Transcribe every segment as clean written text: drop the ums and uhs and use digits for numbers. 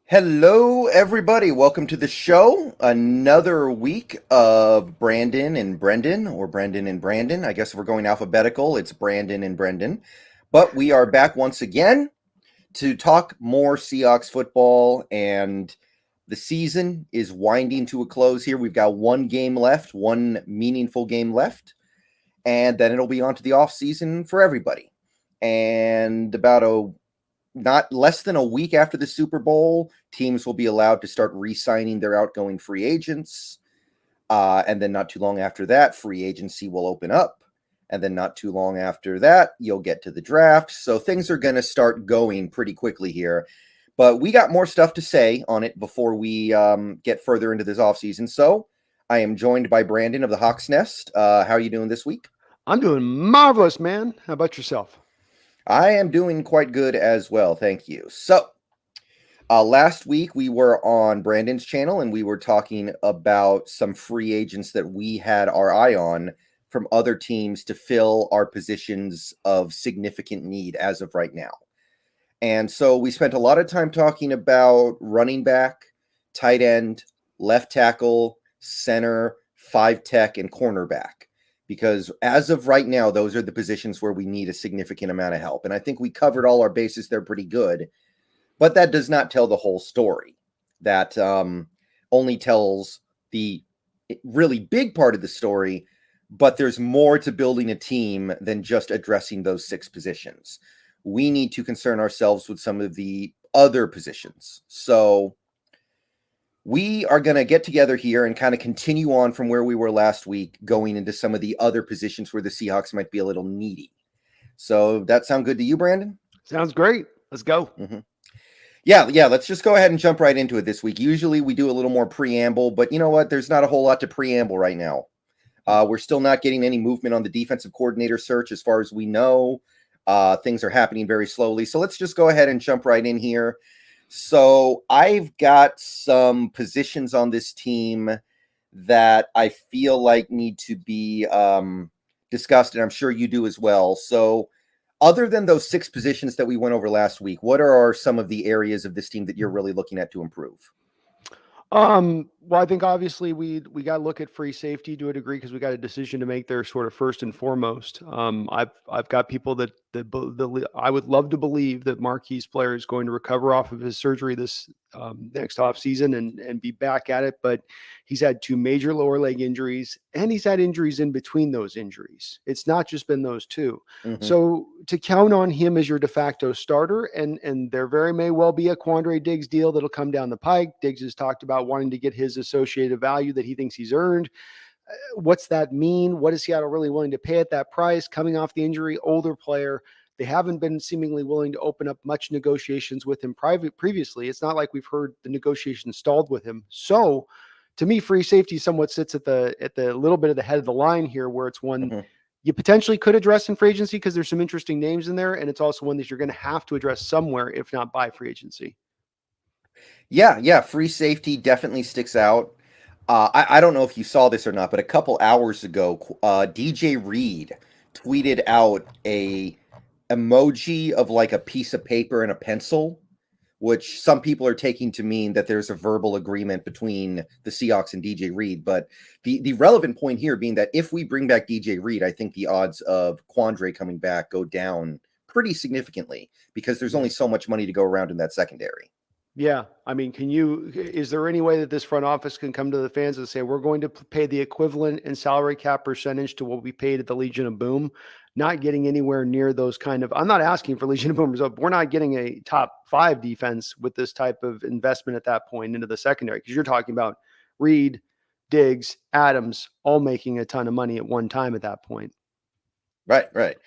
Hello, everybody. Welcome to the show. Another week of Brandon and Brendan, or Brendan and Brandon. I guess if we're going alphabetical, it's Brandon and Brendan. But we are back once again to talk more Seahawks football, and the season is winding to a close here. We've got one game left, one meaningful game left, and then it'll be on to the off season for everybody. And not less than a week after the Super Bowl, teams will be allowed to start re-signing their outgoing free agents. And then not too long after that, free agency will open up. And then not too long after that, you'll get to the draft. So things are going to start going pretty quickly here. But we got more stuff to say on it before we get further into this offseason. So I am joined by Brandon of the Hawks Nest. How are you doing this week? I'm doing marvelous, man. How about yourself? I am doing quite good as well. Thank you. So, last week we were on Brandon's channel and we were talking about some free agents that we had our eye on from other teams to fill our positions of significant need as of right now. And so we spent a lot of time talking about running back, tight end, left tackle, center, 5-tech, and cornerback. Because as of right now, those are the positions where we need a significant amount of help. And I think we covered all our bases there pretty good. But that does not tell the whole story. That only tells the really big part of the story. But there's more to building a team than just addressing those 6 positions. We need to concern ourselves with some of the other positions. So we are going to get together here and kind of continue on from where we were last week, going into some of the other positions where the Seahawks might be a little needy. So that sound good to you, Brandon? Sounds great. Let's go. Mm-hmm. Yeah. Let's just go ahead and jump right into it this week. Usually we do a little more preamble, but you know what? There's not a whole lot to preamble right now. We're still not getting any movement on the defensive coordinator search as far as we know. Things are happening very slowly. So let's just go ahead and jump right in here. So I've got some positions on this team that I feel like need to be discussed, and I'm sure you do as well. So other than those 6 positions that we went over last week, what are some of the areas of this team that you're really looking at to improve? Well, I think obviously we got to look at free safety to a degree because we got a decision to make there sort of first and foremost. I've got people that I would love to believe that Marquise player is going to recover off of his surgery this next off season and be back at it. But he's had 2 major lower leg injuries and he's had injuries in between those injuries. It's not just been those 2. Mm-hmm. So to count on him as your de facto starter, and there very may well be a Quandre Diggs deal that'll come down the pike. Diggs has talked about wanting to get his associated value that he thinks he's earned. What's that mean? What is Seattle really willing to pay at that price? Coming off the injury, older player. They haven't been seemingly willing to open up much negotiations with him previously. It's not like we've heard the negotiations stalled with him. So to me, free safety somewhat sits at the little bit of the head of the line here, where it's one Mm-hmm. you potentially could address in free agency because there's some interesting names in there. And it's also one that you're going to have to address somewhere, if not by free agency. Yeah. Free safety definitely sticks out. I don't know if you saw this or not, but a couple hours ago, DJ Reed tweeted out a emoji of like a piece of paper and a pencil, which some people are taking to mean that there's a verbal agreement between the Seahawks and DJ Reed. But the relevant point here being that if we bring back DJ Reed, I think the odds of Quandre coming back go down pretty significantly because there's only so much money to go around in that secondary. Yeah. I mean, is there any way that this front office can come to the fans and say, we're going to pay the equivalent in salary cap percentage to what we paid at the Legion of Boom, not getting anywhere near those kind of, I'm not asking for Legion of Boom results. We're not getting a top 5 defense with this type of investment at that point into the secondary. Cause you're talking about Reed, Diggs, Adams, all making a ton of money at one time at that point. Right.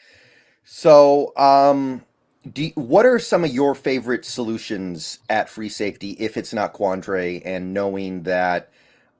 So, what are some of your favorite solutions at free safety if it's not Quandre, and knowing that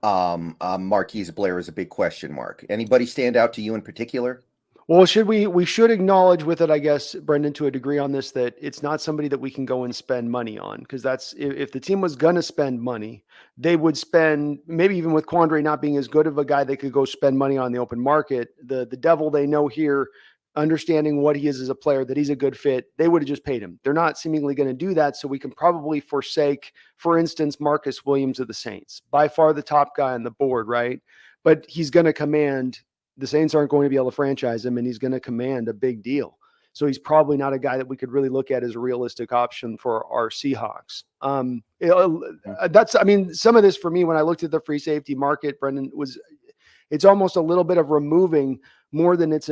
Marquise Blair is a big question mark? Anybody stand out to you in particular? Well, we should acknowledge with it, I guess, Brendan, to a degree on this, that it's not somebody that we can go and spend money on, because that's if the team was going to spend money, they would spend, maybe even with Quandre not being as good of a guy, they could go spend money on the open market. The devil they know here understanding what he is as a player, that he's a good fit, they would have just paid him. They're not seemingly going to do that. So we can probably forsake, for instance, Marcus Williams of the Saints, by far the top guy on the board, right? But he's going to command, the Saints aren't going to be able to franchise him, and he's going to command a big deal. So he's probably not a guy that we could really look at as a realistic option for our Seahawks. Some of this for me, when I looked at the free safety market, Brendan, it's almost a little bit of removing more than it's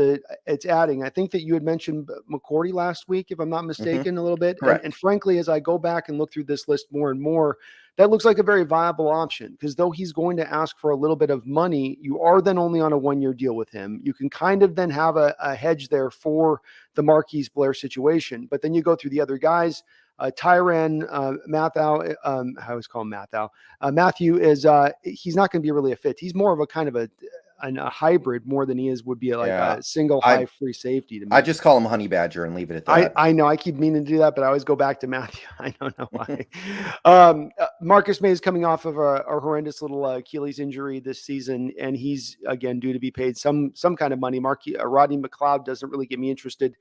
adding. I think that you had mentioned McCourty last week, if I'm not mistaken, a little bit. And frankly, as I go back and look through this list more and more, that looks like a very viable option, because though he's going to ask for a little bit of money, you are then only on a 1-year deal with him. You can kind of then have a hedge there for the Marquise Blair situation. But then you go through the other guys. Tyrann Mathieu, I always call him Mathieu. Matthew is he's not going to be really a fit. He's more of a kind of a hybrid more than he would be like a single high free safety to me. I just call him Honey Badger and leave it at that. I know I keep meaning to do that, but I always go back to Matthew. I don't know why. Marcus May is coming off of a horrendous little Achilles injury this season, and he's again due to be paid some kind of money. Rodney McLeod doesn't really get me interested.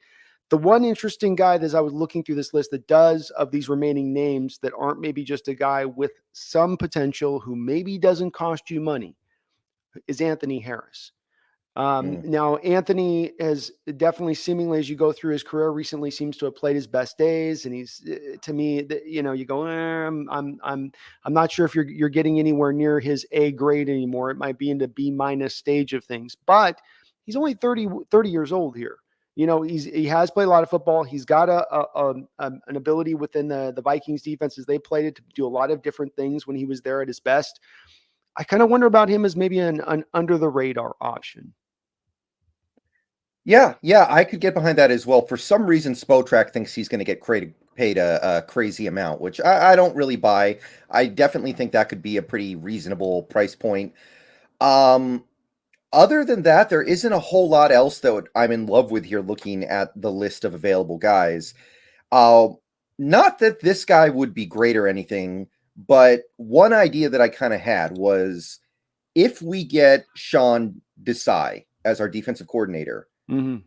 The one interesting guy that, as I was looking through this list, that does, of these remaining names that aren't maybe just a guy with some potential who maybe doesn't cost you money, is Anthony Harris. Now, Anthony has definitely, seemingly, as you go through his career recently, seems to have played his best days. And he's, to me, you go, I'm not sure if you're getting anywhere near his A grade anymore. It might be into B- stage of things, but he's only 30 years old here. He has played a lot of football. He's got an ability within the Vikings defense as they played it to do a lot of different things when he was there at his best. I kind of wonder about him as maybe an under the radar option. Yeah, I could get behind that as well. For some reason, Spotrac thinks he's going to get paid a crazy amount, which I don't really buy. I definitely think that could be a pretty reasonable price point. Other than that, there isn't a whole lot else that I'm in love with here looking at the list of available guys. Not that this guy would be great or anything, but one idea that I kind of had was, if we get Sean Desai as our defensive coordinator, do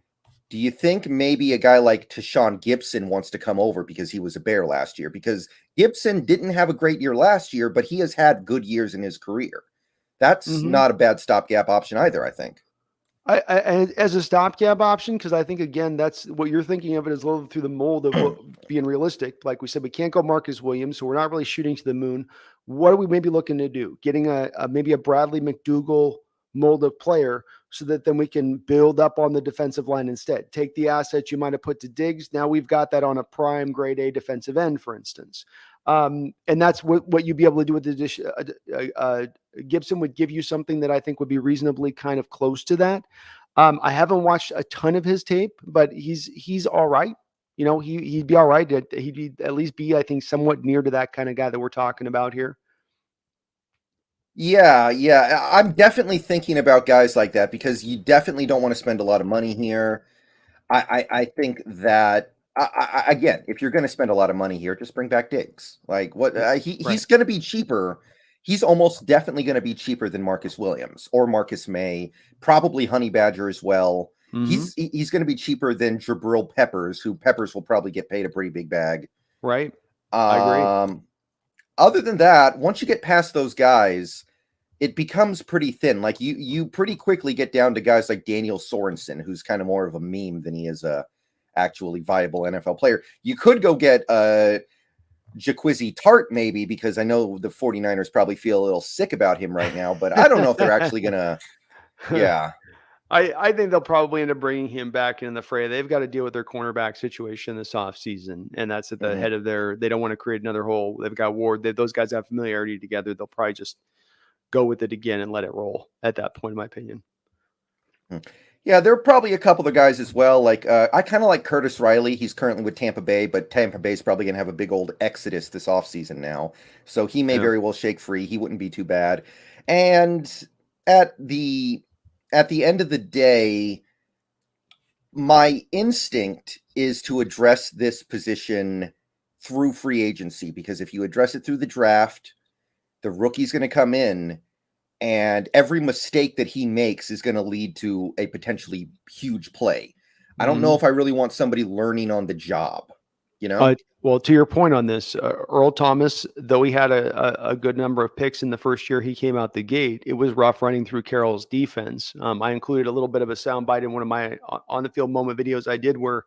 you think maybe a guy like Tashawn Gibson wants to come over because he was a Bear last year? Because Gibson didn't have a great year last year, but he has had good years in his career. That's not a bad stopgap option either, I think. I as a stopgap option, because I think, again, that's what you're thinking of it as a little through the mold of being realistic. Like we said, we can't go Marcus Williams, so we're not really shooting to the moon. What are we maybe looking to do? Getting maybe a Bradley McDougall mold of player, so that then we can build up on the defensive line instead. Take the assets you might have put to Diggs. Now we've got that on a prime grade A defensive end, for instance. And that's what you'd be able to do with the Gibson would give you something that I think would be reasonably kind of close to that. I haven't watched a ton of his tape, but he's all right. He'd be all right. He'd at least be, I think, somewhat near to that kind of guy that we're talking about here. Yeah. I'm definitely thinking about guys like that, because you definitely don't want to spend a lot of money here. I think that, again, if you're going to spend a lot of money here, just bring back Diggs. Like, what he's going to be cheaper. He's almost definitely going to be cheaper than Marcus Williams or Marcus May, probably Honey Badger as well. He's going to be cheaper than Jabril Peppers, who Peppers will probably get paid a pretty big bag. Right. I agree. Other than that, once you get past those guys, it becomes pretty thin. Like you pretty quickly get down to guys like Daniel Sorensen, who's kind of more of a meme than he is a actually viable NFL player. You could go get Jaquizy Tart maybe, because I know the 49ers probably feel a little sick about him right now, but I don't know if they're actually going to. Yeah. I think they'll probably end up bringing him back in the fray. They've got to deal with their cornerback situation this offseason, and that's at the head of they don't want to create another hole. They've got Ward. Those guys have familiarity together. They'll probably just go with it again and let it roll at that point, in my opinion. Yeah, there are probably a couple of guys as well. Like I kind of like Curtis Riley. He's currently with Tampa Bay, but Tampa Bay's probably going to have a big old exodus this offseason now. So he may very well shake free. He wouldn't be too bad. And at the end of the day, my instinct is to address this position through free agency, because if you address it through the draft, the rookie's going to come in, and every mistake that he makes is going to lead to a potentially huge play. I don't know if I really want somebody learning on the job, you know? Well, to your point on this, Earl Thomas, though he had a good number of picks in the first year he came out the gate, it was rough running through Carroll's defense. I included a little bit of a soundbite in one of my on the field moment videos I did where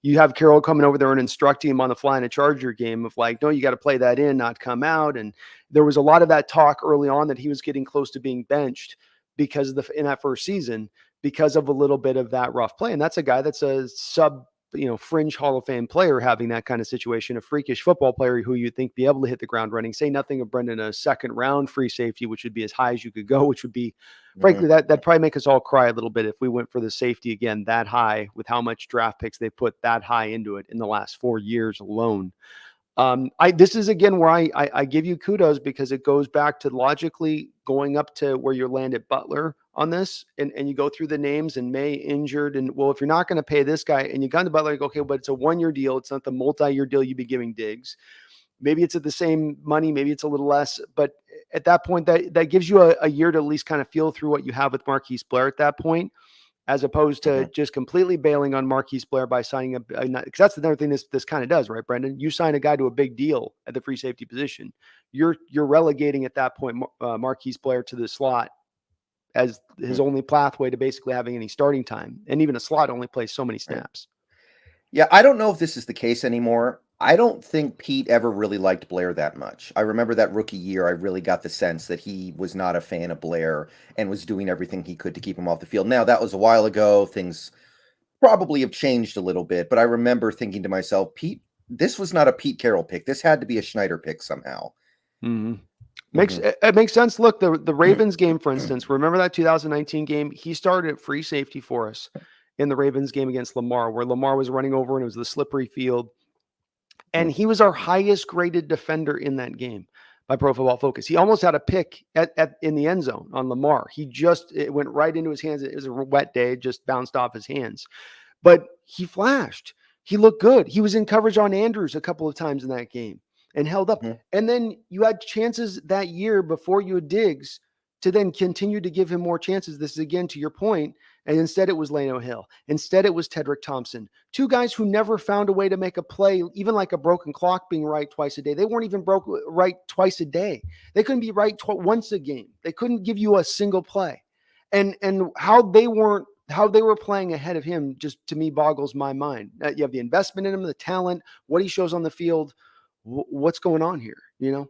you have Carroll coming over there and instructing him on the fly in a Charger game of like, no, you got to play that in, not come out. And there was a lot of that talk early on that he was getting close to being benched because of in that first season because of a little bit of that rough play. And that's a guy that's a fringe Hall of Fame player having that kind of situation, a freakish football player who you'd think be able to hit the ground running. Say nothing of Brendan, a second round free safety, which would be as high as you could go, which would be, frankly, that'd probably make us all cry a little bit if we went for the safety again that high with how much draft picks they put that high into it in the last 4 years alone. This is again where I give you kudos because it goes back to logically going up to where you land at Butler on this and you go through the names and May injured. And well, if you're not going to pay this guy and you got to Butler, you go, okay, but it's a 1-year deal. It's not the multi-year deal you'd be giving Diggs. Maybe it's at the same money, maybe it's a little less, but at that point that gives you a year to at least kind of feel through what you have with Marquise Blair at that point, as opposed to just completely bailing on Marquise Blair by signing because that's another thing this kind of does, right, Brendan? You sign a guy to a big deal at the free safety position. You're relegating at that point Marquise Blair to the slot as his only pathway to basically having any starting time. And even a slot only plays so many snaps. Yeah, I don't know if this is the case anymore. I don't think Pete ever really liked Blair that much. I remember that rookie year, I really got the sense that he was not a fan of Blair and was doing everything he could to keep him off the field. Now, that was a while ago. Things probably have changed a little bit, but I remember thinking to myself, Pete, this was not a Pete Carroll pick. This had to be a Schneider pick somehow. It makes sense. Look, the Ravens game, for instance, remember that 2019 game? He started at free safety for us in the Ravens game against Lamar, where Lamar was running over and it was the slippery field. And he was our highest graded defender in that game by Pro Football Focus. He almost had a pick in the end zone on Lamar. It went right into his hands. It was a wet day, just bounced off his hands. But he flashed. He looked good. He was in coverage on Andrews a couple of times in that game and held up. And then you had chances that year before you had Diggs to then continue to give him more chances. This is again to your point. And instead it was Lano Hill. Instead it was Tedrick Thompson. Two guys who never found a way to make a play, even like a broken clock being right twice a day. They weren't even right twice a day. They couldn't be right once a game. They couldn't give you a single play. And how they were playing ahead of him just to me boggles my mind. You have the investment in him, the talent, what he shows on the field. What's going on here, you know?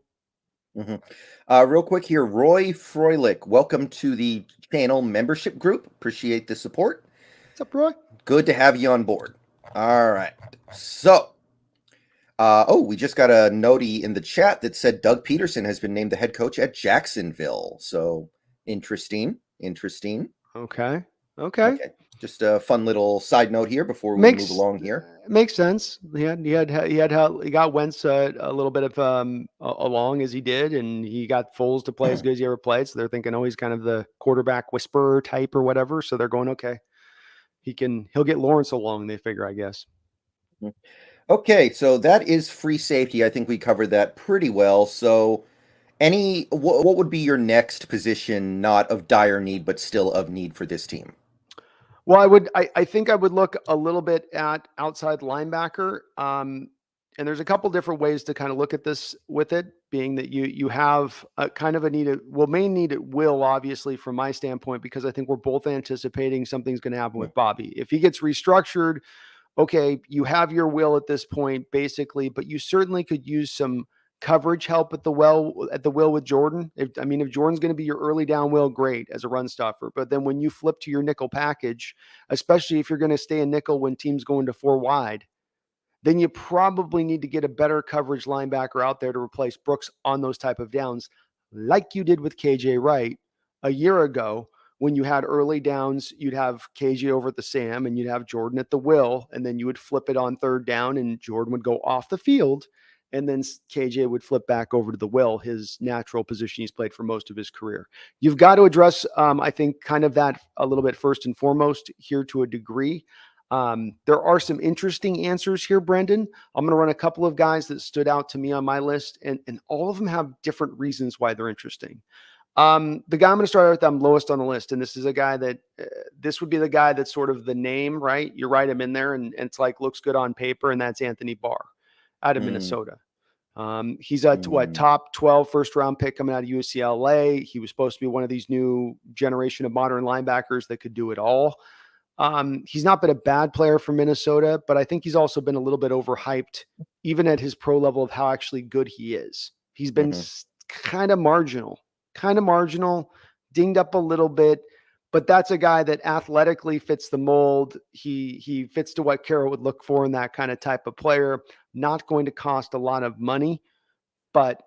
Real quick here, Roy Froelich, welcome to the channel membership group. Appreciate the support. What's up, Roy? Good to have you on board. All right. So, we just got a notey in the chat that said Doug Peterson has been named the head coach at Jacksonville. So, interesting. Okay. Just a fun little side note here before we move along here. Makes sense. He got Wentz a little bit of along as he did, and he got Foles to play as good as he ever played. So they're thinking, he's kind of the quarterback whisperer type or whatever. So they're going, okay, he'll get Lawrence along. They figure, I guess. Okay, so that is free safety. I think we covered that pretty well. So, what would be your next position, not of dire need, but still of need for this team? Well, I think I would look a little bit at outside linebacker. And there's a couple different ways to kind of look at this with it being that you have a kind of a main need it will, obviously, from my standpoint, because I think we're both anticipating something's going to happen with Bobby. If he gets restructured, okay, you have your will at this point, basically, but you certainly could use some coverage help at the will with Jordan. If Jordan's going to be your early down will, great as a run stopper. But then when you flip to your nickel package, especially if you're going to stay in nickel when teams go into 4 wide, then you probably need to get a better coverage linebacker out there to replace Brooks on those type of downs, like you did with KJ Wright a year ago. When you had early downs, you'd have KJ over at the Sam and you'd have Jordan at the will, and then you would flip it on 3rd down and Jordan would go off the field. And then KJ would flip back over to the will, his natural position he's played for most of his career. You've got to address, I think, kind of that a little bit first and foremost here to a degree. There are some interesting answers here, Brendan. I'm going to run a couple of guys that stood out to me on my list, and all of them have different reasons why they're interesting. The guy I'm going to start with, I'm lowest on the list. And this is a guy that this would be the guy that's sort of the name, right? You write him in there and it's like, looks good on paper. And that's Anthony Barr out of Minnesota. He's a top 12 first round pick coming out of UCLA. He was supposed to be one of these new generation of modern linebackers that could do it all. He's not been a bad player for Minnesota, but I think he's also been a little bit overhyped, even at his pro level, of how actually good he is. He's been kind of marginal, dinged up a little bit, but that's a guy that athletically fits the mold. He fits to what Carroll would look for in that kind of type of player. Not going to cost a lot of money, but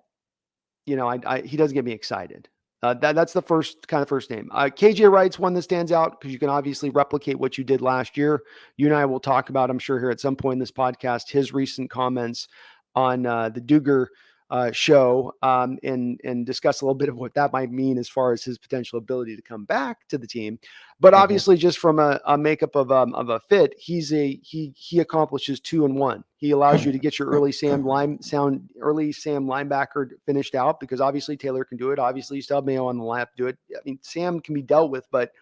he doesn't get me excited. That's the first name. KJ Wright's one that stands out because you can obviously replicate what you did last year. You and I will talk about, I'm sure, here at some point in this podcast, his recent comments on the Duger show and discuss a little bit of what that might mean as far as his potential ability to come back to the team. But obviously, just from a makeup of a fit, he accomplishes 2 and 1. He allows you to get your early Sam linebacker finished out because obviously Taylor can do it. Obviously, you still have Mayo on the lap do it. I mean, Sam can be dealt with, but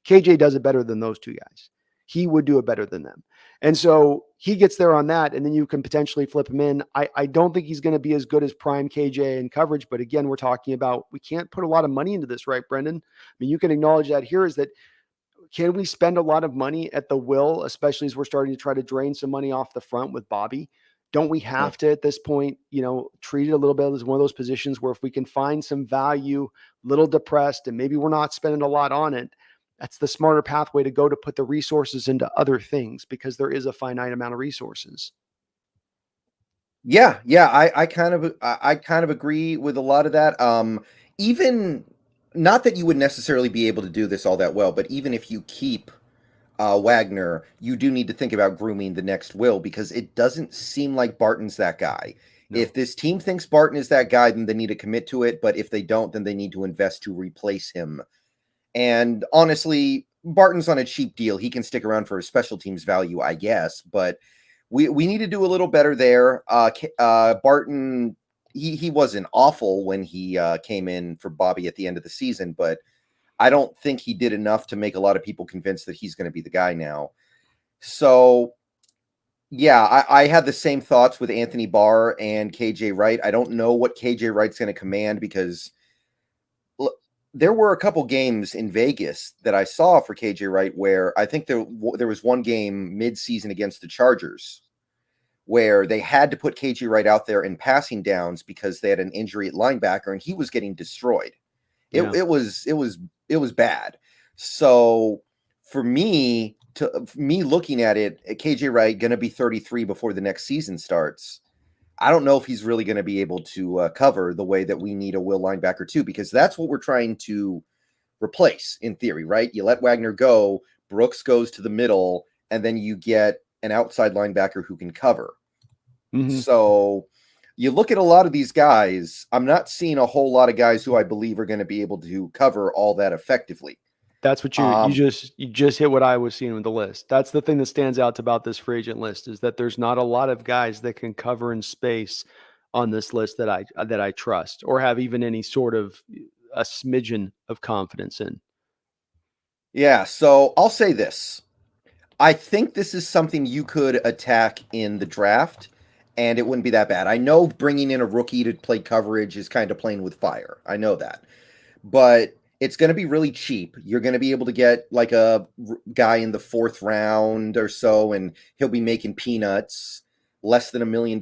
KJ does it better than those two guys. He would do it better than them. And so he gets there on that, and then you can potentially flip him in. I don't think he's going to be as good as prime KJ in coverage, but again, we're talking about we can't put a lot of money into this, right, Brendan? I mean, you can acknowledge that here is that can we spend a lot of money at the will, especially as we're starting to try to drain some money off the front with Bobby? Don't we have to, at this point, treat it a little bit as one of those positions where if we can find some value, little depressed, and maybe we're not spending a lot on it, that's the smarter pathway to go to put the resources into other things because there is a finite amount of resources. Yeah. I kind of agree with a lot of that. Even not that you would necessarily be able to do this all that well, but even if you keep Wagner, you do need to think about grooming the next Will because it doesn't seem like Barton's that guy. No. If this team thinks Barton is that guy, then they need to commit to it. But if they don't, then they need to invest to replace him. And honestly, Barton's on a cheap deal. He can stick around for a special teams value, I guess. But we need to do a little better there. Barton, he wasn't awful when he came in for Bobby at the end of the season, but I don't think he did enough to make a lot of people convinced that he's going to be the guy now. So, yeah, I had the same thoughts with Anthony Barr and KJ Wright. I don't know what KJ Wright's going to command because there were a couple games in Vegas that I saw for KJ Wright where I think there was one game mid-season against the Chargers where they had to put KJ Wright out there in passing downs because they had an injury at linebacker and he was getting destroyed. Yeah. It was bad. So for me looking at it, KJ Wright going to be 33 before the next season starts. I don't know if he's really going to be able to cover the way that we need a will linebacker too, because that's what we're trying to replace in theory, right? You let Wagner go, Brooks goes to the middle, and then you get an outside linebacker who can cover. So you look at a lot of these guys, I'm not seeing a whole lot of guys who I believe are going to be able to cover all that effectively. That's what you just hit what I was seeing with the list. That's the thing that stands out about this free agent list is that there's not a lot of guys that can cover in space on this list that I trust or have even any sort of a smidgen of confidence in. Yeah, so I'll say this. I think this is something you could attack in the draft, and it wouldn't be that bad. I know bringing in a rookie to play coverage is kind of playing with fire. I know that. But it's going to be really cheap. You're going to be able to get like a guy in the 4th round or so, and he'll be making peanuts, less than $1 million.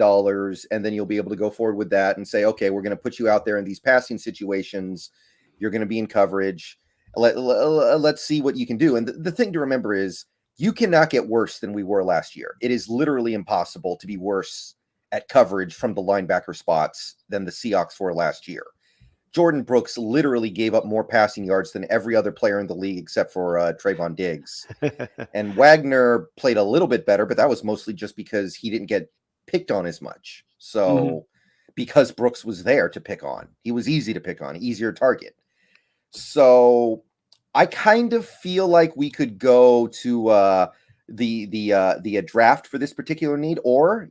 And then you'll be able to go forward with that and say, okay, we're going to put you out there in these passing situations. You're going to be in coverage. Let's see what you can do. And the thing to remember is you cannot get worse than we were last year. It is literally impossible to be worse at coverage from the linebacker spots than the Seahawks were last year. Jordan Brooks literally gave up more passing yards than every other player in the league except for Trayvon Diggs. And Wagner played a little bit better, but that was mostly just because he didn't get picked on as much. So because Brooks was there to pick on, he was easy to pick on, easier target. So I kind of feel like we could go to the draft for this particular need, or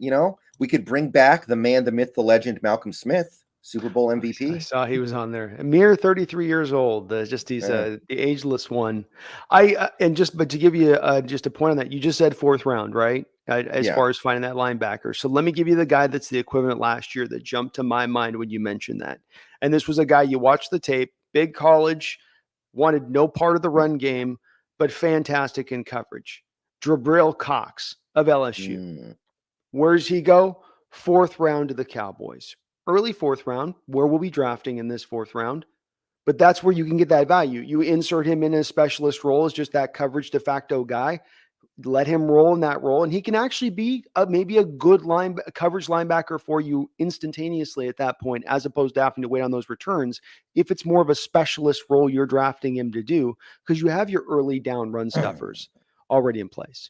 we could bring back the man, the myth, the legend, Malcolm Smith. Super Bowl I MVP. saw he was on there. A mere 33 years old. He's Yeah. the ageless one. But to give you just a point on that, you just said fourth round, right? As Yeah. far as finding that linebacker. So let me give you the guy that's the equivalent last year that jumped to my mind when you mentioned that. And this was a guy, you watched the tape, big college, wanted no part of the run game, but fantastic in coverage. Drabril Cox of LSU. Mm. Where does he go? Fourth round to the Cowboys. Early fourth round, where we'll be drafting in this fourth round. But that's where you can get that value. You insert him in a specialist role as just that coverage de facto guy. Let him roll in that role, and he can actually be maybe a good coverage linebacker for you instantaneously at that point, as opposed to having to wait on those returns. If it's more of a specialist role you're drafting him to do, because you have your early down run stuffers already in place.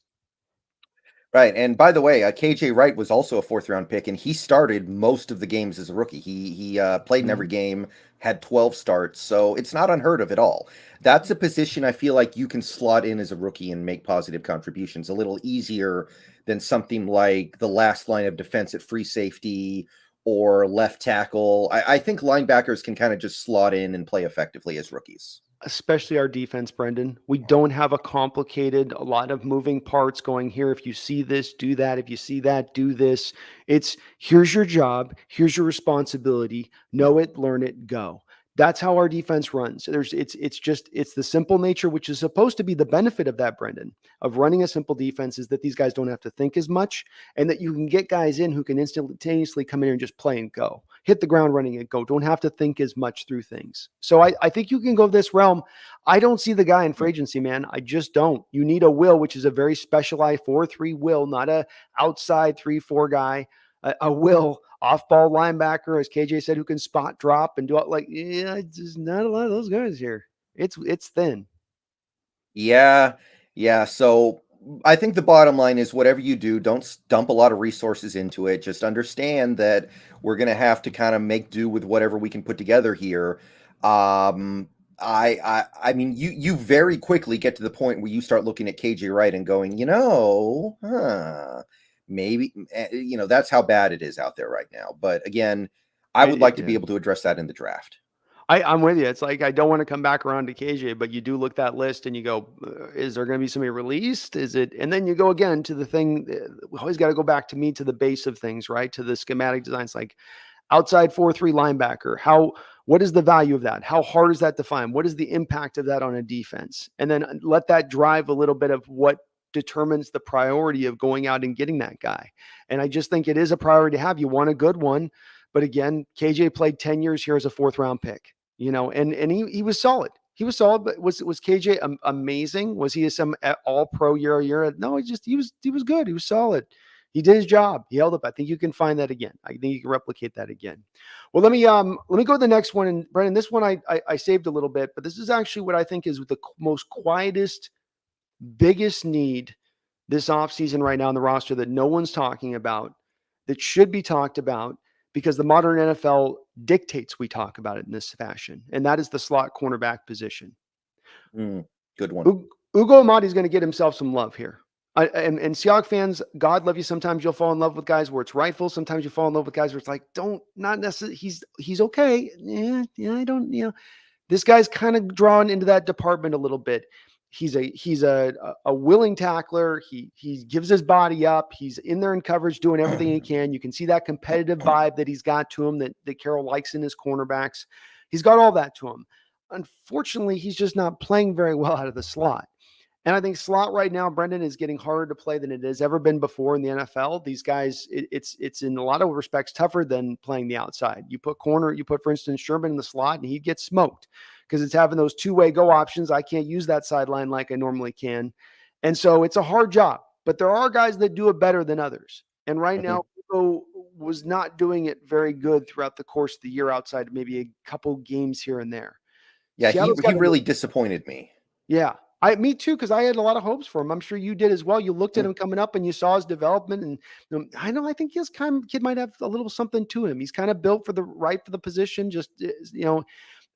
Right. And by the way, KJ Wright was also a fourth round pick, and he started most of the games as a rookie. He played in every game, had 12 starts. So it's not unheard of at all. That's a position I feel like you can slot in as a rookie and make positive contributions a little easier than something like the last line of defense at free safety or left tackle. I think linebackers can kind of just slot in and play effectively as rookies. Especially our defense, Brendan. We don't have a lot of moving parts going here. If you see this, do that. If you see that, do this. It's here's your job, here's your responsibility. Know it, learn it, go. That's how our defense runs. It's the simple nature, which is supposed to be the benefit of that, Brendan, of running a simple defense, is that these guys don't have to think as much, and that you can get guys in who can instantaneously come in and just play and go. Hit the ground running and go. Don't have to think as much through things. So I think you can go this realm. I don't see the guy in free agency, man. I just don't. You need a will, which is a very specialized 4-3 will, not a outside 3-4 guy. A will off-ball linebacker, as KJ said, who can spot drop and do it. There's not a lot of those guys here. It's thin. Yeah. So I think the bottom line is whatever you do, don't dump a lot of resources into it. Just understand that we're going to have to kind of make do with whatever we can put together here. I mean, you very quickly get to the point where you start looking at KJ Wright and going, maybe, that's how bad it is out there right now. But again, I would like to be able to address that in the draft. I'm with you. It's like, I don't want to come back around to KJ, but you do look that list and you go, is there going to be somebody released? Is it? And then you go again to the thing. We always got to go back to the base of things, right? To the schematic designs, like outside 4-3 linebacker. What is the value of that? How hard is that to find? What is the impact of that on a defense? And then let that drive a little bit of what determines the priority of going out and getting that guy. And I just think it is a priority to have. You want a good one. But again, KJ played 10 years here as a fourth round pick, and he was solid. He was solid, but was KJ amazing? Was he some all pro year? No, he was good. He was solid. He did his job. He held up. I think you can find that again. I think you can replicate that again. Well, let me go to the next one. And Brendan, this one I saved a little bit, but this is actually what I think is the most quietest, biggest need this offseason right now in the roster that no one's talking about, that should be talked about, because the modern NFL dictates we talk about it in this fashion, and that is the slot cornerback position. Good one. Hugo Ahmadi is going to get himself some love here. And Seahawks fans, God love you. Sometimes you'll fall in love with guys where it's rightful. Sometimes you fall in love with guys where it's like, not necessarily. He's okay. Yeah. I don't. This guy's kind of drawn into that department a little bit. He's a willing tackler. He gives his body up. He's in there in coverage, doing everything he can. You can see that competitive vibe that he's got to him that Carroll likes in his cornerbacks. He's got all that to him. Unfortunately, he's just not playing very well out of the slot. And I think slot right now, Brendan, is getting harder to play than it has ever been before in the NFL. These guys, it's in a lot of respects tougher than playing the outside. You put, for instance, Sherman in the slot, and he'd get smoked because it's having those two-way go options. I can't use that sideline like I normally can. And so it's a hard job. But there are guys that do it better than others. And right now, Hugo was not doing it very good throughout the course of the year outside of maybe a couple games here and there. Yeah, he really disappointed me. Yeah. Me too, because I had a lot of hopes for him. I'm sure you did as well. You looked at him coming up and you saw his development, and I think his kid might have a little something to him. He's kind of built for the position, just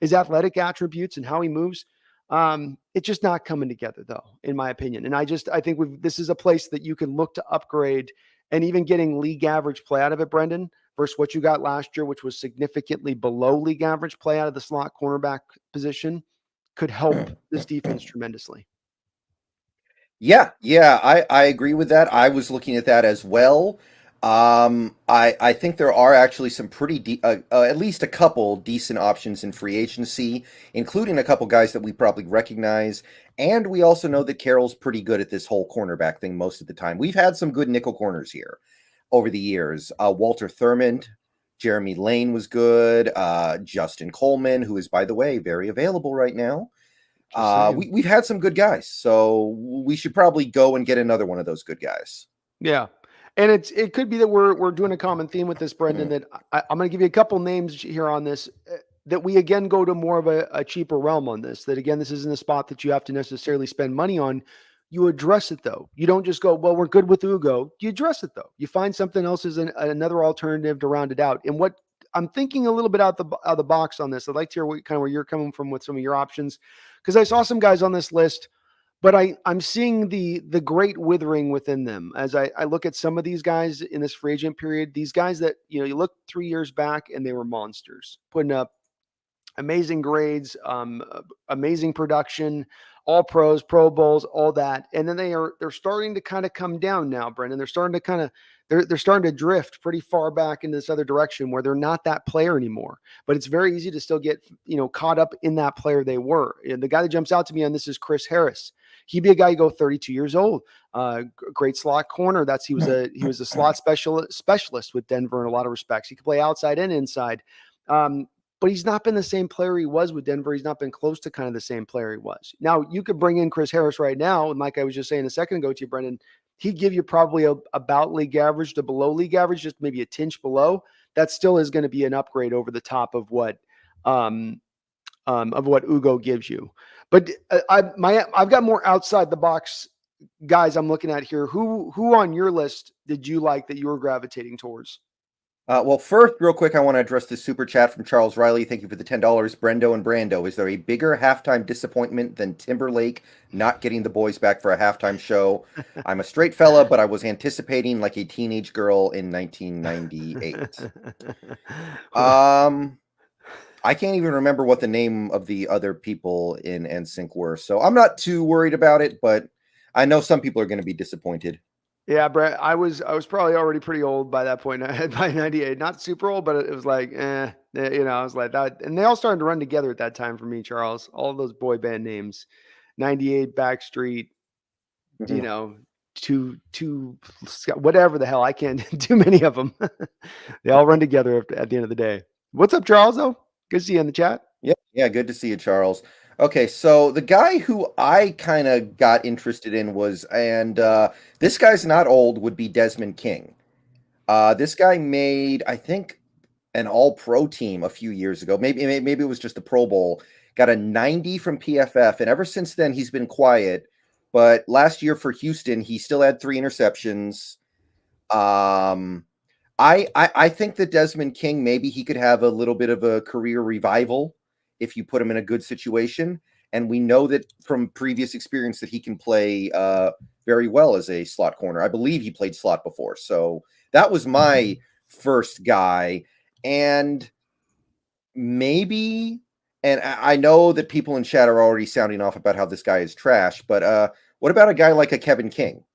his athletic attributes and how he moves. It's just not coming together though, in my opinion. And I think this is a place that you can look to upgrade, and even getting league average play out of it, Brendan. versus what you got last year, which was significantly below league average play out of the slot cornerback position, could help this defense tremendously. Yeah, I agree with that. I was looking at that as well. I think there are actually some pretty at least a couple decent options in free agency, including a couple guys that we probably recognize. And we also know that Carroll's pretty good at this whole cornerback thing most of the time. We've had some good nickel corners here over the years. Walter Thurmond, Jeremy Lane was good. Justin Coleman, who is, by the way, very available right now. We've had some good guys, so we should probably go and get another one of those good guys. Yeah. And it could be that we're doing a common theme with this, Brendan, that I'm going to give you a couple names here on this, that we again go to more of a cheaper realm on this, that again, this isn't a spot that you have to necessarily spend money on. You address it though. You don't just go, well, we're good with Hugo. You address it though. You find something else as another alternative to round it out. And what I'm thinking a little bit out the box on this, I'd like to hear where you're coming from with some of your options, because I saw some guys on this list, but I'm seeing the great withering within them as I look at some of these guys in this free agent period. These guys that, you look 3 years back and they were monsters, putting up amazing grades, amazing production, all pros, Pro Bowls, all that. And then they're starting to kind of come down now, Brendan. They're starting to they're starting to drift pretty far back in this other direction where they're not that player anymore. But it's very easy to still get, caught up in that player they were. And the guy that jumps out to me on this is Chris Harris. He'd be a guy you go 32 years old, great slot corner. He was a slot specialist with Denver in a lot of respects. He could play outside and inside. But he's not been the same player he was with Denver. He's not been close to kind of the same player he was. Now, you could bring in Chris Harris right now, and like I was just saying a second ago to you, Brendan, he'd give you probably about league average to below league average, just maybe a tinge below. That still is going to be an upgrade over the top of what Hugo gives you. But I've got more outside the box guys I'm looking at here. Who on your list did you like that you were gravitating towards? Well, first, real quick, I want to address the super chat from Charles Riley. Thank you for the $10. Brendo and Brando. Is there a bigger halftime disappointment than Timberlake not getting the boys back for a halftime show? I'm a straight fella, but I was anticipating like a teenage girl in 1998. I can't even remember what the name of the other people in NSYNC were, so I'm not too worried about it, but I know some people are going to be disappointed. Yeah, Brett, I was probably already pretty old by that point. I had by 98, not super old, but it was like, I was like that. And they all started to run together at that time for me, Charles. All those boy band names, 98, Backstreet, two, whatever the hell. I can't do many of them. They all run together at the end of the day. What's up, Charles, though? Good to see you in the chat. Yeah, good to see you, Charles. Okay, so the guy who I kind of got interested in was, and this guy's not old, would be Desmond King. This guy made, I think, an all-pro team a few years ago. Maybe it was just a Pro Bowl. Got a 90 from PFF, and ever since then he's been quiet. But last year for Houston, he still had 3 interceptions. I think that Desmond King, maybe he could have a little bit of a career revival if you put him in a good situation. And we know that from previous experience that he can play very well as a slot corner. I believe he played slot before. So that was my first guy. And maybe, and I know that people in chat are already sounding off about how this guy is trash, but what about a guy like a Kevin King?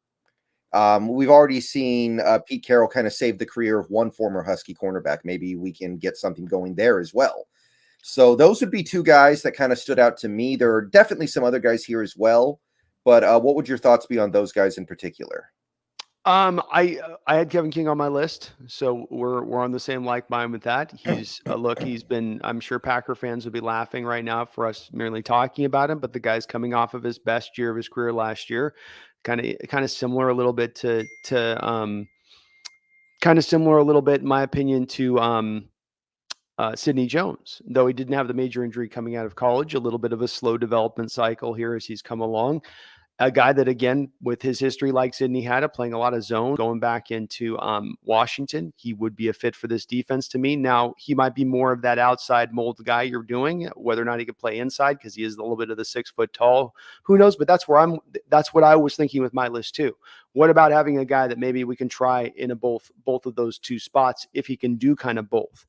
We've already seen Pete Carroll kind of save the career of one former Husky cornerback. Maybe we can get something going there as well. So those would be 2 guys that kind of stood out to me. There are definitely some other guys here as well, but what would your thoughts be on those guys in particular? I had Kevin King on my list, so we're on the same like mind with that. He's he's been, I'm sure Packer fans would be laughing right now for us merely talking about him, but the guy's coming off of his best year of his career last year, kind of similar a little bit to kind of similar a little bit in my opinion to Sidney Jones, though he didn't have the major injury coming out of college, a little bit of a slow development cycle here as he's come along. a guy that, again, with his history like Sydney had it, playing a lot of zone, going back into Washington, he would be a fit for this defense to me. Now, he might be more of that outside mold guy you're doing, whether or not he could play inside, because he is a little bit of the 6 foot tall. Who knows? But that's what I was thinking with my list too. What about having a guy that maybe we can try in both of those two spots if he can do kind of both?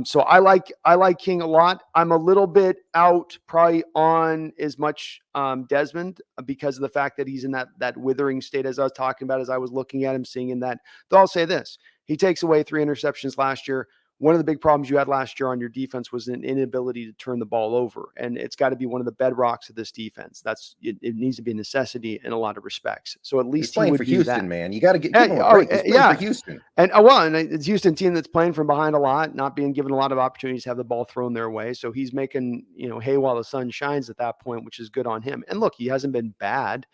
So I like King a lot. I'm a little bit out probably on as much Desmond because of the fact that he's in that withering state, as I was talking about, as I was looking at him, seeing in that. Though I'll say this, he takes away 3 interceptions last year. One of the big problems you had last year on your defense was an inability to turn the ball over. And it's got to be one of the bedrocks of this defense. It needs to be a necessity in a lot of respects. So at least he's playing for Houston, man. You got to give him a break. He's playing for Houston. And it's a Houston team that's playing from behind a lot, not being given a lot of opportunities to have the ball thrown their way. So he's making, hay while the sun shines at that point, which is good on him. And look, he hasn't been bad.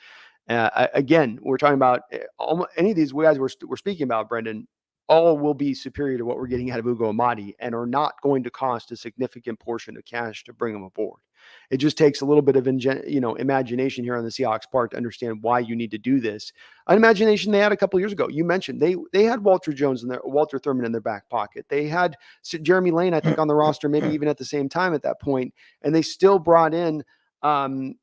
Again, we're talking about any of these guys we're speaking about, Brendan, all will be superior to what we're getting out of Hugo Ahmadi and are not going to cost a significant portion of cash to bring them aboard. It just takes a little bit of imagination here on the Seahawks part to understand why you need to do this. An imagination they had a couple of years ago. You mentioned they had Walter Thurman in their back pocket. They had Jeremy Lane, I think, on the roster, maybe even at the same time at that point, and they still brought in oh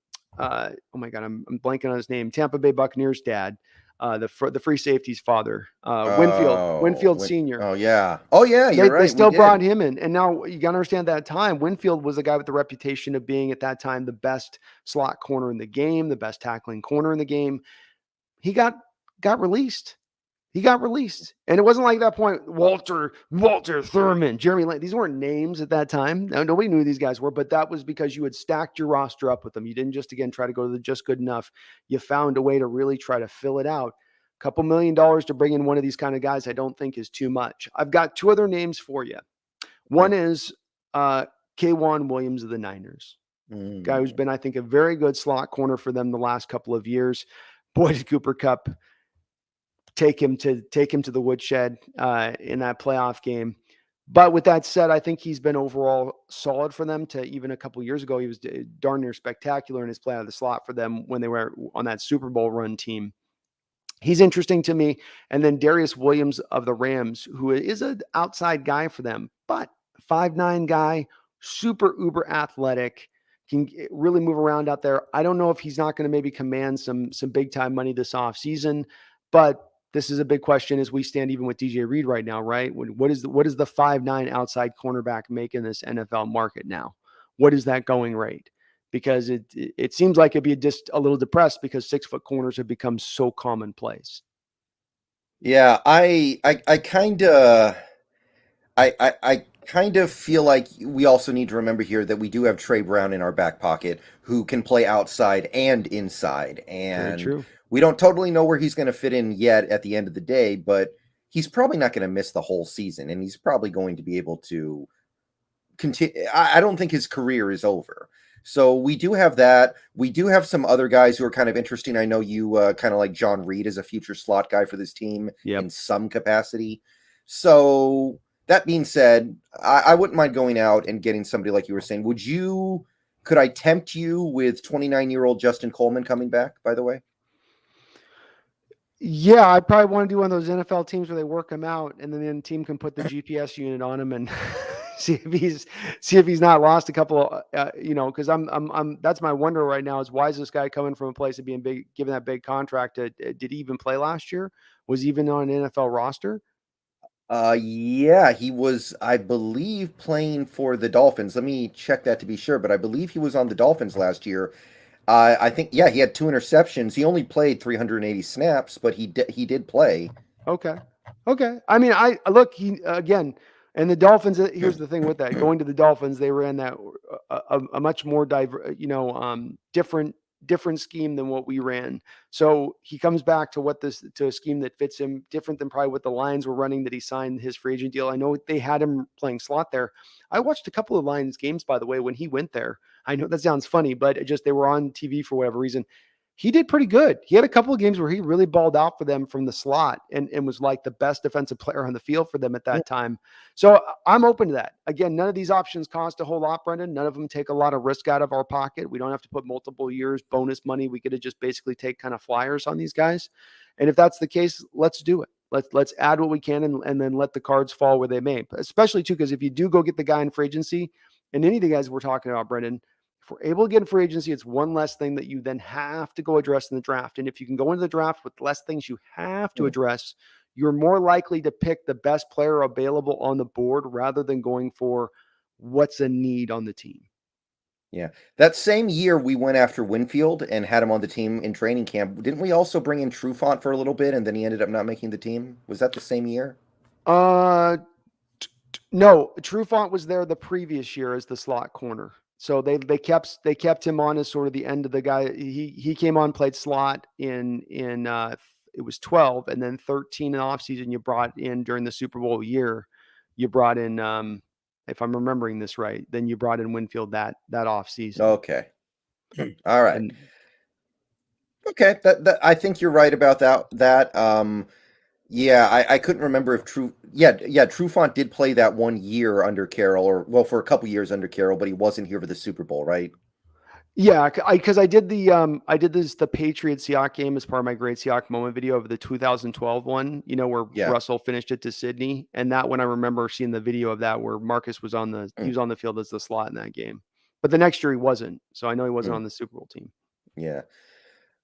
my God, I'm blanking on his name. Tampa Bay Buccaneers dad. The free safety's father, Winfield Sr. Oh yeah. You're right. They still brought him in, and now you got to understand that time Winfield was a guy with the reputation of being at that time the best slot corner in the game, the best tackling corner in the game. He got released. He got released, and it wasn't like that point. Walter Thurman, Jeremy Lane. These weren't names at that time. Nobody knew who these guys were, but that was because you had stacked your roster up with them. You didn't just try to go to the just good enough. You found a way to really try to fill it out. A couple $1 million to bring in one of these kind of guys, I don't think is too much. I've got 2 other names for you. One is Juan Williams of the Niners, guy who's been, I think, a very good slot corner for them the last couple of years. Boy, did Cooper Kupp take him to the woodshed in that playoff game. But with that said, I think he's been overall solid for them. To even a couple of years ago, he was darn near spectacular in his play out of the slot for them when they were on that Super Bowl run team. He's interesting to me. And then Darius Williams of the Rams, who is an outside guy for them, but 5'9" guy, super uber athletic, can really move around out there. I don't know if he's not going to maybe command some big time money this offseason, but this is a big question as we stand even with DJ Reed right now, right? What is the 5'9" outside cornerback make in this NFL market now? What is that going rate? Because it seems like it'd be just a little depressed because 6 foot corners have become so commonplace. Yeah, I kind of feel like we also need to remember here that we do have Trey Brown in our back pocket who can play outside and inside. And very true. We don't totally know where he's going to fit in yet at the end of the day, but he's probably not going to miss the whole season, and he's probably going to be able to continue. I don't think his career is over. So we do have that. We do have some other guys who are kind of interesting. I know you kind of like John Reed as a future slot guy for this team in some capacity. So that being said, I wouldn't mind going out and getting somebody like you were saying. Could I tempt you with 29-year-old Justin Coleman coming back, by the way? Yeah, I probably want to do one of those NFL teams where they work him out, and then the team can put the GPS unit on him and see if he's not lost a couple. Because I'm that's my wonder right now is why is this guy coming from a place of being big, given that big contract? Did he even play last year? Was he even on an NFL roster? Yeah, he was, I believe, playing for the Dolphins. Let me check that to be sure, but I believe he was on the Dolphins last year. I think, he had 2 interceptions. He only played 380 snaps, but he did play. Okay. I mean, again, and the Dolphins, here's the thing with that. Going to the Dolphins, they ran that a much more different scheme than what we ran. So he comes back to to a scheme that fits him, different than probably what the Lions were running that he signed his free agent deal. I know they had him playing slot there. I watched a couple of Lions games, by the way, when he went there. I know that sounds funny, but they were on TV for whatever reason. he did pretty good. He had a couple of games where he really balled out for them from the slot and was like the best defensive player on the field for them at that time. So I'm open to that. Again, none of these options cost a whole lot, Brendan. None of them take a lot of risk out of our pocket. We don't have to put multiple years bonus money. We could have just basically take kind of flyers on these guys. And if that's the case, let's do it. Let's add what we can and then let the cards fall where they may. Especially too, because if you do go get the guy in free agency, and any of the guys we're talking about, Brendan, if we're able to get in free agency, it's one less thing that you then have to go address in the draft. And if you can go into the draft with less things you have to address, you're more likely to pick the best player available on the board rather than going for what's a need on the team. Yeah. That same year we went after Winfield and had him on the team in training camp. Didn't we also bring in Trufant for a little bit and then he ended up not making the team? Was that the same year? No, Trufant was there the previous year as the slot corner. So they kept him on as sort of the end of the guy. He came on, played slot in it was 12, and then 13 in offseason you brought in during the Super Bowl year. You brought in if I'm remembering this right, then you brought in Winfield that offseason. Okay. All right. Okay, that I think you're right about that. Yeah, I couldn't remember if Trufant did play that 1 year under Carroll, for a couple years under Carroll, but he wasn't here for the Super Bowl, right? Yeah, because I did the Patriots Seahawks game as part of my Great Seahawks Moment video of the 2012 one, where Russell finished it to Sydney, and that one I remember seeing the video of that where Marcus was on the field as the slot in that game, but the next year he wasn't, so I know he wasn't on the Super Bowl team. Yeah.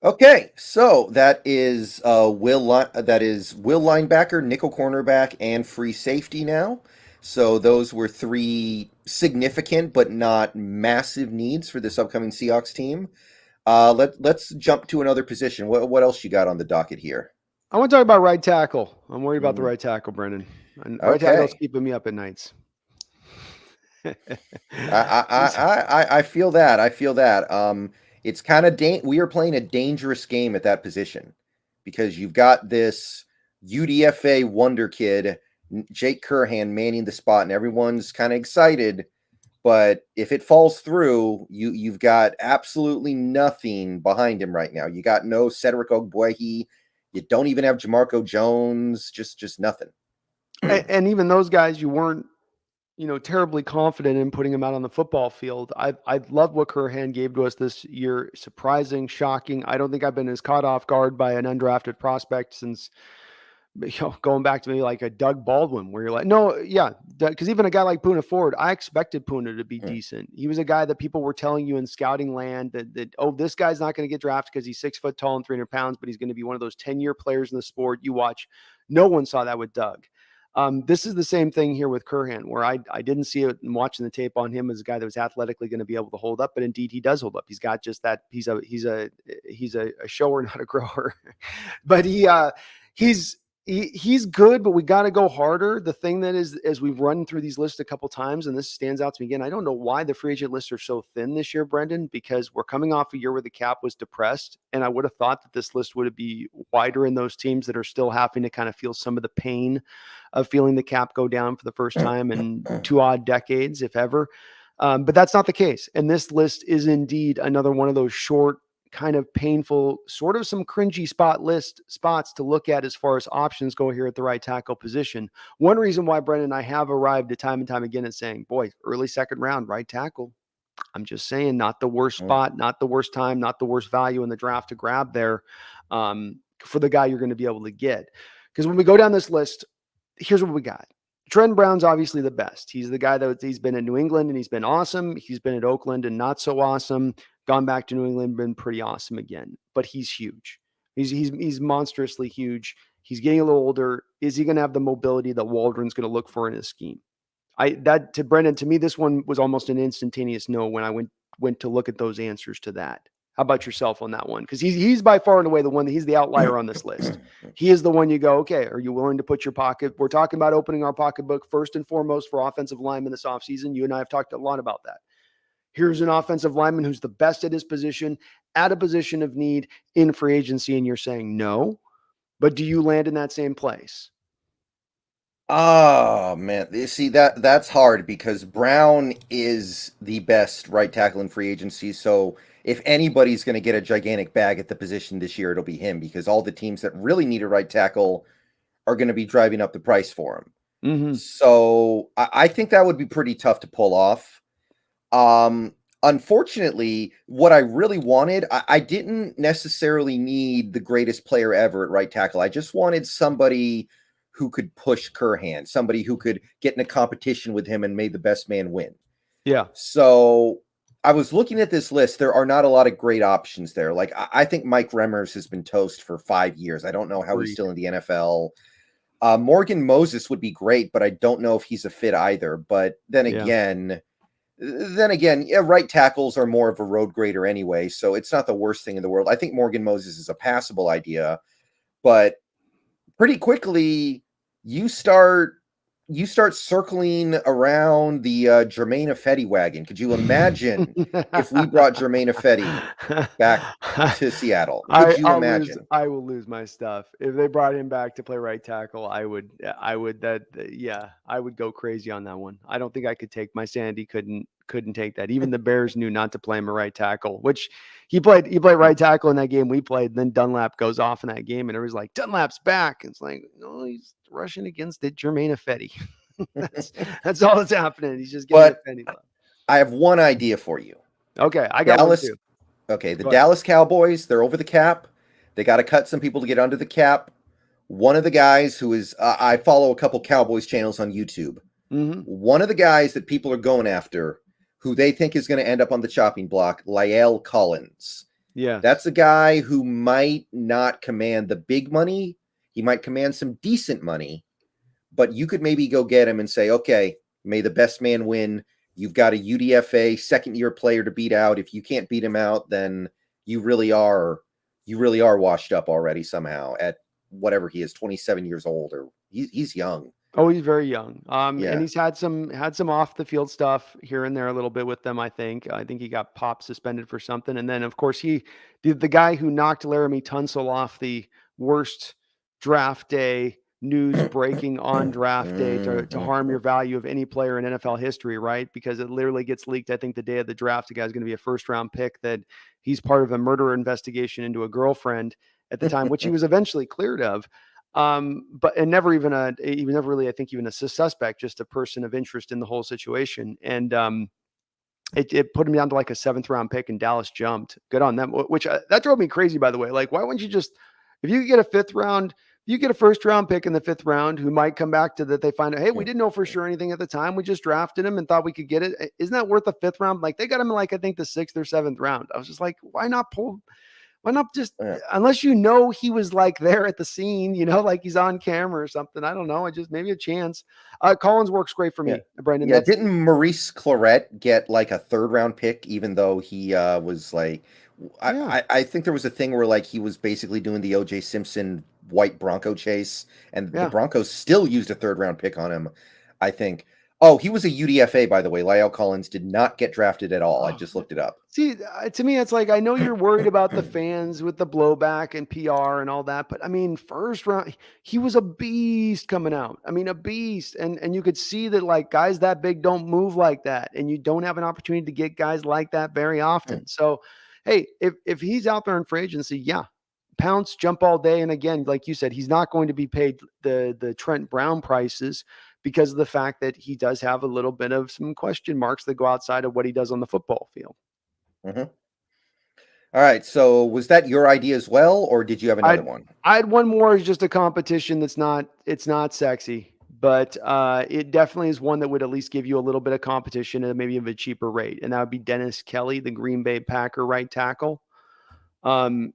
Okay, so that is Will linebacker, nickel cornerback, and free safety now. So those were three significant but not massive needs for this upcoming Seahawks team. Let's jump to another position. What else you got on the docket here? I want to talk about right tackle. I'm worried about the right tackle, Brendan. And right tackle's keeping me up at nights. I feel that. It's kind of we are playing a dangerous game at that position because you've got this UDFA wonder kid, Jake Curhan, manning the spot, and everyone's kind of excited. But if it falls through, you've got absolutely nothing behind him right now. You got no Cedric Ogbuehi. You don't even have Jamarco Jones. Just nothing. And even those guys, you weren't terribly confident in putting him out on the football field. I love what Curhan gave to us this year. Surprising, shocking. I don't think I've been as caught off guard by an undrafted prospect since going back to maybe like a Doug Baldwin, where you're like, no, yeah, because even a guy like Poona Ford, I expected Poona to be decent. He was a guy that people were telling you in scouting land that this guy's not going to get drafted because he's 6 foot tall and 300 pounds, but he's going to be one of those 10-year players in the sport. You watch. No one saw that with Doug. This is the same thing here with Curhan, where I didn't see it in watching the tape on him as a guy that was athletically going to be able to hold up, but indeed he does hold up. He's got just that. He's a shower, not a grower, but he's good, but we got to go harder. The thing that is, as we've run through these lists a couple times, and this stands out to me again, I don't know why the free agent lists are so thin this year, Brendan, because we're coming off a year where the cap was depressed. And I would have thought that this list would be wider in those teams that are still having to kind of feel some of the pain of feeling the cap go down for the first time in 2 odd decades, if ever. But that's not the case. And this list is indeed another one of those short, kind of painful, sort of some cringy spots to look at as far as options go here at the right tackle position. One reason why Brendan and I have arrived at time and time again at saying, boy, early second round, right tackle. I'm just saying, not the worst spot, not the worst time, not the worst value in the draft to grab there for the guy you're going to be able to get. Because when we go down this list, here's what we got. Tren Brown's obviously the best. He's the guy that he's been in New England and he's been awesome. He's been at Oakland and not so awesome. Gone back to New England, been pretty awesome again. But he's huge. He's monstrously huge. He's getting a little older. Is he going to have the mobility that Waldron's going to look for in his scheme? To Brendan, to me, this one was almost an instantaneous no when I went to look at those answers to that. How about yourself on that one? Because he's by far and away the one that he's the outlier on this list. He is the one you go, okay, are you willing to put your pocket? We're talking about opening our pocketbook first and foremost for offensive linemen this offseason. You and I have talked a lot about that. Here's an offensive lineman who's the best at his position, at a position of need in free agency, and you're saying no. But do you land in that same place? Oh man, you see that's hard because Brown is the best right tackle in free agency. So if anybody's going to get a gigantic bag at the position this year, it'll be him because all the teams that really need a right tackle are going to be driving up the price for him. Mm-hmm. So I think that would be pretty tough to pull off. Unfortunately, what I really wanted, I didn't necessarily need the greatest player ever at right tackle. I just wanted somebody who could push Curhan, somebody who could get in a competition with him and made the best man win. Yeah. So I was looking at this list. There are not a lot of great options there. Like I think Mike Remmers has been toast for 5 years. I don't know how he's still in the NFL. Morgan Moses would be great, but I don't know if he's a fit either. But then again, yeah, right tackles are more of a road grader anyway, so it's not the worst thing in the world. I think Morgan Moses is a passable idea, but pretty quickly you start circling around the Jermaine Ifedi wagon. Could you imagine if we brought Jermaine Ifedi back to Seattle? Could you imagine? I will lose my stuff if they brought him back to play right tackle. I would go crazy on that one. I don't think I could take my sanity. Couldn't take that. Even the Bears knew not to play him a right tackle, which he played right tackle in that game we played. And then Dunlap goes off in that game, and everybody's like, Dunlap's back. And it's like, no, he's rushing against it. Jermaine Ifedi. that's all that's happening. He's just getting Ifedi love. I have one idea for you. Okay, I got Dallas, one too. Okay, the Dallas Cowboys, they're over the cap. They got to cut some people to get under the cap. One of the guys who is, I follow a couple Cowboys channels on YouTube. Mm-hmm. One of the guys that people are going after, who they think is going to end up on the chopping block, Lyell Collins. Yeah. That's a guy who might not command the big money. He might command some decent money, but you could maybe go get him and say, okay, may the best man win. You've got a UDFA second-year player to beat out. If you can't beat him out, then you really are washed up already somehow at whatever he is, 27 years old, or he's young. Oh, he's very young. And he's had some off the field stuff here and there a little bit with them. I think he got suspended for something. And then of course the guy who knocked Laramie Tunsil off the worst draft day news breaking on draft day to harm your value of any player in NFL history, right? Because it literally gets leaked. I think the day of the draft, the guy's going to be a first round pick, that he's part of a murder investigation into a girlfriend at the time, which he was eventually cleared of. But never really, I think, even a suspect, just a person of interest in the whole situation. And it put him down to like a 7th round pick, and Dallas jumped. Good on them. Which that drove me crazy, by the way. Like, why wouldn't you just, if you could get a 5th round, you get a 1st round pick in the 5th round who might come back to that, they find out, hey, we didn't know for sure anything at the time. We just drafted him and thought we could get it. Isn't that worth a 5th round? Like, they got him in, like, I think the 6th or 7th round. I was just like, why not just, unless you know he was like there at the scene, like he's on camera or something. I don't know. Maybe a chance. Collins works great for me, Brendan. Yeah, didn't Maurice Claret get like a 3rd round pick, even though he was like, I think there was a thing where like he was basically doing the O.J. Simpson white Bronco chase, and the Broncos still used a 3rd round pick on him, I think. Oh, he was a UDFA, by the way. Lyell Collins did not get drafted at all. I just looked it up. See, to me, it's like, I know you're worried about the fans with the blowback and PR and all that, but I mean, 1st round, he was a beast coming out. I mean, a beast. And you could see that, like, guys that big don't move like that. And you don't have an opportunity to get guys like that very often. So, hey, if he's out there in free agency, pounce, jump all day. And again, like you said, he's not going to be paid the Trent Brown prices, because of the fact that he does have a little bit of some question marks that go outside of what he does on the football field. Mm-hmm. All right. So was that your idea as well, or did you have another one? I had one more. Is just a competition it's not sexy, but it definitely is one that would at least give you a little bit of competition at maybe of a cheaper rate. And that would be Dennis Kelly, the Green Bay Packer right tackle.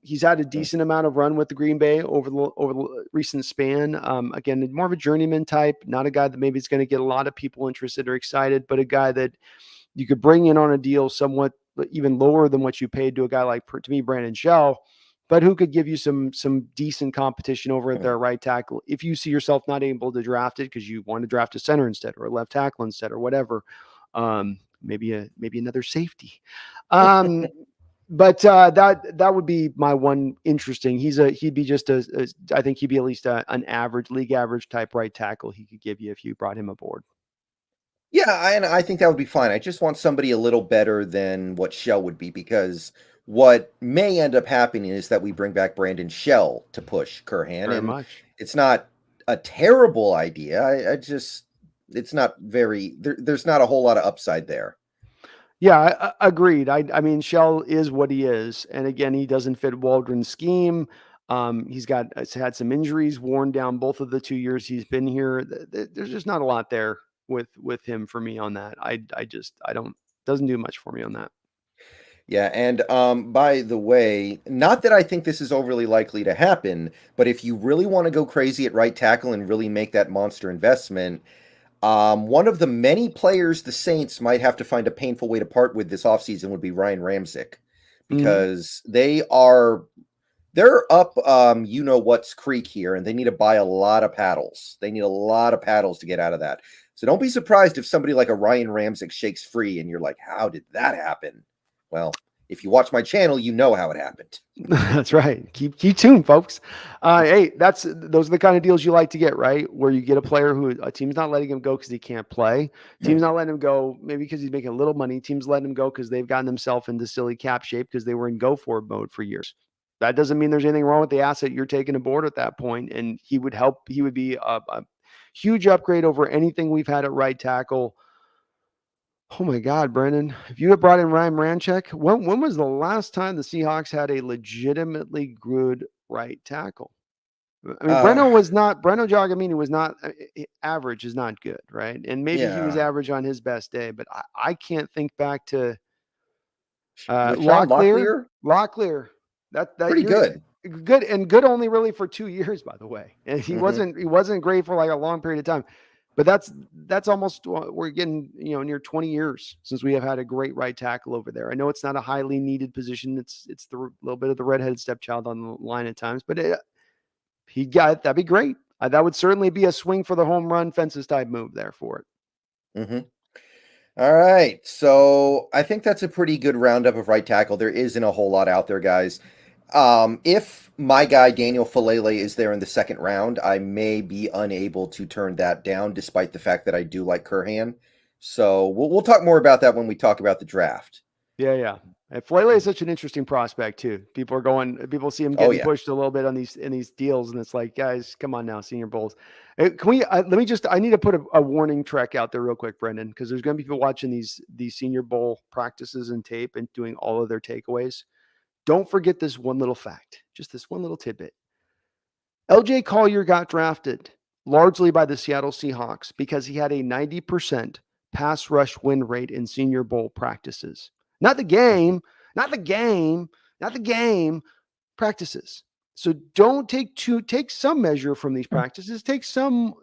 He's had a decent amount of run with the Green Bay over the recent span. Again, more of a journeyman type, not a guy that maybe is going to get a lot of people interested or excited, but a guy that you could bring in on a deal somewhat even lower than what you paid to a guy like, to me, Brandon Shell, but who could give you some decent competition over at their right tackle if you see yourself not able to draft it because you want to draft a center instead, or a left tackle instead, or whatever. Maybe another safety. But that would be my one interesting. He'd be just I think he'd be at least an average, league average type right tackle he could give you if you brought him aboard. Yeah, and I think that would be fine. I just want somebody a little better than what Shell would be, because what may end up happening is that we bring back Brandon Shell to push Curhan, Very and much. it's not a terrible idea. I just, it's not very, there's not a whole lot of upside there. Yeah, agreed. I mean, Shell is what he is, and again, he doesn't fit Waldron's scheme. He's had some injuries, worn down both of the 2 years he's been here. There's just not a lot there with him for me on that. I don't doesn't do much for me on that. Yeah, and by the way, not that I think this is overly likely to happen, but if you really want to go crazy at right tackle and really make that monster investment, one of the many players the Saints might have to find a painful way to part with this offseason would be Ryan Ramczyk, because they're up you know what's creek here, and they need to buy a lot of paddles. They need a lot of paddles to get out of that. So don't be surprised if somebody like a Ryan Ramczyk shakes free and you're like, how did that happen? Well, if you watch my channel, you know how it happened. That's right. Keep tuned, folks. Hey, those are the kind of deals you like to get, right? Where you get a player who a team's not letting him go because he can't play. Team's not letting him go maybe because he's making a little money. Team's letting him go because they've gotten themselves into silly cap shape because they were in go for it mode for years. That doesn't mean there's anything wrong with the asset you're taking aboard at that point, and he would help. He would be a huge upgrade over anything we've had at right tackle. Oh my God, Brendan! If you had brought in Ryan Ramczyk, when was the last time the Seahawks had a legitimately good right tackle? I mean, Breno Giagamini was not average, is not good, right? And maybe he was average on his best day, but I can't think back to Locklear. That Pretty good. Good and good only really for 2 years, by the way. And he wasn't great for like a long period of time. But that's almost, we're getting, near 20 years since we have had a great right tackle over there. I know it's not a highly needed position. It's the little bit of the redheaded stepchild on the line at times, but that'd be great. That would certainly be a swing for the home run fences type move there for it. All right. So I think that's a pretty good roundup of right tackle. There isn't a whole lot out there, guys. If my guy Daniel Falele is there in the second round, I may be unable to turn that down, despite the fact that I do like Curhan. So we'll talk more about that when we talk about the draft. Yeah. And Falele is such an interesting prospect too. People see him getting pushed a little bit in these deals, and it's like, guys, come on now, Senior Bowls. Can we? I need to put a warning track out there real quick, Brendan, because there's going to be people watching these Senior Bowl practices and tape and doing all of their takeaways. Don't forget this one little fact, just this one little tidbit. LJ Collier got drafted largely by the Seattle Seahawks because he had a 90% pass rush win rate in Senior Bowl practices. Not the game, practices. So don't take some measure from these practices, take some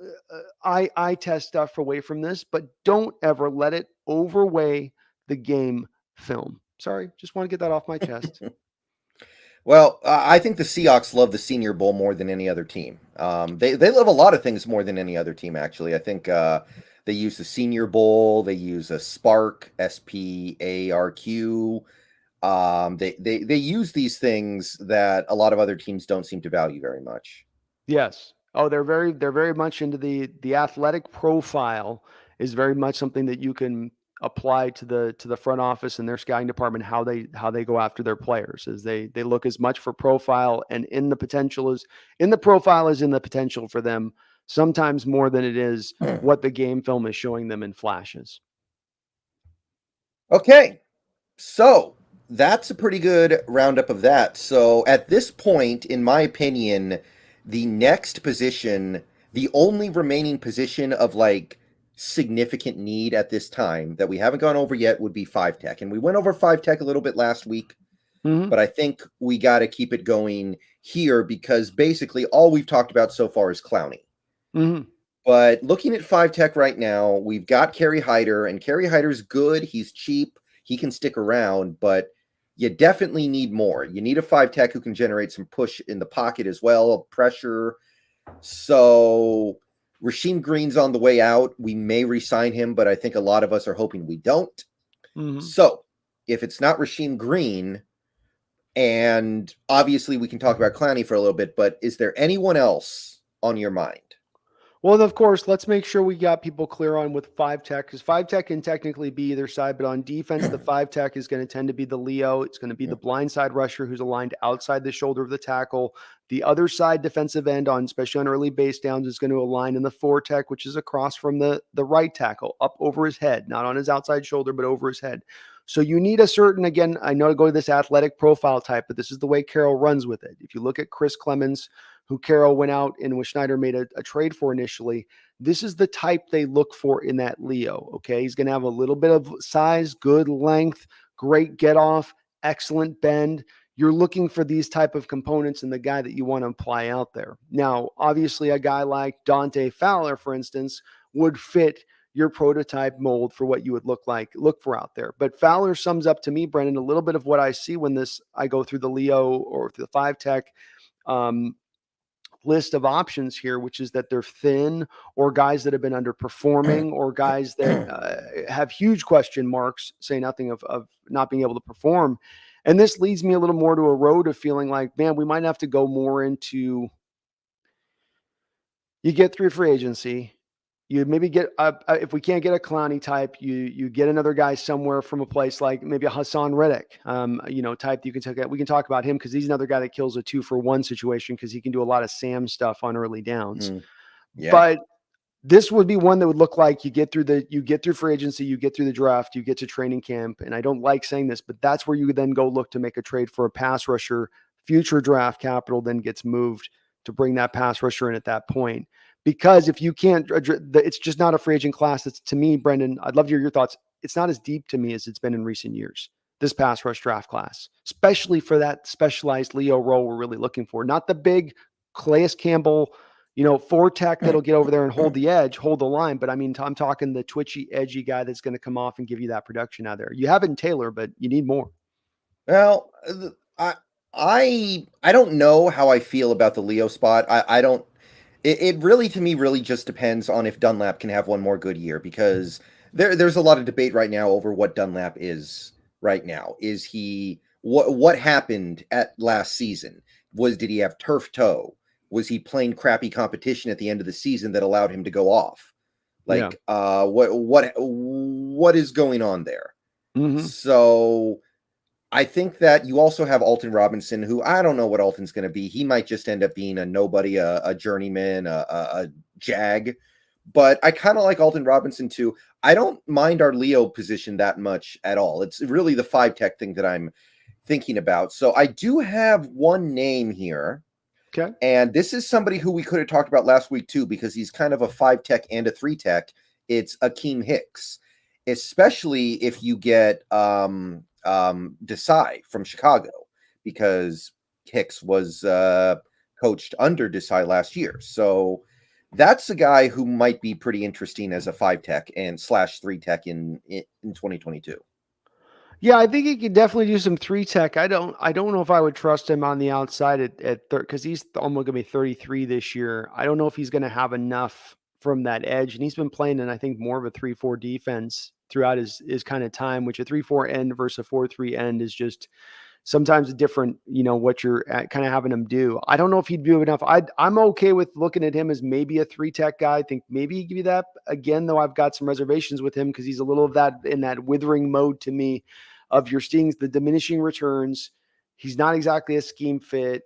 eye test stuff away from this, but don't ever let it overweigh the game film. Sorry, just want to get that off my chest. Well, I think the Seahawks love the Senior Bowl more than any other team. They love a lot of things more than any other team, actually. I think they use the Senior Bowl. They use a SPARQ, SPARQ. They use these things that a lot of other teams don't seem to value very much. Yes. Oh, they're very much into the athletic profile is very much something that you can apply to the front office and their scouting department, how they go after their players, is they look as much for profile and in the profile as in the potential for them, sometimes more than it is what the game film is showing them in flashes. Okay. So that's a pretty good roundup of that. So at this point, in my opinion, the next position, the only remaining position of like significant need at this time that we haven't gone over yet would be 5-tech. And we went over 5-tech a little bit last week, but I think we got to keep it going here because basically all we've talked about so far is Clowney. But looking at 5-tech right now, we've got Kerry Hyder, and Kerry Hyder's good. He's cheap. He can stick around, but you definitely need more. You need a 5-tech who can generate some push in the pocket as well, pressure. So Rasheem Green's on the way out. We may re-sign him, but I think a lot of us are hoping we don't. So if it's not Rasheem Green, And obviously we can talk about Clowney for a little bit, but is there anyone else on your mind? Well, of course, let's make sure we got people clear on with 5-tech, because 5-tech can technically be either side, but on defense, the 5-tech is going to tend to be the Leo. It's going to be the blind side rusher who's aligned outside the shoulder of the tackle. The other side defensive end, especially on early base downs, is going to align in the 4-tech, which is across from the right tackle, up over his head, not on his outside shoulder, but over his head. So you need a certain, again, I know to go to this athletic profile type, but this is the way Carroll runs with it. If you look at Chris Clemons, who Carroll went out and with Schneider made a trade for initially, this is the type they look for in that Leo. Okay. He's going to have a little bit of size, good length, great get off, excellent bend. You're looking for these type of components in the guy that you want to apply out there. Now, obviously a guy like Dante Fowler, for instance, would fit your prototype mold for what you would look for out there. But Fowler sums up to me, Brendan, a little bit of what I see when I go through the Leo or through the 5-tech, list of options here, which is that they're thin or guys that have been underperforming or guys that have huge question marks, say nothing of not being able to perform. And this leads me a little more to a road of feeling like, man, we might have to go more into, you get through free agency, you maybe get if we can't get a Clowney type, you get another guy somewhere from a place like maybe a Hassan Reddick, type that you can take. We can talk about him because he's another guy that kills a 2-for-1 situation because he can do a lot of Sam stuff on early downs. Yeah. But this would be one that would look like you get through free agency, you get through the draft, you get to training camp. And I don't like saying this, but that's where you would then go look to make a trade for a pass rusher. Future draft capital then gets moved to bring that pass rusher in at that point. Because if you can't, it's just not a free agent class. That's, to me, Brendan, I'd love to hear your thoughts. It's not as deep to me as it's been in recent years, this pass rush draft class, especially for that specialized Leo role we're really looking for. Not the big Calais Campbell, 4-tech that'll get over there and hold the edge, hold the line. But I mean, I'm talking the twitchy, edgy guy that's going to come off and give you that production out there. You have it in Taylor, but you need more. Well, I don't know how I feel about the Leo spot. I don't. It really, to me, really just depends on if Dunlap can have one more good year, because there's a lot of debate right now over what Dunlap is right now. Is he what happened at last season? Did he have turf toe? Was he playing crappy competition at the end of the season that allowed him to go off? What is going on there? Mm-hmm. So I think that you also have Alton Robinson, who I don't know what Alton's going to be. He might just end up being a nobody, a journeyman, a jag. But I kind of like Alton Robinson too. I don't mind our Leo position that much at all. It's really the 5-tech thing that I'm thinking about. So I do have one name here. Okay. And this is somebody who we could have talked about last week too, because he's kind of a 5-tech and a 3-tech. It's Akeem Hicks, especially if you get Desai from Chicago, because Hicks was coached under Desai last year. So that's a guy who might be pretty interesting as a 5-tech and /3-tech in 2022. Yeah, I think he could definitely do some 3-tech. I don't know if I would trust him on the outside at because he's almost going to be 33 this year. I don't know if he's going to have enough from that edge, and he's been playing in, I think, more of a 3-4 defense throughout his kind of time, which a 3-4 end versus a 4-3 end is just sometimes a different, what you're kind of having him do. I don't know if he'd do enough. I'm okay with looking at him as maybe a 3-tech guy. I think maybe he give you that again, though I've got some reservations with him because he's a little of that in that withering mode to me of your stings, the diminishing returns. He's not exactly a scheme fit.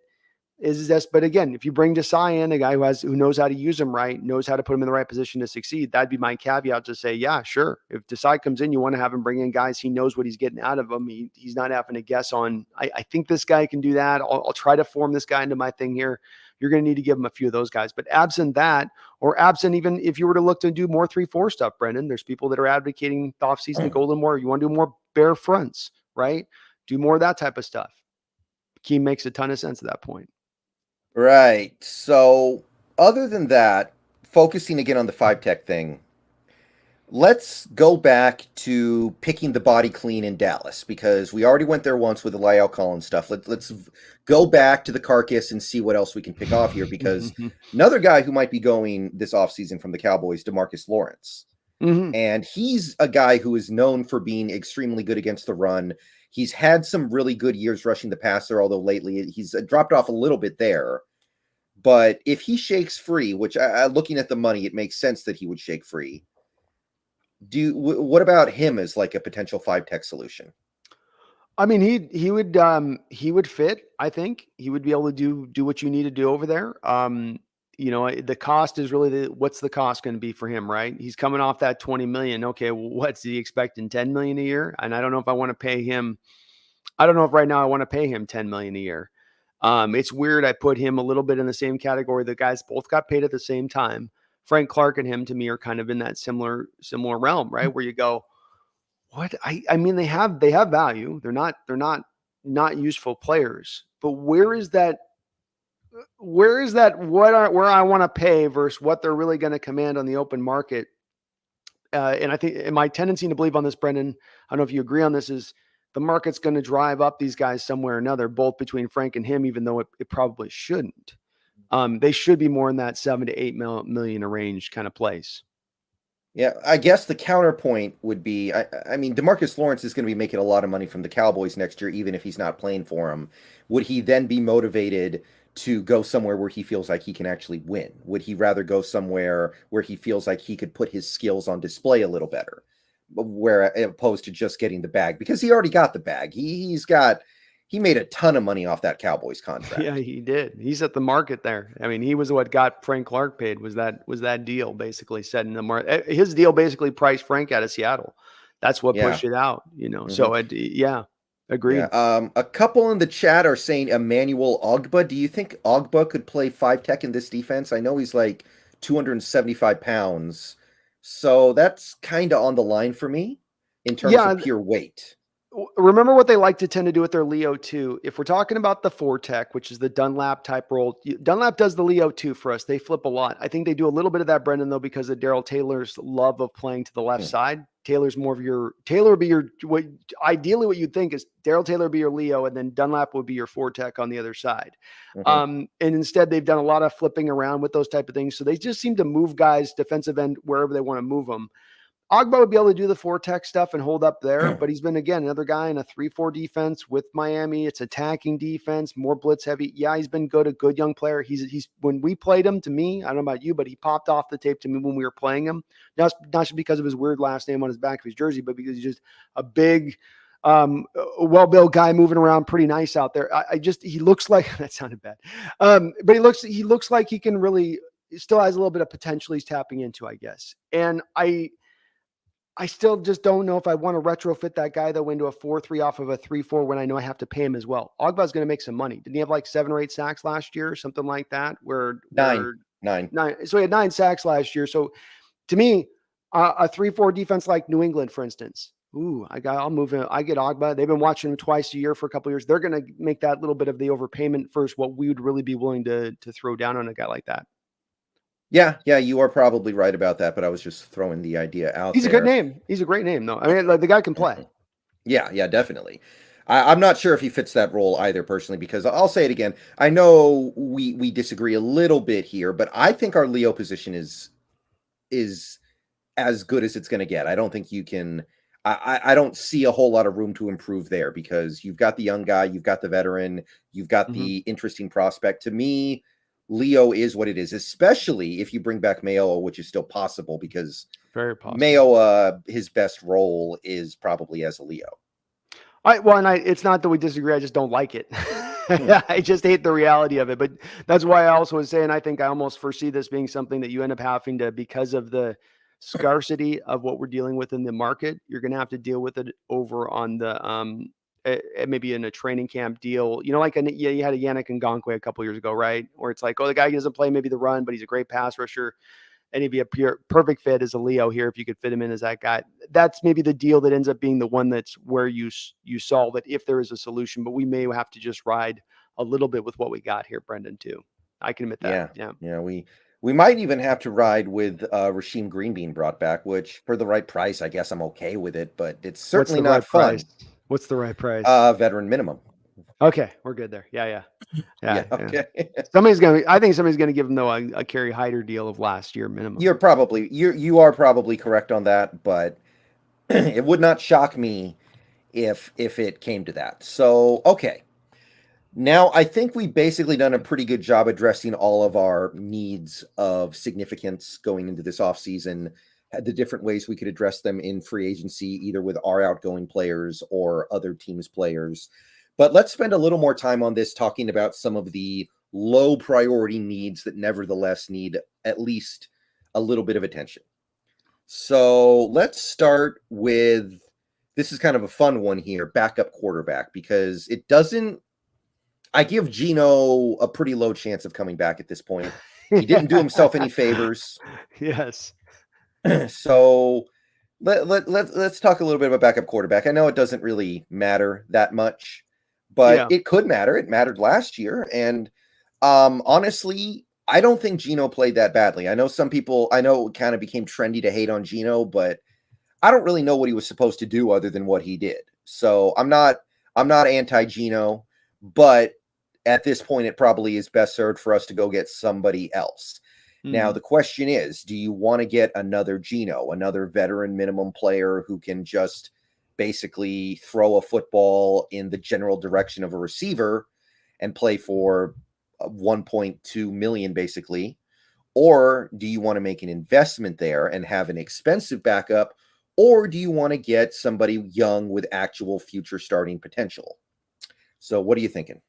But again, if you bring Desai in, a guy who knows how to use him right, knows how to put him in the right position to succeed, that'd be my caveat to say, yeah, sure. If Desai comes in, you want to have him bring in guys, he knows what he's getting out of them. He's not having to guess on, I think this guy can do that. I'll try to form this guy into my thing here. You're going to need to give him a few of those guys. But absent that, or absent even if you were to look to do more 3-4 stuff, Brendan, there's people that are advocating the offseason to go a little more. You want to do more bare fronts, right? Do more of that type of stuff. Akeem makes a ton of sense at that point. Right. So other than that, focusing again on the 5-tech thing, let's go back to picking the body clean in Dallas, because we already went there once with the Lyell Collins stuff. Let's go back to the carcass and see what else we can pick off here, because another guy who might be going this offseason from the Cowboys, Demarcus Lawrence. Mhm. And he's a guy who is known for being extremely good against the run. He's had some really good years rushing the passer, although lately he's dropped off a little bit there. But if he shakes free, which looking at the money, it makes sense that he would shake free. What about him as like a potential 5-tech solution? I mean, he would fit. I think he would be able to do what you need to do over there. The cost is really what's the cost going to be for him, right? He's coming off that 20 million. Okay, well, what's he expecting? 10 million a year? And I don't know if I want to pay him. I don't know if right now I want to pay him 10 million a year. It's weird. I put him a little bit in the same category. The guys both got paid at the same time. Frank Clark and him to me are kind of in that similar realm, right? Where you go, what? I mean, they have value. They're not useful players. But where is that where I want to pay versus what they're really going to command on the open market? And I think and my tendency to believe on this, Brendan, I don't know if you agree on this, is the market's going to drive up these guys somewhere or another, both between Frank and him, even though it probably shouldn't. They should be more in that 7 to 8 million range kind of place. Yeah, I guess the counterpoint would be, I mean, Demarcus Lawrence is going to be making a lot of money from the Cowboys next year, even if he's not playing for them. Would he then be motivated to go somewhere where he feels like he can actually win? Would he rather go somewhere where he feels like he could put his skills on display a little better, where opposed to just getting the bag? Because he already got the bag. He made a ton of money off that Cowboys contract. Yeah, he did. He's at the market there. I mean, he was what got Frank Clark paid. Was that deal basically set in the market? His deal basically priced Frank out of Seattle. That's what pushed it out. Mm-hmm. So agreed. Yeah. A couple in the chat are saying Emmanuel Ogbah. Do you think Ogbah could play 5-tech in this defense? I know he's like 275 pounds, so that's kind of on the line for me in terms of pure weight. Remember what they like to tend to do with their Leo too. If we're talking about the 4-tech, which is the Dunlap type role, Dunlap does the Leo too for us. They flip a lot. I think they do a little bit of that, Brendan, though, because of Darrell Taylor's love of playing to the left side. Taylor's more of Taylor would be ideally what you'd think is Darrell Taylor would be your Leo, and then Dunlap would be your 4-tech on the other side. And instead they've done a lot of flipping around with those type of things. So they just seem to move guys defensive end wherever they want to move them. Ogbah would be able to do the 4-tech stuff and hold up there, but he's been, again, another guy in a 3-4 defense with Miami. It's attacking defense, more blitz heavy. Yeah, he's been good, a good young player. He's when we played him, to me, I don't know about you, but he popped off the tape to me when we were playing him. Not just because of his weird last name on his back of his jersey, but because he's just a big, well-built guy moving around pretty nice out there. He looks like, that sounded bad. But he looks like he can really, still has a little bit of potential he's tapping into, I guess. And I still just don't know if I want to retrofit that guy, though, into a 4-3 off of a 3-4 when I know I have to pay him as well. Ogbah's going to make some money. Didn't he have like 7 or 8 sacks last year or something like that? Nine. So he had 9 sacks last year. So to me, a 3-4 defense like New England, for instance, I'll move him. I get Ogbah. They've been watching him twice a year for a couple of years. They're going to make that little bit of the overpayment first, what we would really be willing to throw down on a guy like that. Yeah, you are probably right about that, but I was just throwing the idea out there. He's a good name. He's a great name, though. I mean, like, the guy can play. Yeah, definitely. I'm not sure if he fits that role either, personally, because I'll say it again. I know we disagree a little bit here, but I think our Leo position is as good as it's going to get. I don't think you can. I don't see a whole lot of room to improve there, because you've got the young guy, you've got the veteran, you've got the interesting prospect. To me, Leo is what it is, especially if you bring back Mayo, which is still possible, because very possible. Mayo, his best role is probably as a Leo. It's not that we disagree. I just don't like it. I just hate the reality of it. But that's why I also was saying, I think I almost foresee this being something that you end up having to, because of the scarcity of what we're dealing with in the market, you're going to have to deal with it over on the, maybe in a training camp deal, you had a Yannick Ngakoue a couple years ago, right? Where it's like, the guy doesn't play maybe the run, but he's a great pass rusher, and he'd be a perfect fit as a Leo here if you could fit him in as that guy. That's maybe the deal that ends up being the one that's where you solve it if there is a solution. But we may have to just ride a little bit with what we got here, Brendan, too. I can admit that. Yeah. We might even have to ride with Rasheem Green being brought back, which for the right price, I guess I'm okay with it, but it's certainly not fun. What's the right price? Veteran minimum. Okay, we're good there. Yeah. Okay. I think somebody's gonna give him though a Kerry Hyder deal of last year minimum. You are probably correct on that, but it would not shock me if it came to that. So, okay. Now, I think we've basically done a pretty good job addressing all of our needs of significance going into this offseason, the different ways we could address them in free agency, either with our outgoing players or other teams' players. But let's spend a little more time on this, talking about some of the low priority needs that nevertheless need at least a little bit of attention. So let's start with, this is kind of a fun one here, backup quarterback, because I give Geno a pretty low chance of coming back at this point. He didn't do himself any favors. Yes. So let's talk a little bit about backup quarterback. I know it doesn't really matter that much, but it could matter. It mattered last year. And honestly, I don't think Geno played that badly. I know it kind of became trendy to hate on Geno, but I don't really know what he was supposed to do other than what he did. So I'm not anti-Geno, but at this point, it probably is best served for us to go get somebody else. Now, the question is, do you want to get another Geno, another veteran minimum player who can just basically throw a football in the general direction of a receiver and play for 1.2 million basically? Or do you want to make an investment there and have an expensive backup? Or do you want to get somebody young with actual future starting potential? So what are you thinking?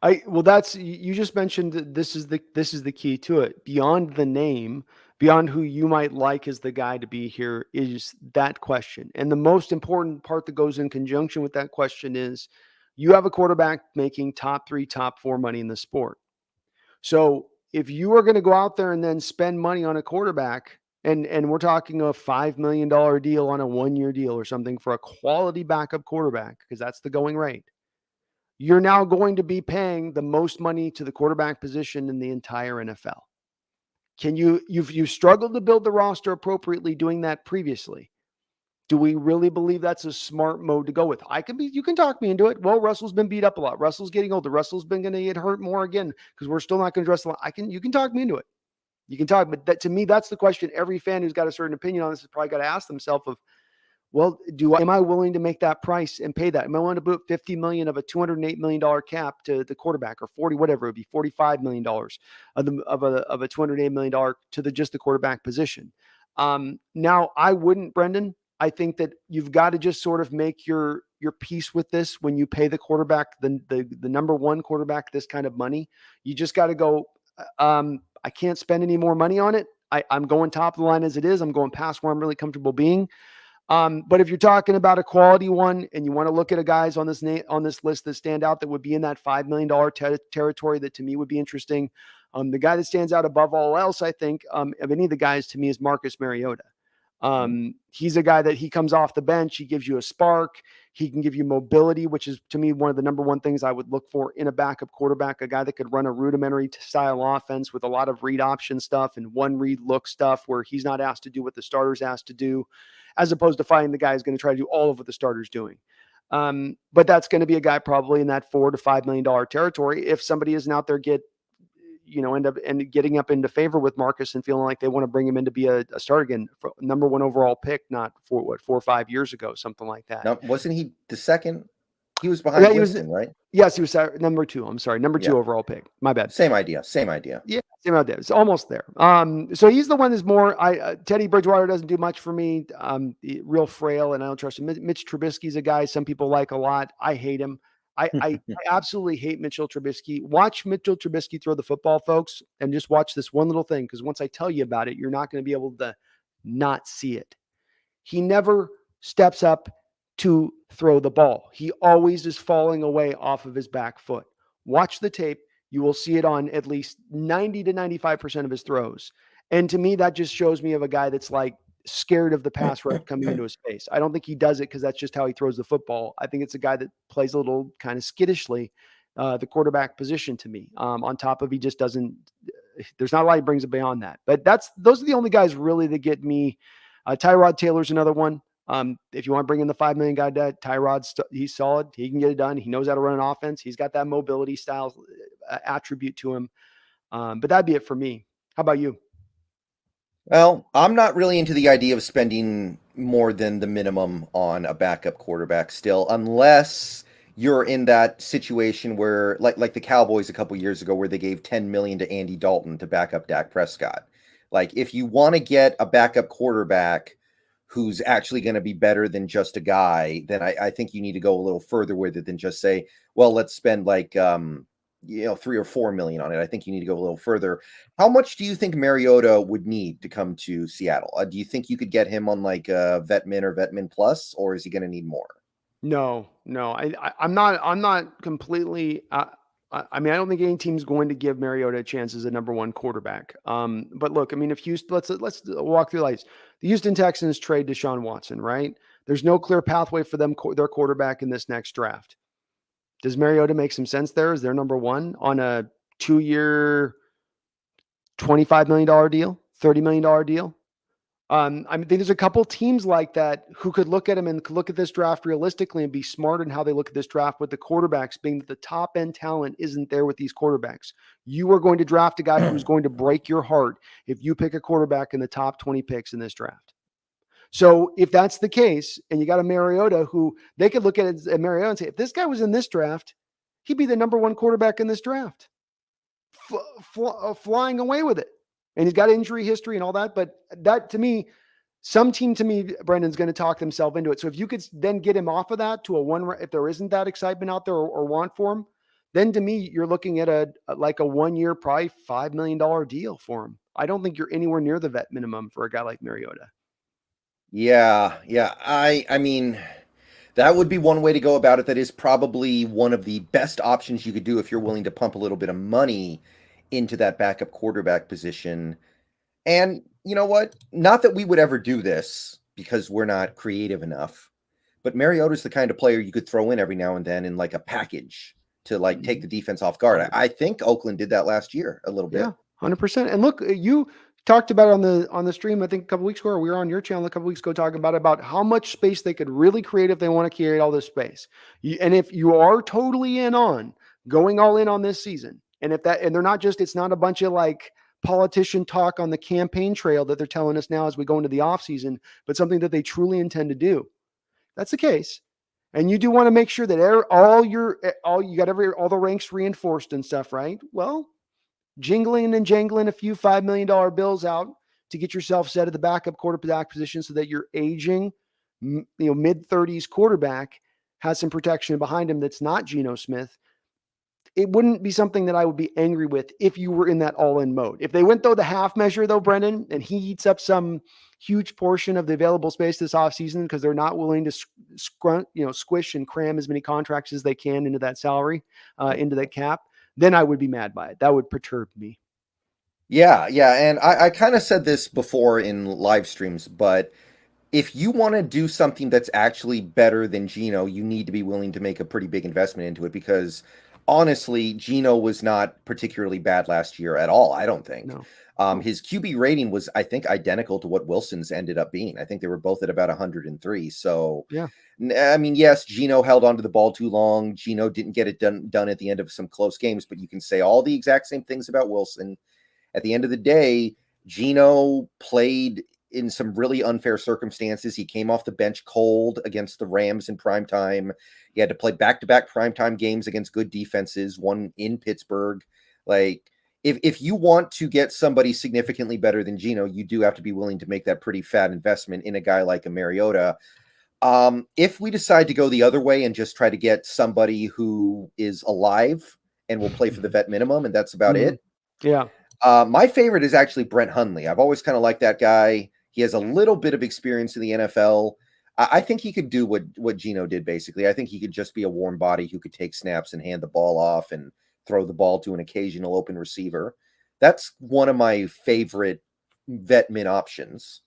You just mentioned that this is the key to it. Beyond the name, beyond who you might like as the guy to be here, is that question. And the most important part that goes in conjunction with that question is you have a quarterback making top 3, top 4 money in the sport. So if you are going to go out there and then spend money on a quarterback, and we're talking a $5 million deal on a 1-year deal or something for a quality backup quarterback, because that's the going rate, you're now going to be paying the most money to the quarterback position in the entire NFL. You've struggled to build the roster appropriately doing that previously. Do we really believe that's a smart mode to go with? You can talk me into it. Well, Russell's been beat up a lot. Russell's getting older. Russell's been going to get hurt more again because we're still not going to address the line. You can talk me into it. You can talk, but to me, that's the question every fan who's got a certain opinion on this has probably got to ask themselves of, well, am I willing to make that price and pay that? Am I willing to put $50 million of a $208 million cap to the quarterback, or 40, whatever it would be, $45 million of a $208 million to just the quarterback position? Now I wouldn't, Brendan. I think that you've got to just sort of make your peace with this when you pay the quarterback, the number one quarterback, this kind of money. You just got to go, I can't spend any more money on it. I'm going top of the line as it is. I'm going past where I'm really comfortable being. But if you're talking about a quality one and you want to look at a guys on this list that stand out that would be in that $5 million territory, that to me would be interesting. The guy that stands out above all else, I think, of any of the guys to me, is Marcus Mariota. He's a guy that he comes off the bench. He gives you a spark. He can give you mobility, which is to me one of the number one things I would look for in a backup quarterback, a guy that could run a rudimentary style offense with a lot of read option stuff and one read look stuff where he's not asked to do what the starter's asked to do, as opposed to finding the guy who's going to try to do all of what the starter's doing. But that's going to be a guy probably in that $4 to $5 million territory. If somebody isn't out there end up getting up into favor with Marcus and feeling like they want to bring him in to be a starter again, for number one overall pick, not 4 or 5 years ago, something like that. Now, wasn't he the second? He was behind Winston, right? Yes, he was number 2. I'm sorry, number 2 overall pick. My bad. Same idea. Yeah, same idea. It's almost there. So he's the one that's more. Teddy Bridgewater doesn't do much for me. Real frail, and I don't trust him. Mitch Trubisky's a guy some people like a lot. I hate him. I absolutely hate Mitchell Trubisky. Watch Mitchell Trubisky throw the football, folks, and just watch this one little thing, because once I tell you about it, you're not going to be able to not see it. He never steps up to throw the ball. He always is falling away off of his back foot. Watch the tape. You will see it on at least 90 to 95% of his throws. And to me, that just shows me of a guy that's like scared of the pass rush coming into his face. I don't think he does it because that's just how he throws the football. I think it's a guy that plays a little kind of skittishly, the quarterback position to me. On top of, he just doesn't, there's not a lot he brings beyond that. But those are the only guys really that get me. Tyrod Taylor's another one. If you want to bring in the $5 million guy, Tyrod, he's solid. He can get it done. He knows how to run an offense. He's got that mobility style attribute to him. But that'd be it for me. How about you? Well, I'm not really into the idea of spending more than the minimum on a backup quarterback still, unless you're in that situation where, like the Cowboys a couple years ago, where they gave $10 million to Andy Dalton to back up Dak Prescott. Like, if you want to get a backup quarterback who's actually going to be better than just a guy, then I think you need to go a little further with it than just say, well, let's spend like 3 or 4 million on it. I think you need to go a little further. How much do you think Mariota would need to come to Seattle? Do you think you could get him on like vet min or vet min plus, or is he going to need more? No. I'm not completely. I mean, I don't think any team's going to give Mariota a chance as a number one quarterback. But look, I mean, if Houston, let's walk through lights. The Houston Texans trade Deshaun Watson, right? There's no clear pathway for them, their quarterback in this next draft. Does Mariota make some sense there? Is their number one on a 2-year, $25 million deal, $30 million deal? I mean, there's a couple teams like that who could look at him and look at this draft realistically and be smart in how they look at this draft, with the quarterbacks being that the top end talent isn't there with these quarterbacks. You are going to draft a guy who's going to break your heart if you pick a quarterback in the top 20 picks in this draft. So if that's the case, and you got a Mariota who they could look at Mariota and say, if this guy was in this draft, he'd be the number one quarterback in this draft, flying away with it. And he's got injury history and all that. But that, to me, some team to me, Brendan's going to talk themselves into it. So if you could then get him off of that to a one, if there isn't that excitement out there or want for him, then to me, you're looking at a 1 year, probably $5 million deal for him. I don't think you're anywhere near the vet minimum for a guy like Mariota. Yeah. I mean, that would be one way to go about it. That is probably one of the best options you could do if you're willing to pump a little bit of money into that backup quarterback position. And you know what? Not that we would ever do this because we're not creative enough, but Mariota's the kind of player you could throw in every now and then in like a package to like take the defense off guard. I think Oakland did that last year a little bit. Yeah, 100%. And look, you talked about on the stream, I think a couple weeks ago, or we were on your channel a couple weeks ago talking about how much space they could really create if they want to create all this space. And if you are totally going all in on this season, and they're not just, it's not a bunch of like politician talk on the campaign trail that they're telling us now as we go into the offseason, but something that they truly intend to do. That's the case. And you do want to make sure that all the ranks reinforced and stuff, right? Well, jingling and jangling a few $5 million bills out to get yourself set at the backup quarterback position so that your aging, mid-30s quarterback has some protection behind him that's not Geno Smith. It wouldn't be something that I would be angry with if you were in that all-in mode. If they went, though, the half measure, though, Brendan, and he eats up some huge portion of the available space this offseason because they're not willing to squish and cram as many contracts as they can into that salary, into that cap, then I would be mad by it. That would perturb me. Yeah. And I kind of said this before in live streams, but if you want to do something that's actually better than Geno, you need to be willing to make a pretty big investment into it because honestly, Geno was not particularly bad last year at all, I don't think. No. His QB rating was, I think, identical to what Wilson's ended up being. I think they were both at about 103. So, yeah. I mean, yes, Geno held onto the ball too long. Geno didn't get it done at the end of some close games, but you can say all the exact same things about Wilson. At the end of the day, Geno played in some really unfair circumstances. He came off the bench cold against the Rams in prime time. He had to play back-to-back primetime games against good defenses, one in Pittsburgh. Like, if you want to get somebody significantly better than Geno, you do have to be willing to make that pretty fat investment in a guy like a Mariota. If we decide to go the other way and just try to get somebody who is alive and will play for the vet minimum, and that's about it. Yeah. My favorite is actually Brent Hundley. I've always kind of liked that guy. He has a little bit of experience in the NFL. I think he could do what Geno did, basically. I think he could just be a warm body who could take snaps and hand the ball off and throw the ball to an occasional open receiver. That's one of my favorite vet min options.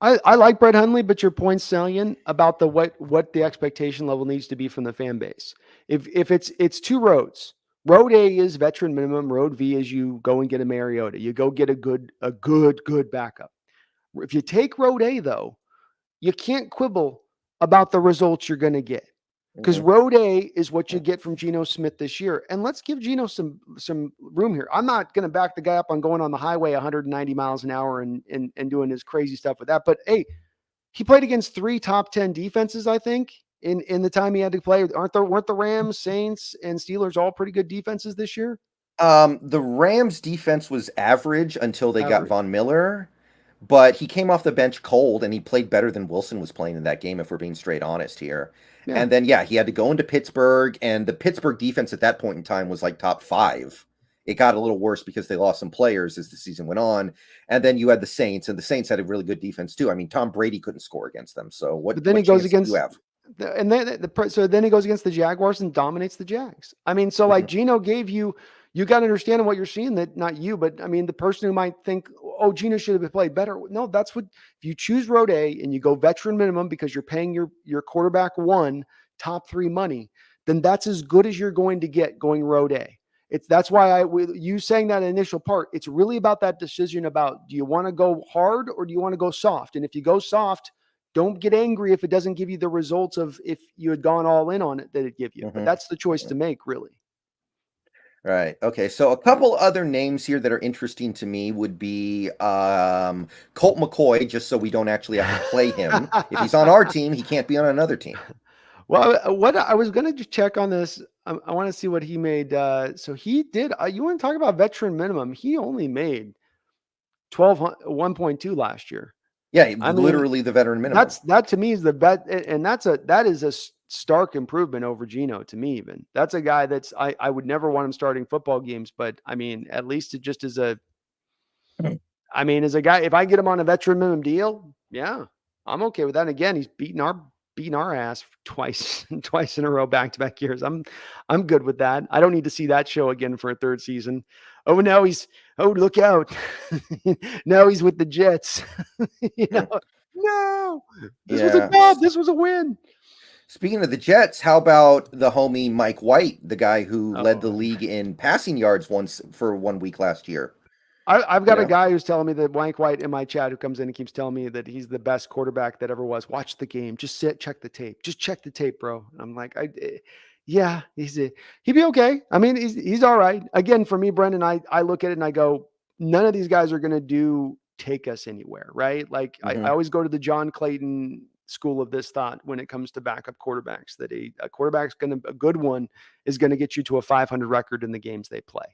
I like Brett Hundley, but your point's salient about what the expectation level needs to be from the fan base. If it's two roads. Road A is veteran minimum. Road V is you go and get a Mariota. You go get a good backup. If you take Road A, though, you can't quibble about the results you're going to get. Because road A is what you get from Geno Smith this year. And let's give Geno some room here. I'm not going to back the guy up on going on the highway 190 miles an hour and doing his crazy stuff with that. But hey, he played against 3 top 10 defenses, I think, in the time he had to play. Weren't the Rams, Saints, and Steelers all pretty good defenses this year? The Rams defense was average until they got Von Miller. But he came off the bench cold, and he played better than Wilson was playing in that game, if we're being straight honest here. Yeah. And then, he had to go into Pittsburgh, and the Pittsburgh defense at that point in time was like top 5. It got a little worse because they lost some players as the season went on. And then you had the Saints, and the Saints had a really good defense too. I mean, Tom Brady couldn't score against them. So what chance do you have? And then he goes against the Jaguars and dominates the Jags. I mean, so like Geno gave you got to understand what you're seeing, that not you, but I mean, the person who might think, oh, Geno should have played better. No, that's what, if you choose road A and you go veteran minimum because you're paying your quarterback 1 top 3 money, then that's as good as you're going to get going road A. That's why you saying that initial part, it's really about that decision about, do you want to go hard or do you want to go soft? And if you go soft, don't get angry if it doesn't give you the results of if you had gone all in on it that it give you. But that's the choice to make, really. Right. Okay. So a couple other names here that are interesting to me would be Colt McCoy, just so we don't actually have to play him. If he's on our team, he can't be on another team. Well, what I was going to just check on this. I want to see what he made. So he did. You want to talk about veteran minimum? He only made 1.2 last year. Yeah, literally the veteran minimum. That to me is the bet, and that is a stark improvement over Geno to me. Even that's a guy that's I would never want him starting football games, but I mean, at least it just as a guy, if I get him on a veteran minimum deal, yeah, I'm okay with that. And again, he's beating our ass twice in a row, back-to-back years. I'm good with that. I don't need to see that show again for a 3rd season. Oh, now look out. Now he's with the Jets. No, this was a dub. This was a win. Speaking of the Jets, how about the homie Mike White, the guy who led the league in passing yards for 1 week last year? I've got a guy who's telling me that Mike White in my chat, who comes in and keeps telling me that he's the best quarterback that ever was. Watch the game. Just check the tape. Just check the tape, bro. And I'm like, yeah, he'd be okay. I mean, he's all right. Again, for me, Brendan, I look at it and I go, none of these guys are going to take us anywhere, right? Like I always go to the John Clayton school of this thought when it comes to backup quarterbacks, that a quarterback's a good one is going to get you to a 500 record in the games they play.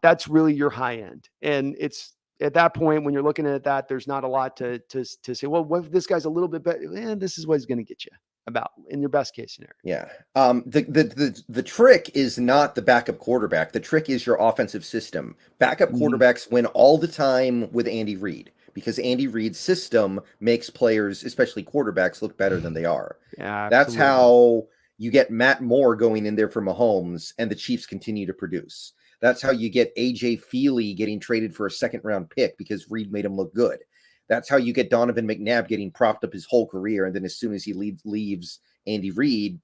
That's really your high end. And it's at that point, when you're looking at that, there's not a lot to say, well, what if this guy's a little bit better? This is what he's going to get you about in your best case scenario. Yeah. The trick is not the backup quarterback. The trick is your offensive system. Backup quarterbacks win all the time with Andy Reid, because Andy Reid's system makes players, especially quarterbacks, look better than they are. Yeah, that's how you get Matt Moore going in there for Mahomes, and the Chiefs continue to produce. That's how you get AJ Feely getting traded for a 2nd-round pick because Reid made him look good. That's how you get Donovan McNabb getting propped up his whole career, and then as soon as he leaves Andy Reid,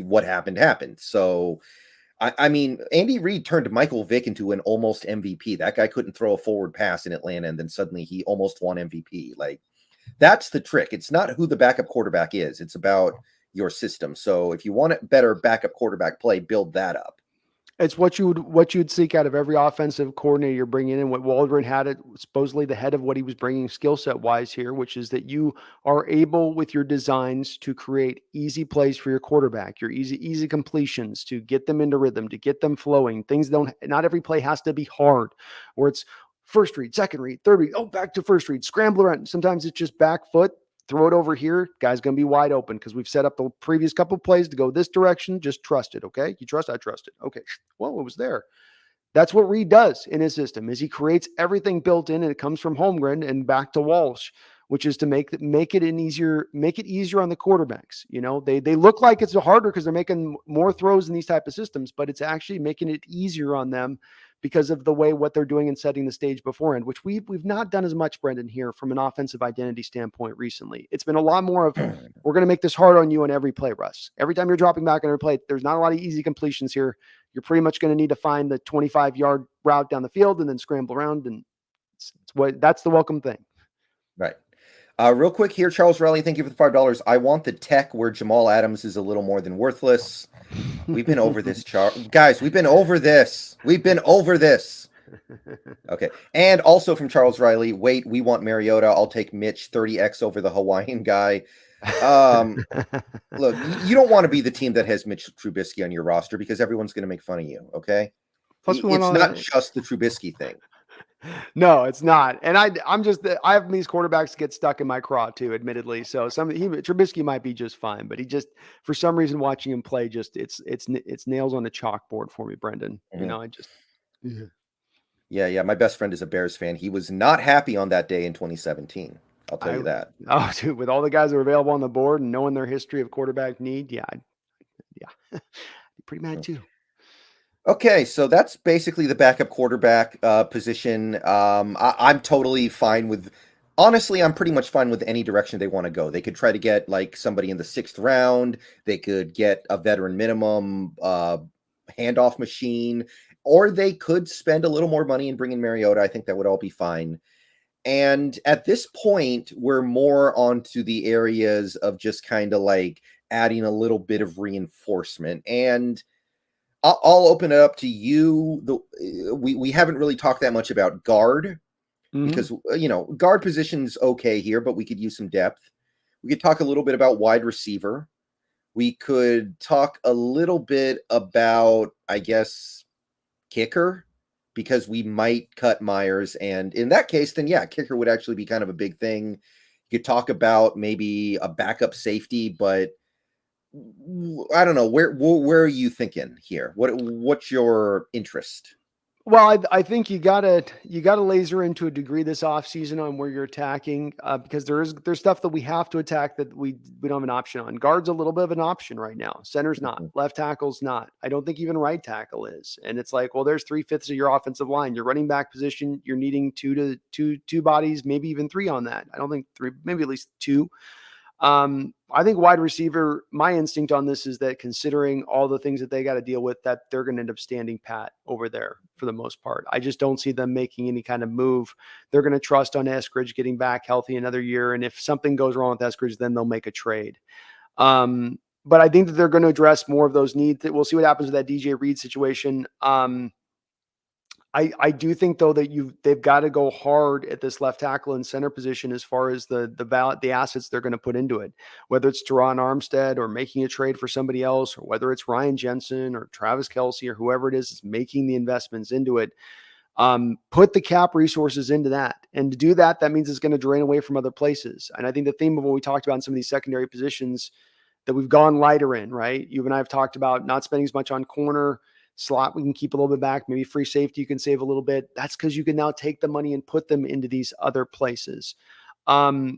what happened. So, I mean, Andy Reid turned Michael Vick into an almost MVP. That guy couldn't throw a forward pass in Atlanta, and then suddenly he almost won MVP. Like, that's the trick. It's not who the backup quarterback is. It's about your system. So if you want a better backup quarterback play, build that up. It's what you'd seek out of every offensive coordinator you're bringing in. What Waldron had it supposedly the head of what he was bringing skill set wise here, which is that you are able with your designs to create easy plays for your quarterback, your easy completions, to get them into rhythm, to get them flowing. Not every play has to be hard, or it's first read, second read, third read. Oh, back to first read, scramble around. Sometimes it's just back foot. Throw it over here. Guy's going to be wide open because we've set up the previous couple of plays to go this direction. Just trust it, okay? You trust? I trust it. Okay. Well, it was there. That's what Reid does in his system, is he creates everything built in, and it comes from Holmgren and back to Walsh, which is to make it easier on the quarterbacks. You know, they look like it's harder because they're making more throws in these type of systems, but it's actually making it easier on them because of the way what they're doing and setting the stage beforehand, which we've not done as much, Brendan, here from an offensive identity standpoint recently. It's been a lot more of, we're going to make this hard on you on every play, Russ. Every time you're dropping back on every play, there's not a lot of easy completions here. You're pretty much going to need to find the 25-yard route down the field and then scramble around, and that's the welcome thing. Right. Real quick here, Charles Riley, thank you for the $5. I want the tech where Jamal Adams is a little more than worthless. We've been over this, guys. We've been over this. Okay. And also from Charles Riley, wait, we want Mariota. I'll take Mitch 30x over the Hawaiian guy. Look, you don't want to be the team that has Mitch Trubisky on your roster because everyone's going to make fun of you. Okay. Plus, it's not just the Trubisky thing. No, it's not. And I have these quarterbacks get stuck in my craw too, admittedly. So Trubisky might be just fine, but he just, for some reason, watching him play, just it's nails on the chalkboard for me, Brendan. Mm-hmm. Yeah. My best friend is a Bears fan. He was not happy on that day in 2017. I'll tell you that. Oh, dude, with all the guys that are available on the board and knowing their history of quarterback need, I'd be pretty mad too. Okay, so that's basically the backup quarterback position. I'm totally fine with. Honestly, I'm pretty much fine with any direction they want to go. They could try to get like somebody in the 6th round. They could get a veteran minimum handoff machine, or they could spend a little more money and bring in Mariota. I think that would all be fine. And at this point, we're more onto the areas of just kind of like adding a little bit of reinforcement. And I'll open it up to you. We haven't really talked that much about guard because, guard position's okay here, but we could use some depth. We could talk a little bit about wide receiver. We could talk a little bit about, I guess, kicker, because we might cut Myers. And in that case, then, kicker would actually be kind of a big thing. You could talk about maybe a backup safety, but I don't know. Where are you thinking here? What's your interest? Well, I think you gotta laser into a degree this offseason on where you're attacking because there's stuff that we have to attack that we don't have an option on. Guard's a little bit of an option right now. Center's not. Left tackle's not. I don't think even right tackle is. And it's like, well, there's 3/5 of your offensive line. Your running back position, you're needing two bodies, maybe even 3 on that. I don't think 3, maybe at least 2. I think wide receiver, my instinct on this is that considering all the things that they got to deal with, that they're going to end up standing pat over there for the most part. I just don't see them making any kind of move. They're going to trust on Eskridge getting back healthy another year. And if something goes wrong with Eskridge, then they'll make a trade. But I think that they're going to address more of those needs. We'll see what happens with that DJ Reed situation. I do think though that they've got to go hard at this left tackle and center position as far as the assets they're going to put into it, whether it's Teron Armstead or making a trade for somebody else, or whether it's Ryan Jensen or Travis Kelce or whoever it is that's making the investments into it. Put the cap resources into that, and to do that, that means it's going to drain away from other places. And I think the theme of what we talked about in some of these secondary positions that we've gone lighter in, right? You and I have talked about not spending as much on corner. Slot we can keep a little bit back, maybe free safety you can save a little bit. That's because you can now take the money and put them into these other places. I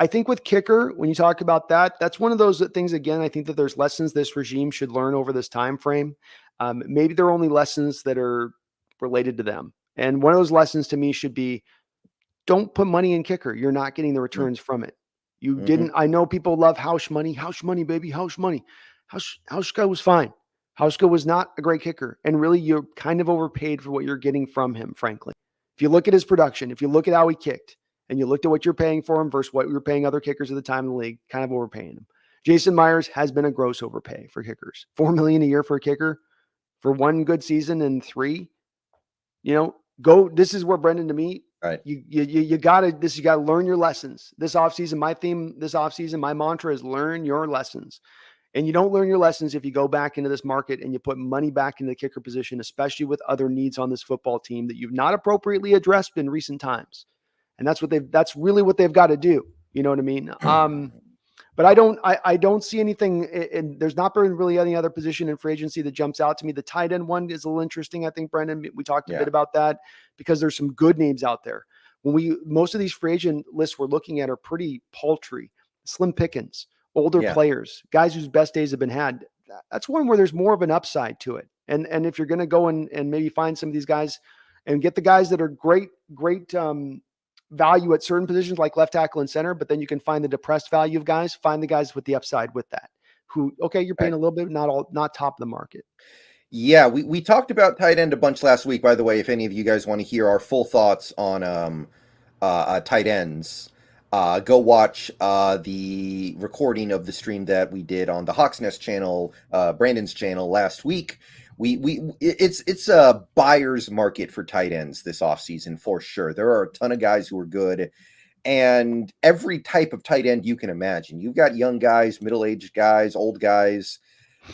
think with kicker, when you talk about that, that's one of those things, again, I think that there's lessons this regime should learn over this time frame. Maybe there are only lessons that are related to them. And one of those lessons to me should be, don't put money in kicker. You're not getting the returns from it. You didn't. I know people love house money, baby, house money. House guy was fine. Hauschka was not a great kicker, and really you're kind of overpaid for what you're getting from him, frankly. If you look at his production, if you look at how he kicked, and you looked at what you're paying for him versus what you're paying other kickers at the time in the league, kind of overpaying him. Jason Myers has been a gross overpay for kickers. $4 million a year for a kicker for 1 good season and 3. This is where Brendan, to me, right. You gotta learn your lessons. This offseason, my mantra is learn your lessons. And you don't learn your lessons if you go back into this market and you put money back into the kicker position, especially with other needs on this football team that you've not appropriately addressed in recent times. And that's really what they've got to do. You know what I mean? But I don't see anything, and there's not been really any other position in free agency that jumps out to me. The tight end one is a little interesting. I think, Brendan, we talked a bit about that because there's some good names out there. Most of these free agent lists we're looking at are pretty paltry, slim pickings. Older players, guys whose best days have been had. That's one where there's more of an upside to it. And if you're going to go and maybe find some of these guys and get the guys that are great value at certain positions like left tackle and center, but then you can find the depressed value of guys, find the guys with the upside with that who, you're paying a little bit, not top of the market. Yeah. We talked about tight end a bunch last week, by the way, if any of you guys want to hear our full thoughts on tight ends. Go watch the recording of the stream that we did on the Hawks Nest channel, Brandon's channel last week. It's a buyer's market for tight ends this offseason for sure. There are a ton of guys who are good, and every type of tight end you can imagine. You've got young guys, middle-aged guys, old guys.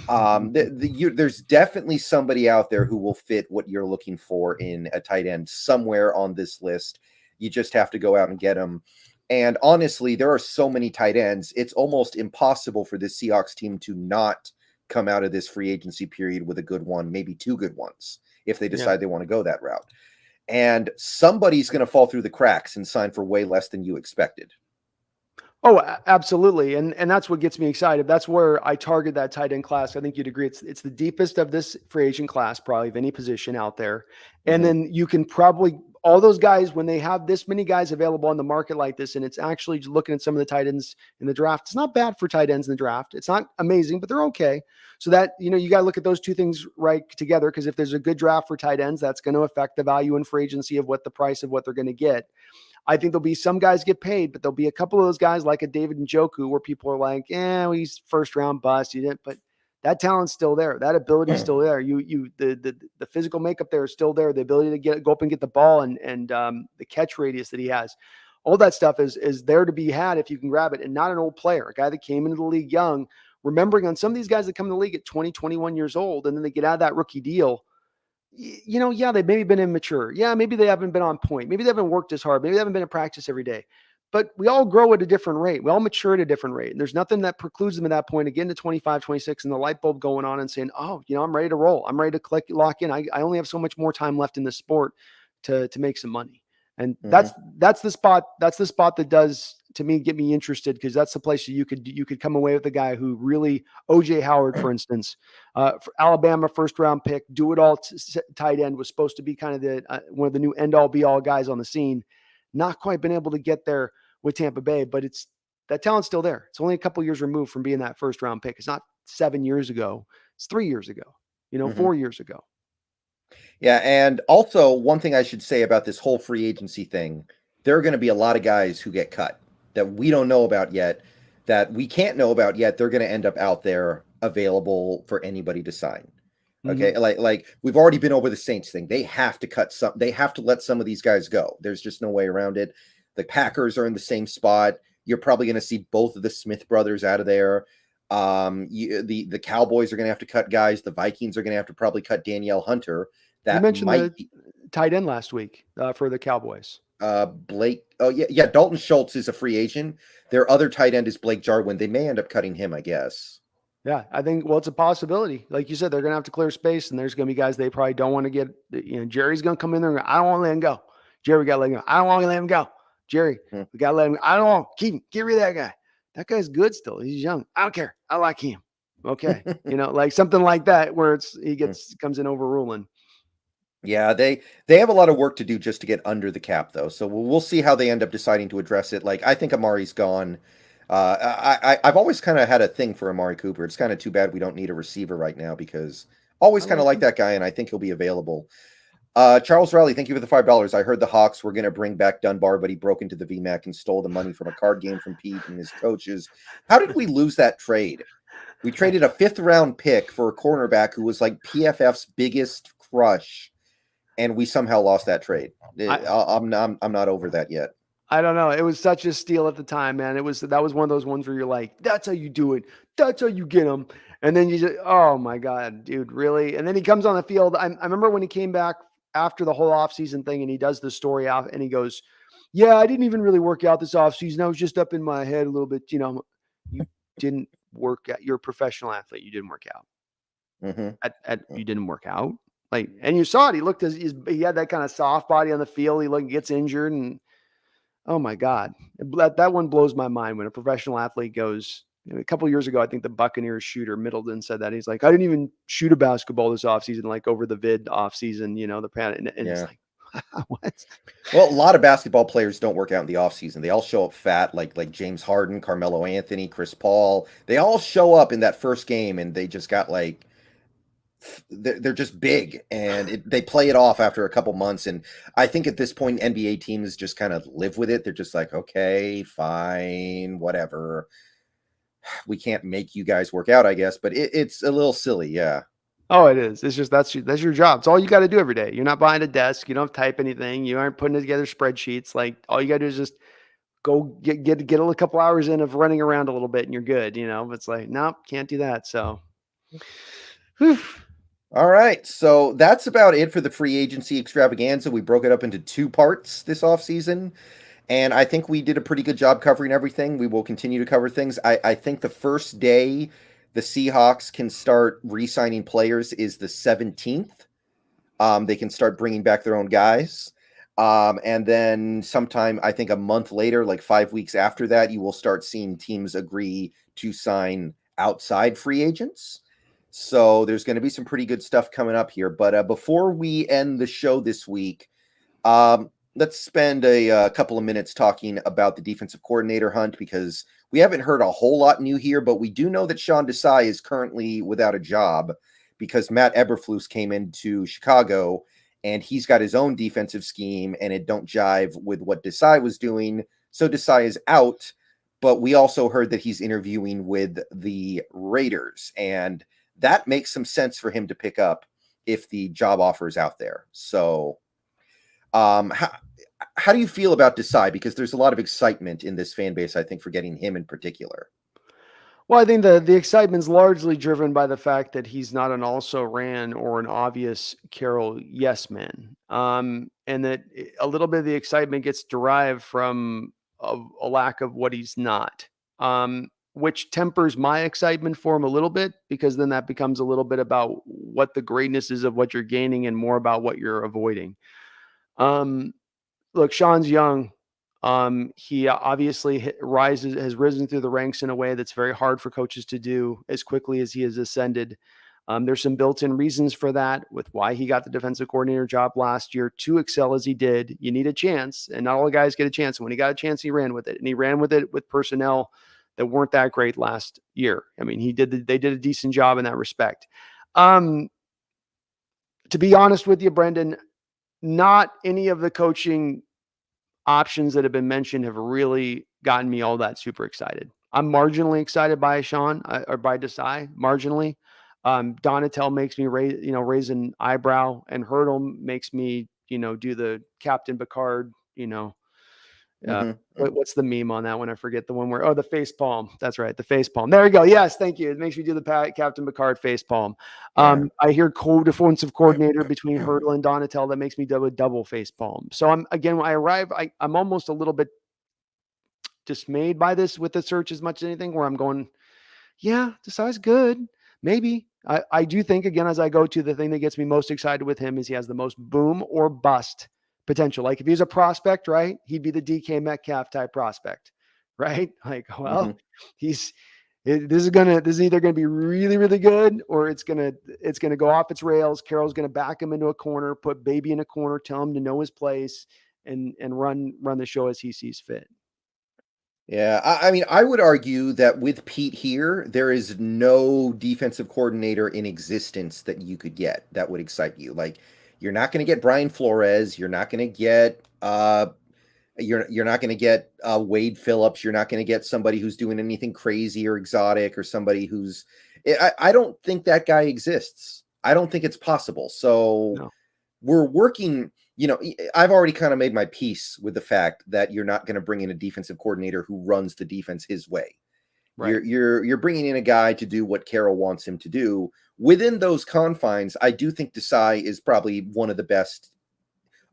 There's definitely somebody out there who will fit what you're looking for in a tight end somewhere on this list. You just have to go out and get them. And honestly, there are so many tight ends, it's almost impossible for this Seahawks team to not come out of this free agency period with a good one, maybe two good ones, if they decide they want to go that route. And somebody's going to fall through the cracks and sign for way less than you expected. Oh, absolutely. And that's what gets me excited. That's where I target that tight end class. I think you'd agree. It's the deepest of this free agent class, probably of any position out there. And then you can probably, all those guys, when they have this many guys available on the market like this, and it's actually looking at some of the tight ends in the draft, it's not bad for tight ends in the draft. It's not amazing, but they're okay. So that, you got to look at those two things right together, because if there's a good draft for tight ends, that's going to affect the value in free agency of what the price of what they're going to get. I think there'll be some guys get paid, but there'll be a couple of those guys like a David Njoku where people are like, he's first round bust. He didn't, but that talent's still there. That ability is still there. The physical makeup there is still there. The ability to go up and get the ball and the catch radius that he has, all that stuff is there to be had if you can grab it. And not an old player, a guy that came into the league young, remembering on some of these guys that come in the league at 20, 21 years old, and then they get out of that rookie deal. They've maybe been immature. Yeah, maybe they haven't been on point. Maybe they haven't worked as hard. Maybe they haven't been in practice every day. But we all grow at a different rate. We all mature at a different rate. And there's nothing that precludes them at that point, again, to 25, 26, and the light bulb going on and saying, I'm ready to roll. I'm ready to lock in. I only have so much more time left in this sport to make some money. And that's the spot. That's the spot that does, to me, get me interested, because that's the place that you could come away with a guy who really, OJ Howard, for instance, for Alabama first round pick, do it all tight end, was supposed to be kind of the one of the new end all be all guys on the scene. Not quite been able to get there with Tampa Bay, but that talent's still there. It's only a couple years removed from being that first round pick. It's not 7 years ago. It's 3 years ago. 4 years ago. Yeah, and also one thing I should say about this whole free agency thing, there are going to be a lot of guys who get cut that we don't know about yet, that we can't know about yet. They're going to end up out there available for anybody to sign. Okay, like we've already been over the Saints thing. They have to cut some. They have to let some of these guys go. There's just no way around it. The Packers are in the same spot. You're probably going to see both of the Smith brothers out of there. The Cowboys are going to have to cut guys. The Vikings are going to have to probably cut Danielle Hunter. That you mentioned the tight end last week for the Cowboys. Blake. Oh yeah. Dalton Schultz is a free agent. Their other tight end is Blake Jarwin. They may end up cutting him, I guess. Yeah, I think, it's a possibility. Like you said, they're going to have to clear space, and there's going to be guys they probably don't want to get. Jerry's going to come in there and go, I don't want to let him go. Jerry, got to let him go. I don't want to let him go. Jerry, we got to let him go. I don't want to keep him. Get rid of that guy. That guy's good still. He's young. I don't care. I like him. Okay. Like something like that where comes in overruling. Yeah, they have a lot of work to do just to get under the cap, though. So we'll see how they end up deciding to address it. Like, I think Amari's gone. I've always kind of had a thing for Amari Cooper. It's kind of too bad we don't need a receiver right now, because always kind of like that guy, and I think he'll be available. Charles Riley, thank you for the $5. I heard the Hawks were going to bring back Dunbar, but he broke into the VMAC and stole the money from a card game from Pete and his coaches. How did we lose that trade? We traded a 5th-round pick for a cornerback who was like PFF's biggest crush, and we somehow lost that trade. I'm not over that yet. I don't know. It was such a steal at the time, man. That was one of those ones where you're like, that's how you do it. That's how you get them. And then you just, oh my God, dude, really? And then he comes on the field. I remember when he came back after the whole offseason thing, and he does the story out, and he goes, yeah, I didn't even really work out this offseason. I was just up in my head a little bit. You didn't work out. You're a professional athlete. You didn't work out. You didn't work out. And you saw it. He looked he had that kind of soft body on the field. He gets injured, and oh my God, that one blows my mind when a professional athlete goes. A couple of years ago, I think the Buccaneers shooter Middleton said that. He's like, I didn't even shoot a basketball this offseason, over the vid offseason, the pan. And it's like, what? Well, a lot of basketball players don't work out in the offseason. They all show up fat, like James Harden, Carmelo Anthony, Chris Paul. They all show up in that first game, and they just got they're just big, and they play it off after a couple months. And I think at this point, NBA teams just kind of live with it. They're just like, okay, fine, whatever. We can't make you guys work out, I guess, but it's a little silly. Yeah. Oh, it is. It's just that's your job. It's all you got to do every day. You're not behind a desk. You don't type anything. You aren't putting together spreadsheets. Like all you got to do is just go get a couple hours in of running around a little bit, and you're good. It's like, nope, can't do that. So, whew. All right. So that's about it for the free agency extravaganza. We broke it up into 2 parts this offseason. And I think we did a pretty good job covering everything. We will continue to cover things. I think the first day the Seahawks can start re-signing players is the 17th. They can start bringing back their own guys. And then sometime, I think a month later, like 5 weeks after that, you will start seeing teams agree to sign outside free agents. So there's going to be some pretty good stuff coming up here. But before we end the show this week, let's spend a couple of minutes talking about the defensive coordinator hunt, because we haven't heard a whole lot new here, but we do know that Sean Desai is currently without a job because Matt Eberflus came into Chicago and he's got his own defensive scheme and it don't jive with what Desai was doing. So Desai is out, but we also heard that he's interviewing with the Raiders, and that makes some sense for him to pick up if the job offer is out there. So how do you feel about Desai? Because there's a lot of excitement in this fan base, I think, for getting him in particular. Well, I think the excitement's largely driven by the fact that he's not an also-ran or an obvious Carroll yes man. And that a little bit of the excitement gets derived from a lack of what he's not, which tempers my excitement for him a little bit, because then that becomes a little bit about what the greatness is of what you're gaining and more about what you're avoiding. Look, Sean's young. He obviously has risen through the ranks in a way that's very hard for coaches to do as quickly as he has ascended. There's some built-in reasons for that with why he got the defensive coordinator job last year to excel as he did. You need a chance, and not all the guys get a chance. And when he got a chance, he ran with it, and he ran with it with personnel that weren't that great last year. I mean, they did a decent job in that respect. To be honest with you, Brendan, not any of the coaching options that have been mentioned have really gotten me all that super excited. I'm marginally excited by Sean or by Desai, marginally. Donatel makes me raise an eyebrow, and Hurdle makes me, do the Captain Picard, what's the meme on that one? I forget the one where, the face palm. That's right. The face palm. There you go. Yes. Thank you. It makes me do the Captain Picard face palm. Yeah. I hear co-defensive coordinator between Hurdle and Donatel. That makes me do a double face palm. So when I arrive, I'm almost a little bit dismayed by this with the search as much as anything, where I'm going, yeah, Desai's good. Maybe. I do think, again, as I go to the thing that gets me most excited with him is he has the most boom or bust potential. Like if he's a prospect, right, he'd be the DK Metcalf type prospect, right? Like, well, this is either going to be really, really good, or it's going to go off its rails. Carroll's going to back him into a corner, put baby in a corner, tell him to know his place, and run the show as he sees fit. Yeah, I mean, I would argue that with Pete here, there is no defensive coordinator in existence that you could get that would excite you. Like, you're not going to get Brian Flores. You're not going to get you're not going to get Wade Phillips. You're not going to get somebody who's doing anything crazy or exotic, or somebody who's. I don't think that guy exists. I don't think it's possible. So we're working. I've already kind of made my peace with the fact that you're not going to bring in a defensive coordinator who runs the defense his way. Right. You're bringing in a guy to do what Carroll wants him to do. Within those confines, I do think Desai is probably one of the best,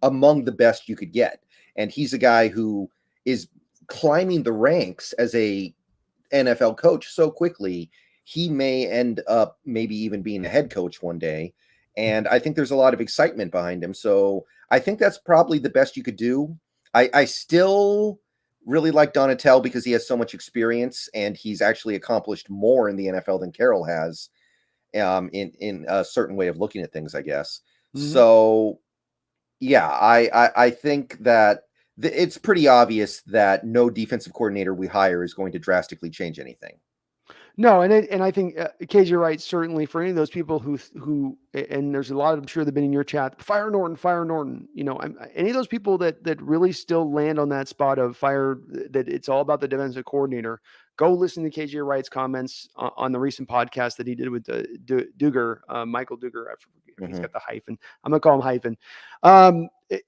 among the best you could get. And he's a guy who is climbing the ranks as a NFL coach so quickly, he may end up maybe even being a head coach one day. And I think there's a lot of excitement behind him. So I think that's probably the best you could do. I still really like Donatel because he has so much experience and he's actually accomplished more in the NFL than Carroll has, in a certain way of looking at things, I guess. Mm-hmm. So, yeah, I think that it's pretty obvious that no defensive coordinator we hire is going to drastically change anything. No, and I think KJ Wright, certainly for any of those people who and there's a lot of, I'm sure they've been in your chat, fire Norton. Any of those people that really still land on that spot of fire, that it's all about the defensive coordinator. Go listen to KJ Wright's comments on the recent podcast that he did with Duggar, Michael Duggar. I forget, he's got the hyphen. I'm gonna call him hyphen.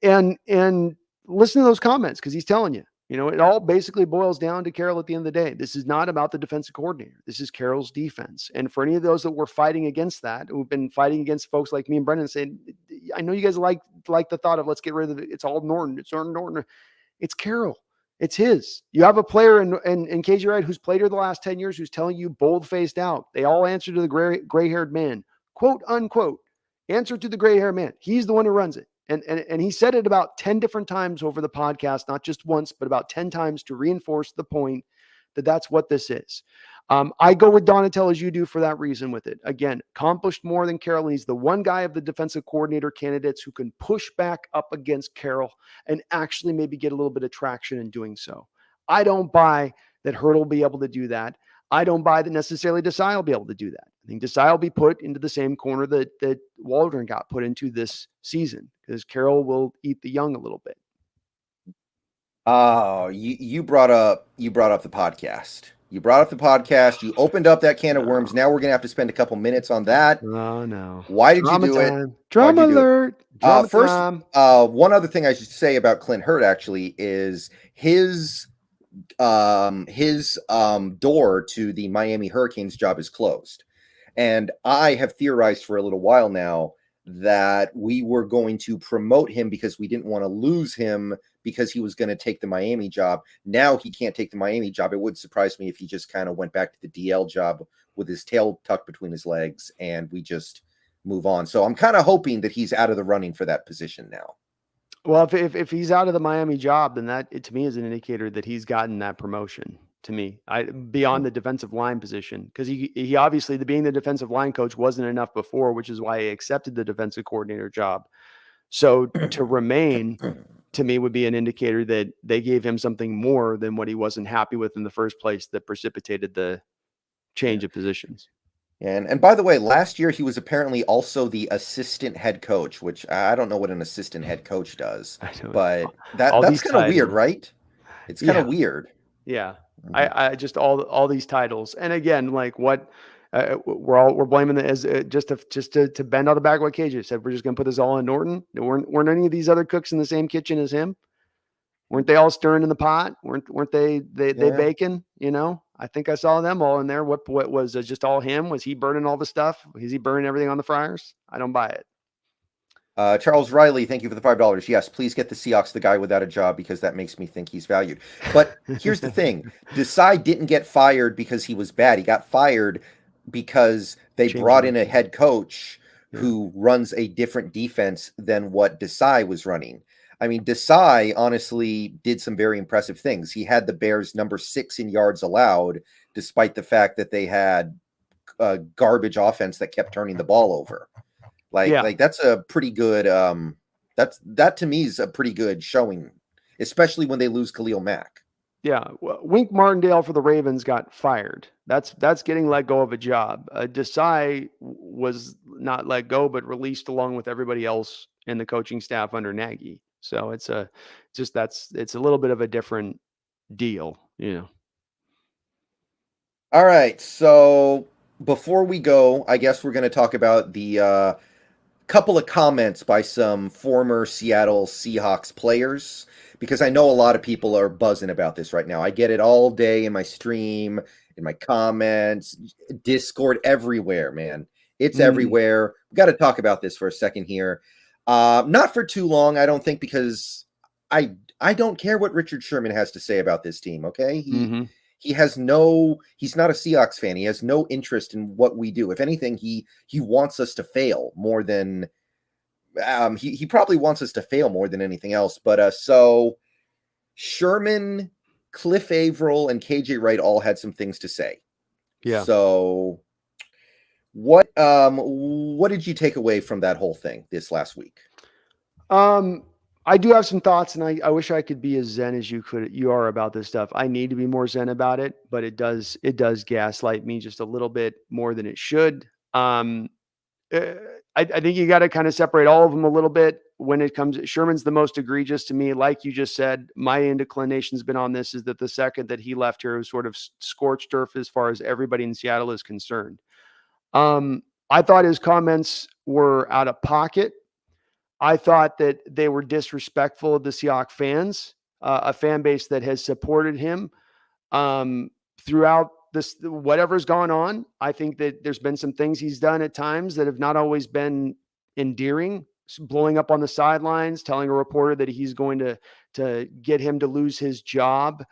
And listen to those comments, because he's telling you. It all basically boils down to Carroll at the end of the day. This is not about the defensive coordinator. This is Carroll's defense. And for any of those that were fighting against that, who've been fighting against folks like me and Brendan saying, I know you guys like the thought of, let's get rid of it. It's all Norton. It's Norton. It's Carroll. It's his. You have a player in KJ Wright who's played here the last 10 years, who's telling you bold-faced out. They all answer to the gray-haired man, quote, unquote, answer to the gray-haired man. He's the one who runs it. And he said it about 10 different times over the podcast, not just once, but about 10 times to reinforce the point that that's what this is. I go with Donatello as you do for that reason with it. Again, accomplished more than Carroll. He's the one guy of the defensive coordinator candidates who can push back up against Carroll and actually maybe get a little bit of traction in doing so. I don't buy that Hurd will be able to do that. I don't buy that necessarily Desai will be able to do that. I think Desai will be put into the same corner that Waldron got put into this season, because Carroll will eat the young a little bit. Oh, you brought up the podcast. You brought up the podcast. You opened up that can of worms. Now we're gonna have to spend a couple minutes on that. Oh no! Why did you do it? Drama alert! First, one other thing I should say about Clint Hurd actually is his door to the Miami Hurricanes job is closed. And I have theorized for a little while now that we were going to promote him because we didn't want to lose him because he was going to take the Miami job. Now he can't take the Miami job. It would surprise me if he just kind of went back to the DL job with his tail tucked between his legs and we just move on. So I'm kind of hoping that he's out of the running for that position now. Well, if he's out of the Miami job, then that to me is an indicator that he's gotten that promotion. To me, beyond the defensive line position, because he obviously, being the defensive line coach wasn't enough before, which is why he accepted the defensive coordinator job. So to remain, to me, would be an indicator that they gave him something more than what he wasn't happy with in the first place that precipitated the change of positions. And by the way, last year he was apparently also the assistant head coach, which I don't know what an assistant head coach does, but that's kind of weird, right? It's kind of weird. Yeah. I just all these titles, and again, like what we're blaming it as just to bend out the back of what KJ said. We're just gonna put this all on Norton. Weren't any of these other cooks in the same kitchen as him? Weren't they all stirring in the pot? Weren't they baking? I think I saw them all in there. What was it, just all him? Was he burning all the stuff? Is he burning everything on the fryers? I don't buy it. Charles Riley, thank you for the $5. Yes, please get the Seahawks the guy without a job, because that makes me think he's valued. But here's the thing. Desai didn't get fired because he was bad. He got fired because they brought in a head coach who runs a different defense than what Desai was running. I mean, Desai honestly did some very impressive things. He had the Bears number 6 in yards allowed, despite the fact that they had a garbage offense that kept turning the ball over. Like that's a pretty good that to me is a pretty good showing, especially when they lose Khalil Mack. Yeah, Wink Martindale for the Ravens got fired. That's getting let go of a job. Desai was not let go, but released along with everybody else in the coaching staff under Nagy. So it's a little bit of a different deal, All right, so before we go, I guess we're going to talk about the couple of comments by some former Seattle Seahawks players, because I know a lot of people are buzzing about this right now. I get it all day in my stream, in my comments, Discord, everywhere, man. It's everywhere. We got to talk about this for a second here. Not for too long, I don't think, because I don't care what Richard Sherman has to say about this team, okay? He's not a Seahawks fan. He has no interest in what we do. If anything, he wants us to fail more than he probably wants us to fail more than anything else. But so Sherman, Cliff Averill, and KJ Wright all had some things to say. Yeah. So what did you take away from that whole thing this last week? I do have some thoughts, and I wish I could be as zen as you are about this stuff. I need to be more zen about it, but it does gaslight me just a little bit more than it should. Uh, I think you got to kind of separate all of them a little bit when it comes. Sherman's the most egregious to me. Like you just said, my inclination's been on this is that the second that he left here was sort of scorched earth as far as everybody in Seattle is concerned. I thought his comments were out of pocket. I thought that they were disrespectful of the Seahawks fans, a fan base that has supported him throughout this, whatever's gone on. I think that there's been some things he's done at times that have not always been endearing, blowing up on the sidelines, telling a reporter that he's going to get him to lose his job.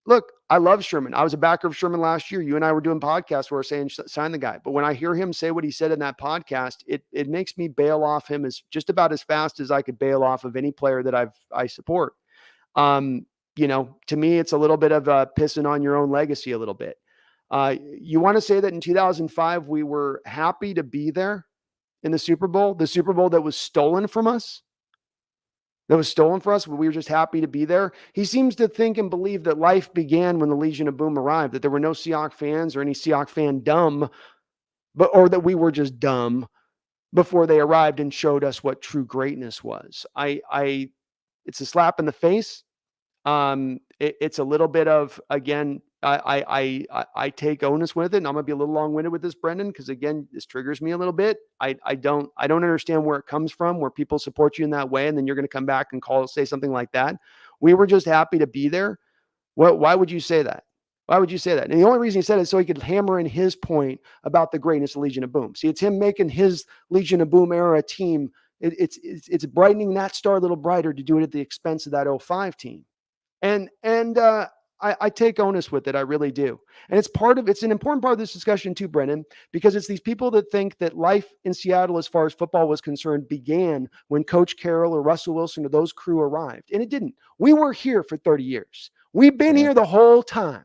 Look, I love Sherman. I was a backer of Sherman last year. You and I were doing podcasts where we're saying sign the guy. But when I hear him say what he said in that podcast, it makes me bail off him as just about as fast as I could bail off of any player that I support. To me, it's a little bit of pissing on your own legacy a little bit. You want to say that in 2005, we were happy to be there in the Super Bowl that was stolen from us? We were just happy to be there. He seems to think and believe that life began when the Legion of Boom arrived, that there were no Seahawks fans or any Seahawks fan dumb, or that we were just dumb before they arrived and showed us what true greatness was. It's a slap in the face. It's a little bit of, again, I take onus with it, and I'm gonna be a little long-winded with this, Brendan, because again, this triggers me a little bit. I don't understand where it comes from, where people support you in that way, and then you're gonna come back and say something like that. We were just happy to be there. Why would you say that? Why would you say that? And the only reason he said it is so he could hammer in his point about the greatness of Legion of Boom. See, it's him making his Legion of Boom era team. It's brightening that star a little brighter to do it at the expense of that 05 team. And I take onus with it. I really do. And it's an important part of this discussion too, Brennan, because it's these people that think that life in Seattle, as far as football was concerned, began when Coach Carroll or Russell Wilson or those crew arrived. And it didn't. We were here for 30 years. We've been here the whole time.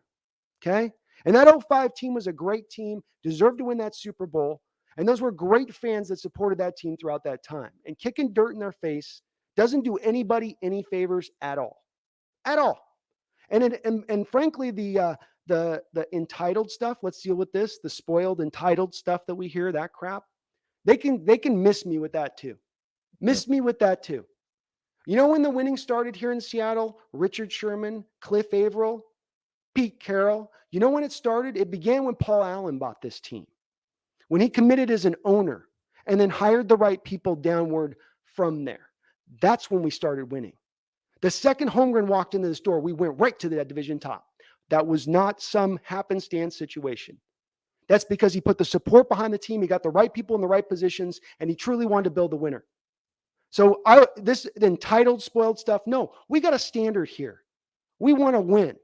Okay. And that 05 team was a great team, deserved to win that Super Bowl. And those were great fans that supported that team throughout that time. And kicking dirt in their face doesn't do anybody any favors at all. At all. And frankly, the entitled stuff, let's deal with this, the spoiled entitled stuff that we hear, that crap, they can miss me with that too. Me with that too. You know when the winning started here in Seattle? Richard Sherman, Cliff Averill, Pete Carroll. You know when it started? It began when Paul Allen bought this team. When he committed as an owner and then hired the right people downward from there. That's when we started winning. The second Holmgren walked into this door, we went right to that division top. That was not some happenstance situation. That's because he put the support behind the team. He got the right people in the right positions, and he truly wanted to build the winner. So this entitled, spoiled stuff, no, we got a standard here. We want to win.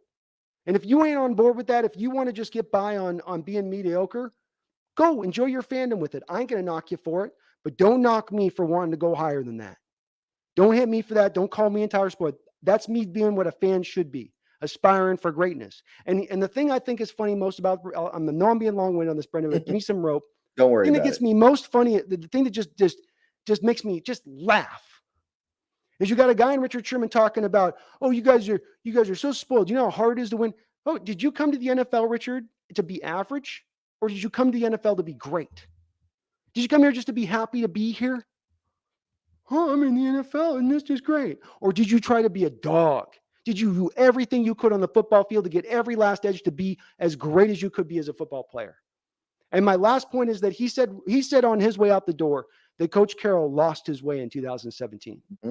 And if you ain't on board with that, if you want to just get by on being mediocre, go enjoy your fandom with it. I ain't going to knock you for it, but don't knock me for wanting to go higher than that. Don't hit me for that. Don't call me entire sport. That's me being what a fan should be, aspiring for greatness. And the thing I think is funny most about, I know I'm being long-winded on this, Brendan, but give me some rope. Don't worry. The thing that gets me most funny, the thing that just makes me just laugh, is you got a guy in Richard Sherman talking about, oh, you guys are so spoiled. You know how hard it is to win. Oh, did you come to the NFL, Richard, to be average, or did you come to the NFL to be great? Did you come here just to be happy to be here? I'm in the NFL and this is great. Or did you try to be a dog? Did you do everything you could on the football field to get every last edge to be as great as you could be as a football player? And my last point is that he said on his way out the door that Coach Carroll lost his way in 2017. Mm-hmm.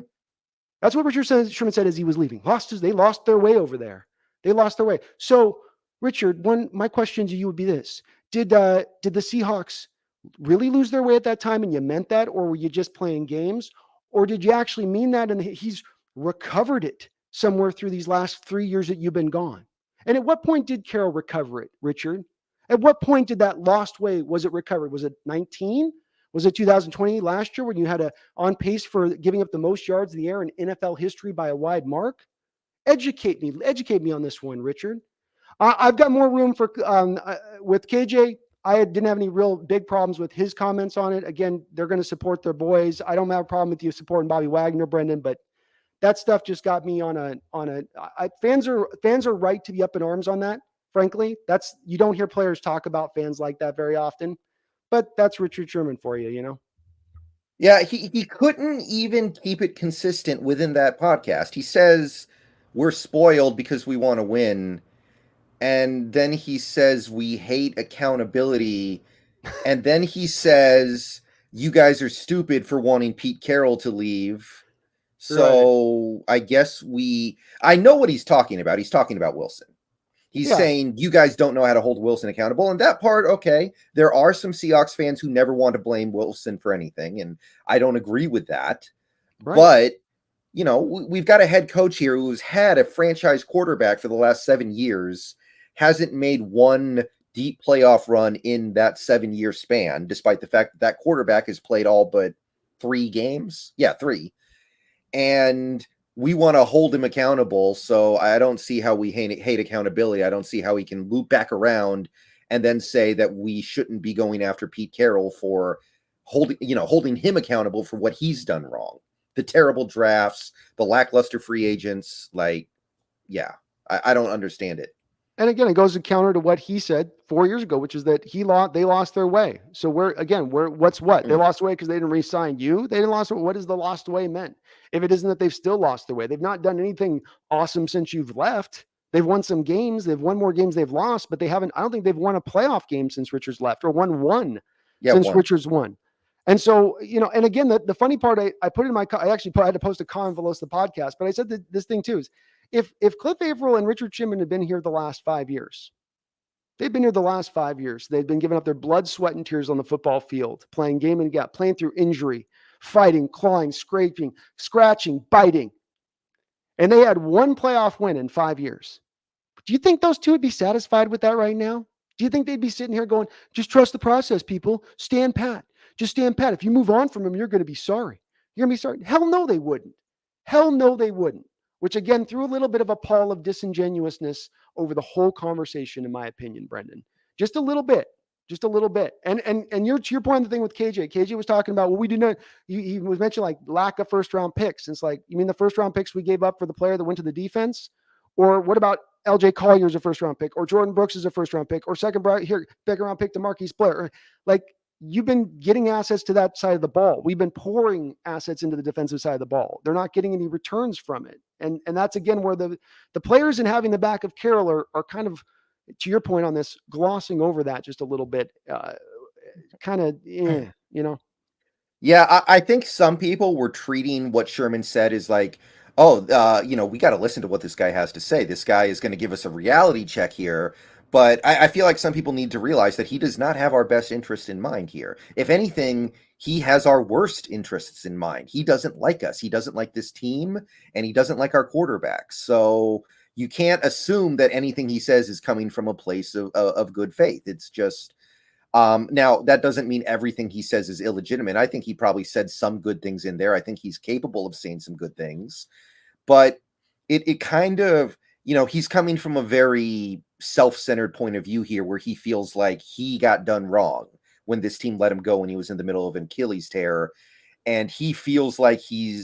That's what Richard Sherman said as he was leaving. They lost their way over there. They lost their way. So, Richard, my question to you would be this. Did the Seahawks really lose their way at that time and you meant that, or were you just playing games, or did you actually mean that and he's recovered it somewhere through these last 3 years that you've been gone? And at what point did Carroll recover it, Richard? At what point did that lost way, was it recovered? Was it 19? Was it 2020 last year when you had on pace for giving up the most yards in the air in NFL history by a wide mark? Educate me on this one, Richard. I've got more room for with KJ. I didn't have any real big problems with his comments on it. Again, they're going to support their boys. I don't have a problem with you supporting Bobby Wagner, Brendan, but that stuff just got me fans are right to be up in arms on that. Frankly, you don't hear players talk about fans like that very often, but that's Richard Sherman for you, you know? Yeah, he couldn't even keep it consistent within that podcast. He says we're spoiled because we want to win, and then he says we hate accountability, and then he says you guys are stupid for wanting Pete Carroll to leave. So I guess I know what he's talking about. He's talking about Wilson. He's saying you guys don't know how to hold Wilson accountable. And that part, okay, there are some Seahawks fans who never want to blame Wilson for anything. And I don't agree with that. Right. But, you know, we've got a head coach here who's had a franchise quarterback for the last 7 years, hasn't made one deep playoff run in that 7-year span, despite the fact that quarterback has played all but 3 games. Yeah, 3. And we want to hold him accountable. So I don't see how we hate accountability. I don't see how he can loop back around and then say that we shouldn't be going after Pete Carroll for holding him accountable for what he's done wrong. The terrible drafts, the lackluster free agents. I don't understand it. And again, it goes to counter to what he said 4 years ago, which is that they lost their way. So what's what? They lost their way because they didn't re-sign you. They didn't lost. What does the lost way meant? If it isn't that they've still lost their way, they've not done anything awesome since you've left. They've won some games. They've won more games they've lost, but they haven't. I don't think they've won a playoff game since Richards left, or won one since Richards won. And so, and again, the funny part, I put in I had to post a comment below the podcast, but I said that this thing too is, if Cliff Averill and Richard Sherman had been here the last 5 years, they've been here the last 5 years. They've been giving up their blood, sweat, and tears on the football field, playing game and gap, playing through injury, fighting, clawing, scraping, scratching, biting. And they had one playoff win in 5 years. Do you think those two would be satisfied with that right now? Do you think they'd be sitting here going, just trust the process, people. Stand pat. Just stand pat. If you move on from them, you're going to be sorry. You're going to be sorry. Hell no, they wouldn't. Hell no, they wouldn't. Which again, threw a little bit of a pall of disingenuousness over the whole conversation, in my opinion, Brendan. Just a little bit. And to your point on the thing with KJ. KJ was talking about, well, we did not, he was mentioning like lack of first round picks. And it's like, you mean the first round picks we gave up for the player that went to the defense? Or what about LJ Collier as a first round pick? Or Jordan Brooks as a first round pick? Or second round pick to Marquise Blair? Like, you've been getting assets to that side of the ball. We've been pouring assets into the defensive side of the ball. They're not getting any returns from it. And that's, again, where the players in having the back of Carroll are kind of, to your point on this, glossing over that just a little bit. Yeah, I think some people were treating what Sherman said as like, we got to listen to what this guy has to say. This guy is going to give us a reality check here. But I feel like some people need to realize that he does not have our best interests in mind here. If anything, he has our worst interests in mind. He doesn't like us. He doesn't like this team, and he doesn't like our quarterbacks. So you can't assume that anything he says is coming from a place of good faith. It's just, now that doesn't mean everything he says is illegitimate. I think he probably said some good things in there. I think he's capable of saying some good things, but it kind of, he's coming from a very self-centered point of view here, where he feels like he got done wrong when this team let him go when he was in the middle of an Achilles tear. And he feels like he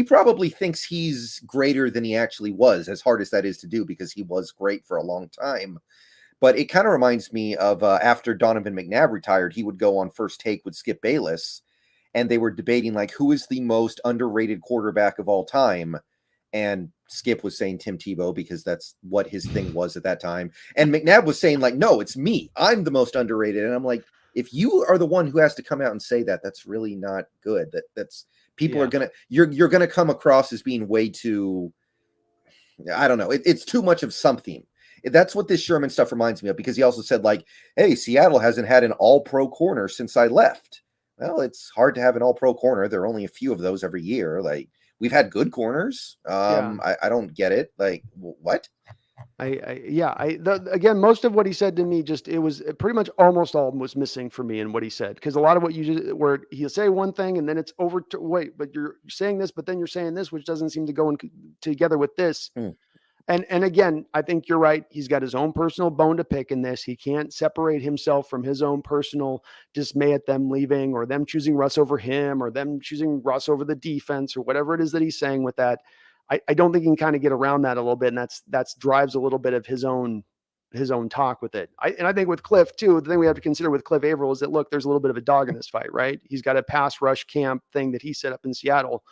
probably thinks he's greater than he actually was, as hard as that is to do, because he was great for a long time. But it kind of reminds me of after Donovan McNabb retired, he would go on First Take with Skip Bayless, and they were debating like, who is the most underrated quarterback of all time? And Skip was saying Tim Tebow because that's what his thing was at that time. And McNabb was saying like, no, it's me. I'm the most underrated. And I'm like, if you are the one who has to come out and say that, that's really not good. That's people are going to, you're going to come across as being way too, I don't know. It's too much of something. That's what this Sherman stuff reminds me of, because he also said like, hey, Seattle hasn't had an all-pro corner since I left. Well, it's hard to have an all-pro corner. There are only a few of those every year. Like, we've had good corners. I don't get it. Like, what? Again, most of what he said to me, it was pretty much almost all was missing for me in what he said. Because a lot of what where he'll say one thing and then it's over to wait, but you're saying this, but then you're saying this, which doesn't seem to go together with this. And again, I think you're right. He's got his own personal bone to pick in this. He can't separate himself from his own personal dismay at them leaving, or them choosing Russ over him, or them choosing Russ over the defense, or whatever it is that he's saying with that. I don't think he can kind of get around that a little bit. And that's drives a little bit of his own talk with it. And I think with Cliff too, the thing we have to consider with Cliff Averill is that, look, there's a little bit of a dog in this fight, right? He's got a pass rush camp thing that he set up in Seattle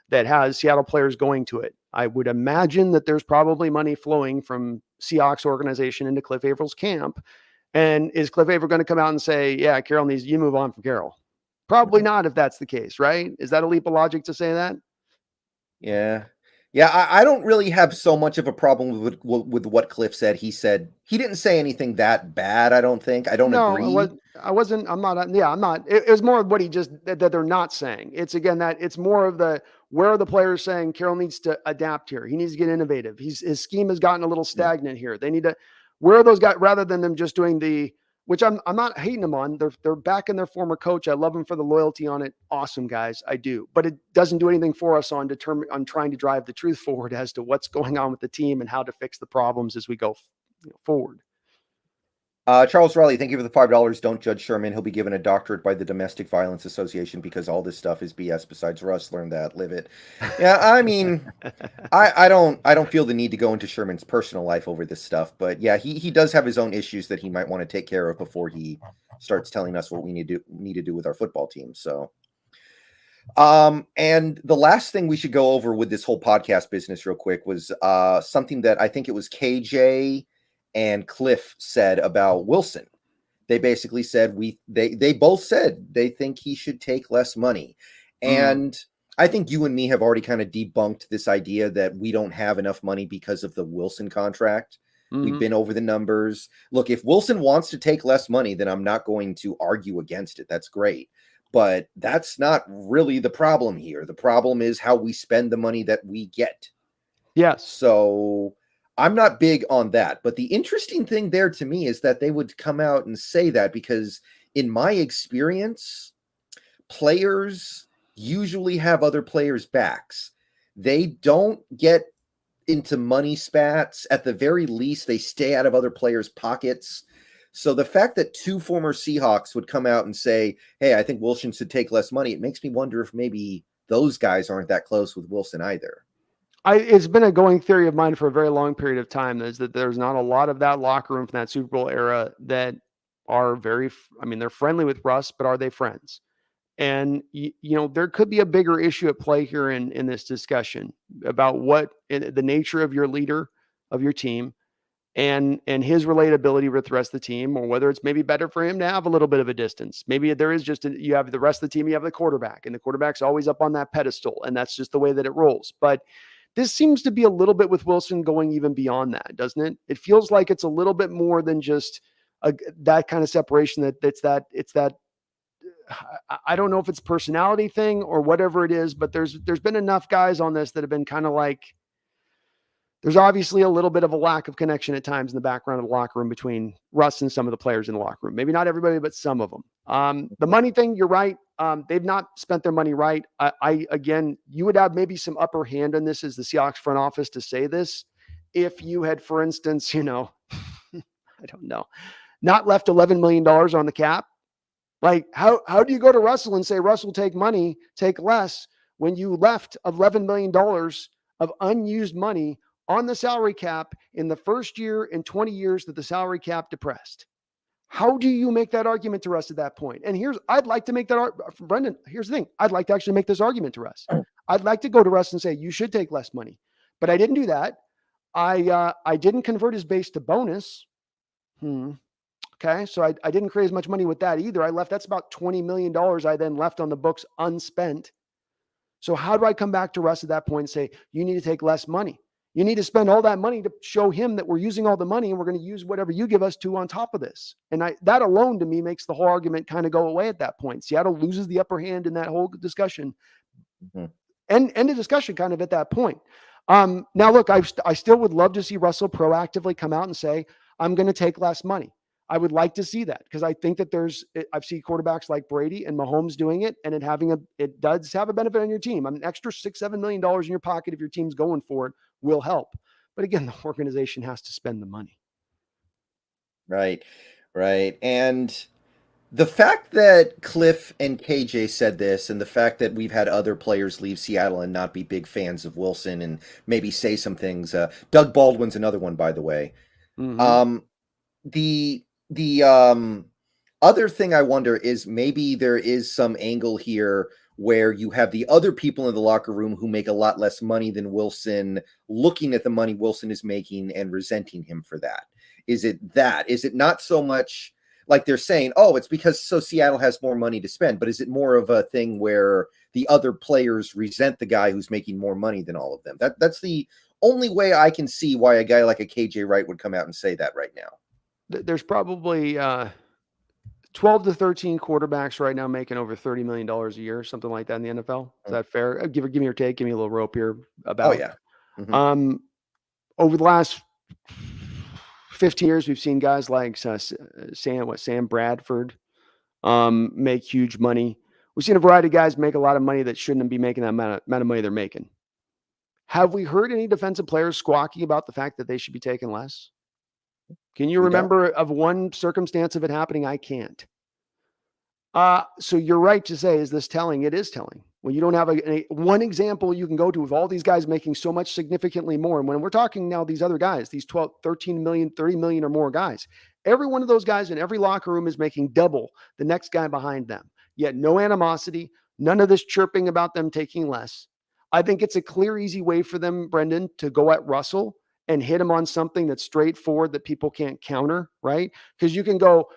that has Seattle players going to it. I would imagine that there's probably money flowing from Seahawks organization into Cliff Averill's camp. And is Cliff Averill going to come out and say, yeah, Carroll needs you move on from Carroll? Probably not, if that's the case, right? Is that a leap of logic to say that? Yeah. Yeah, I don't really have so much of a problem with what Cliff said. He said he didn't say anything that bad, I don't think. I don't agree. I'm not. It was more of what he just, that they're not saying. It's again, that it's more of the, where are the players saying Carroll needs to adapt here? He needs to get innovative. His scheme has gotten a little stagnant here. They need to, where are those guys, rather than them just doing the, which I'm not hating them on. They're back in their former coach. I love them for the loyalty on it. Awesome guys. I do, but it doesn't do anything for us on trying to drive the truth forward as to what's going on with the team and how to fix the problems as we go forward. Charles Riley, thank you for the $5. Don't judge Sherman. He'll be given a doctorate by the Domestic Violence Association because all this stuff is BS. Besides Russ, learn that, live it. Yeah, I mean, I don't feel the need to go into Sherman's personal life over this stuff, but yeah, he does have his own issues that he might want to take care of before he starts telling us what we need to do with our football team. So, and the last thing we should go over with this whole podcast business real quick was something that I think it was KJ and Cliff said about Wilson. They basically said they both said they think he should take less money. And I think you and me have already kind of debunked this idea that we don't have enough money because of the Wilson contract. We've been over the numbers. Look, if Wilson wants to take less money, then I'm not going to argue against it. That's great. But that's not really the problem here. The problem is how we spend the money that we get. Yes. So I'm not big on that, but the interesting thing there to me is that they would come out and say that because in my experience, players usually have other players' backs. They don't get into money spats. At the very least, they stay out of other players' pockets. So the fact that two former Seahawks would come out and say, hey, I think Wilson should take less money, it makes me wonder if maybe those guys aren't that close with Wilson either. It's been a going theory of mine for a very long period of time is that there's not a lot of that locker room from that Super Bowl era that are they're friendly with Russ, but are they friends? And, there could be a bigger issue at play here in this discussion about the nature of your leader of your team and his relatability with the rest of the team, or whether it's maybe better for him to have a little bit of a distance. Maybe there is you have the rest of the team, you have the quarterback, and the quarterback's always up on that pedestal, and that's just the way that it rolls. But this seems to be a little bit with Wilson going even beyond that, doesn't it? It feels like it's a little bit more than just that kind of separation. I don't know if it's a personality thing or whatever it is, but there's been enough guys on this that have been kind of like, there's obviously a little bit of a lack of connection at times in the background of the locker room between Russ and some of the players in the locker room. Maybe not everybody, but some of them. The money thing, you're right. They've not spent their money right. Again, you would have maybe some upper hand on this as the Seahawks front office to say this. If you had, for instance, I don't know, not left $11 million on the cap. Like how do you go to Russell and say, Russell, take less when you left $11 million of unused money on the salary cap in the first year in 20 years that the salary cap depressed? How do you make that argument to Russ at that point? And I'd like to make that Brendan. Here's the thing. I'd like to actually make this argument to Russ. I'd like to go to Russ and say, you should take less money, but I didn't do that. I didn't convert his base to bonus. Okay. So I didn't create as much money with that either. That's about $20 million I then left on the books unspent. So how do I come back to Russ at that point and say, you need to take less money? You need to spend all that money to show him that we're using all the money and we're going to use whatever you give us to on top of this. And that alone to me makes the whole argument kind of go away at that point. Seattle loses the upper hand in that whole discussion and the discussion kind of at that point. Now look, I still would love to see Russell proactively come out and say, I'm going to take less money. I would like to see that because I think that I've seen quarterbacks like Brady and Mahomes doing it, and it does have a benefit on your team. An extra $6-7 million in your pocket if your team's going for it will help. But again, the organization has to spend the money. Right. And the fact that Cliff and KJ said this, and the fact that we've had other players leave Seattle and not be big fans of Wilson and maybe say some things. Doug Baldwin's another one, by the way. Mm-hmm. The other thing I wonder is maybe there is some angle here where you have the other people in the locker room who make a lot less money than Wilson, looking at the money Wilson is making and resenting him for that. Is it that? Is it not so much like they're saying, oh, it's because Seattle has more money to spend, but is it more of a thing where the other players resent the guy who's making more money than all of them? That's the only way I can see why a guy like a KJ Wright would come out and say that right now. There's probably 12 to 13 quarterbacks right now making over $30 million a year, something like that in the NFL. Is that fair? Give me your take. Give me a little rope here about. Oh yeah. Mm-hmm. Over the last 15 years, we've seen guys like Sam Bradford make huge money. We've seen a variety of guys make a lot of money that shouldn't be making that amount of money they're making. Have we heard any defensive players squawking about the fact that they should be taking less? Can you remember of one circumstance of it happening? I can't. So you're right to say, is this telling? It is telling. When you don't have one example you can go to of all these guys making so much significantly more. And when we're talking now, these other guys, these 12, 13 million, 30 million or more guys, every one of those guys in every locker room is making double the next guy behind them. Yet no animosity, none of this chirping about them taking less. I think it's a clear, easy way for them, Brendan, to go at Russell and hit him on something that's straightforward that people can't counter, right? Because you can go,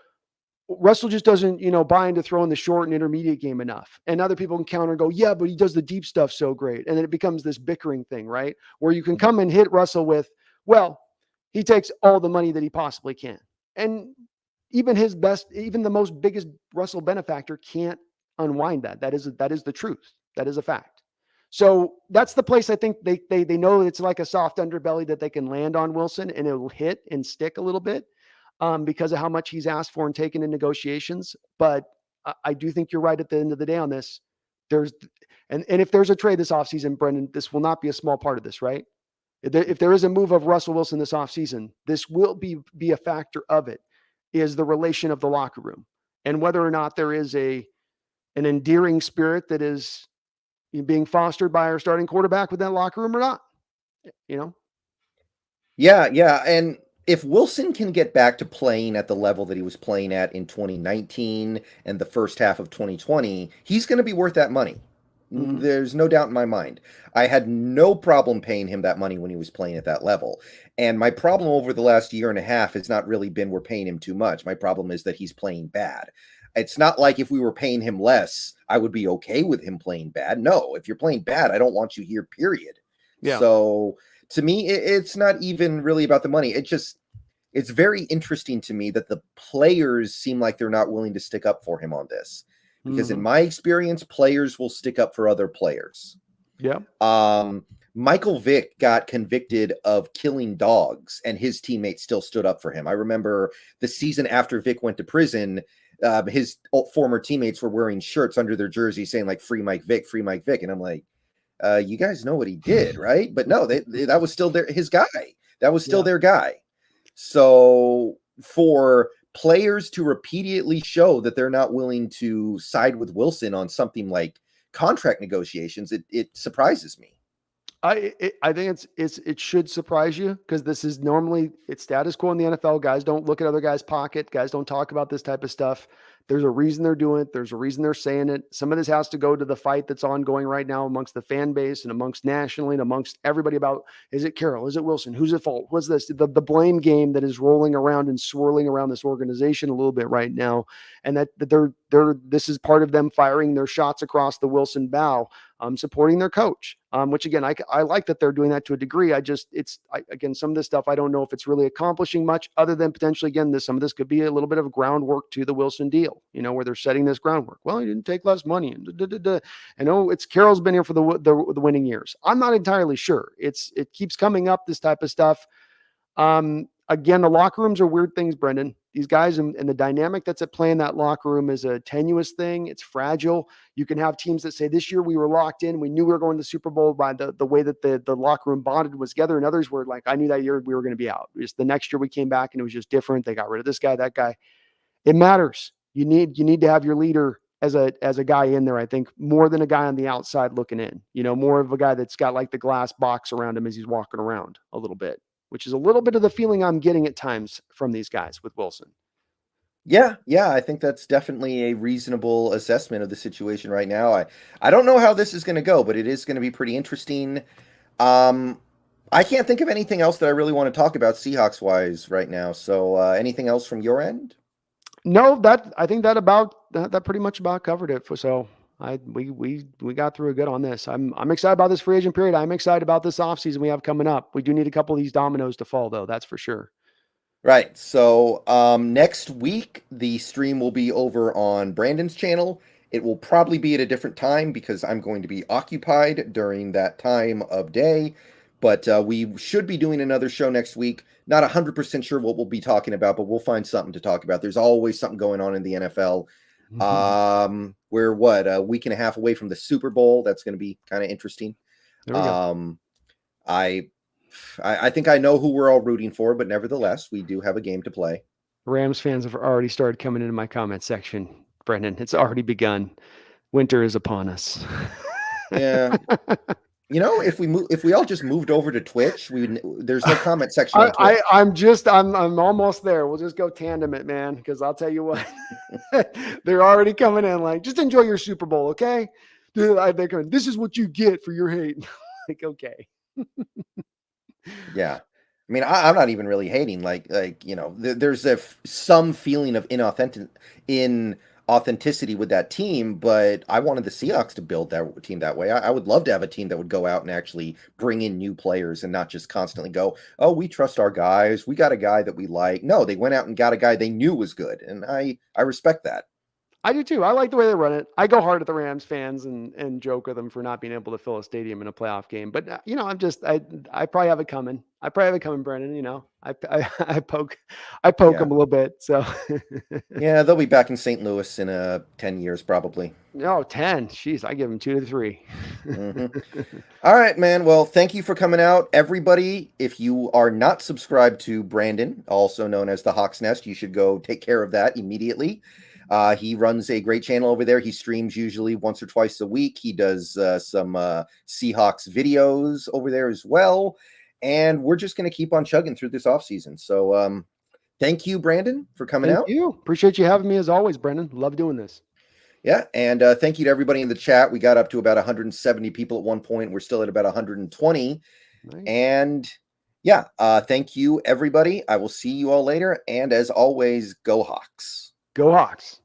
Russell just doesn't, buy into throwing the short and intermediate game enough. And other people can counter and go, yeah, but he does the deep stuff so great. And then it becomes this bickering thing, right? Where you can come and hit Russell with, well, he takes all the money that he possibly can. And even the most biggest Russell benefactor can't unwind that. That is the truth. That is a fact. So that's the place I think they know it's like a soft underbelly that they can land on Wilson, and it'll hit and stick a little bit because of how much he's asked for and taken in negotiations. But I do think you're right at the end of the day on this. And if there's a trade this offseason, Brendan, this will not be a small part of this, right? If there is a move of Russell Wilson this offseason, this will be a factor of it, is the relation of the locker room and whether or not there is an endearing spirit that is being fostered by our starting quarterback with that locker room or not, Yeah. And if Wilson can get back to playing at the level that he was playing at in 2019 and the first half of 2020, he's going to be worth that money. Mm-hmm. There's no doubt in my mind. I had no problem paying him that money when he was playing at that level. And my problem over the last year and a half has not really been we're paying him too much. My problem is that he's playing bad. It's not like if we were paying him less, I would be okay with him playing bad. No, if you're playing bad, I don't want you here, period. Yeah. So to me, it's not even really about the money. It's very interesting to me that the players seem like they're not willing to stick up for him on this. Because in my experience, players will stick up for other players. Yeah. Michael Vick got convicted of killing dogs, and his teammates still stood up for him. I remember the season after Vick went to prison, his former teammates were wearing shirts under their jerseys saying like "Free Mike Vick, Free Mike Vick," and I'm like, you guys know what he did, right? But no, that was still his guy. That was still their guy. So for players to repeatedly show that they're not willing to side with Wilson on something like contract negotiations, it surprises me. I think it should surprise you because this is normally it's status quo in the NFL. Guys don't look at other guys' pocket. Guys don't talk about this type of stuff. There's a reason they're doing it. There's a reason they're saying it. Some of this has to go to the fight that's ongoing right now amongst the fan base and amongst nationally and amongst everybody about, is it Carroll? Is it Wilson? Who's at fault? What's this? The blame game that is rolling around and swirling around this organization a little bit right now. And that this is part of them firing their shots across the Wilson bow, supporting their coach, which again, I like that they're doing that to a degree. Again, some of this stuff, I don't know if it's really accomplishing much other than potentially, again, some of this could be a little bit of groundwork to the Wilson deal, where they're setting this groundwork. Well, he didn't take less money. And I know it's Carroll's been here for the winning years. I'm not entirely sure. It keeps coming up, this type of stuff. Again, the locker rooms are weird things, Brendan. these guys and the dynamic that's at play in that locker room is a tenuous thing. It's fragile. You can have teams that say this year we were locked in. We knew we were going to the Super Bowl by the way that the locker room bonded was together. And others were like, I knew that year we were going to be out. Just the next year we came back and it was just different. They got rid of this guy, that guy. It matters. You need to have your leader as a guy in there, I think, more than a guy on the outside looking in, more of a guy that's got like the glass box around him as he's walking around a little bit, which is a little bit of the feeling I'm getting at times from these guys with Wilson. Yeah, I think that's definitely a reasonable assessment of the situation right now. I don't know how this is going to go, but it is going to be pretty interesting. I can't think of anything else that I really want to talk about Seahawks wise right now. So anything else from your end? No, I think that pretty much about covered it. So we got through a good on this. I'm excited about this free agent period. I'm excited about this offseason we have coming up. We do need a couple of these dominoes to fall though. That's for sure. Right. So next week, the stream will be over on Brandon's channel. It will probably be at a different time because I'm going to be occupied during that time of day. But we should be doing another show next week. Not 100% sure what we'll be talking about, but we'll find something to talk about. There's always something going on in the NFL. We're a week and a half away from the Super Bowl. That's going to be kind of interesting. There we go. I think I know who we're all rooting for, but nevertheless, we do have a game to play. Rams fans have already started coming into my comment section, Brendan. It's already begun. Winter is upon us. Yeah. If we all just moved over to Twitch, there's no comment section on Twitch. I'm almost there. We'll just go tandem it, man, because I'll tell you what, they're already coming in like, just enjoy your Super Bowl, okay? They're going, this is what you get for your hate. Like, okay. Yeah. I mean, I'm not even really hating. There's some feeling of authenticity with that team, but I wanted the Seahawks to build that team that way. I would love to have a team that would go out and actually bring in new players and not just constantly go, oh, we trust our guys. We got a guy that we like. No, they went out and got a guy they knew was good. And I respect that. I do too. I like the way they run it. I go hard at the Rams fans and joke with them for not being able to fill a stadium in a playoff game. But I probably have it coming. Brendan. I poke them a little bit. So yeah, they'll be back in St. Louis in 10 years probably. No, 10. Jeez, I give them 2 to 3. All right, man. Well, thank you for coming out, everybody. If you are not subscribed to Brandon, also known as the Hawk's Nest, you should go take care of that immediately. He runs a great channel over there. He streams usually once or twice a week. He does some Seahawks videos over there as well. And we're just going to keep on chugging through this offseason. So thank you, Brandon, for coming out. Thank you. Appreciate you having me as always, Brendan. Love doing this. Yeah. And thank you to everybody in the chat. We got up to about 170 people at one point. We're still at about 120. Nice. And yeah, thank you, everybody. I will see you all later. And as always, go Hawks. Go Hawks.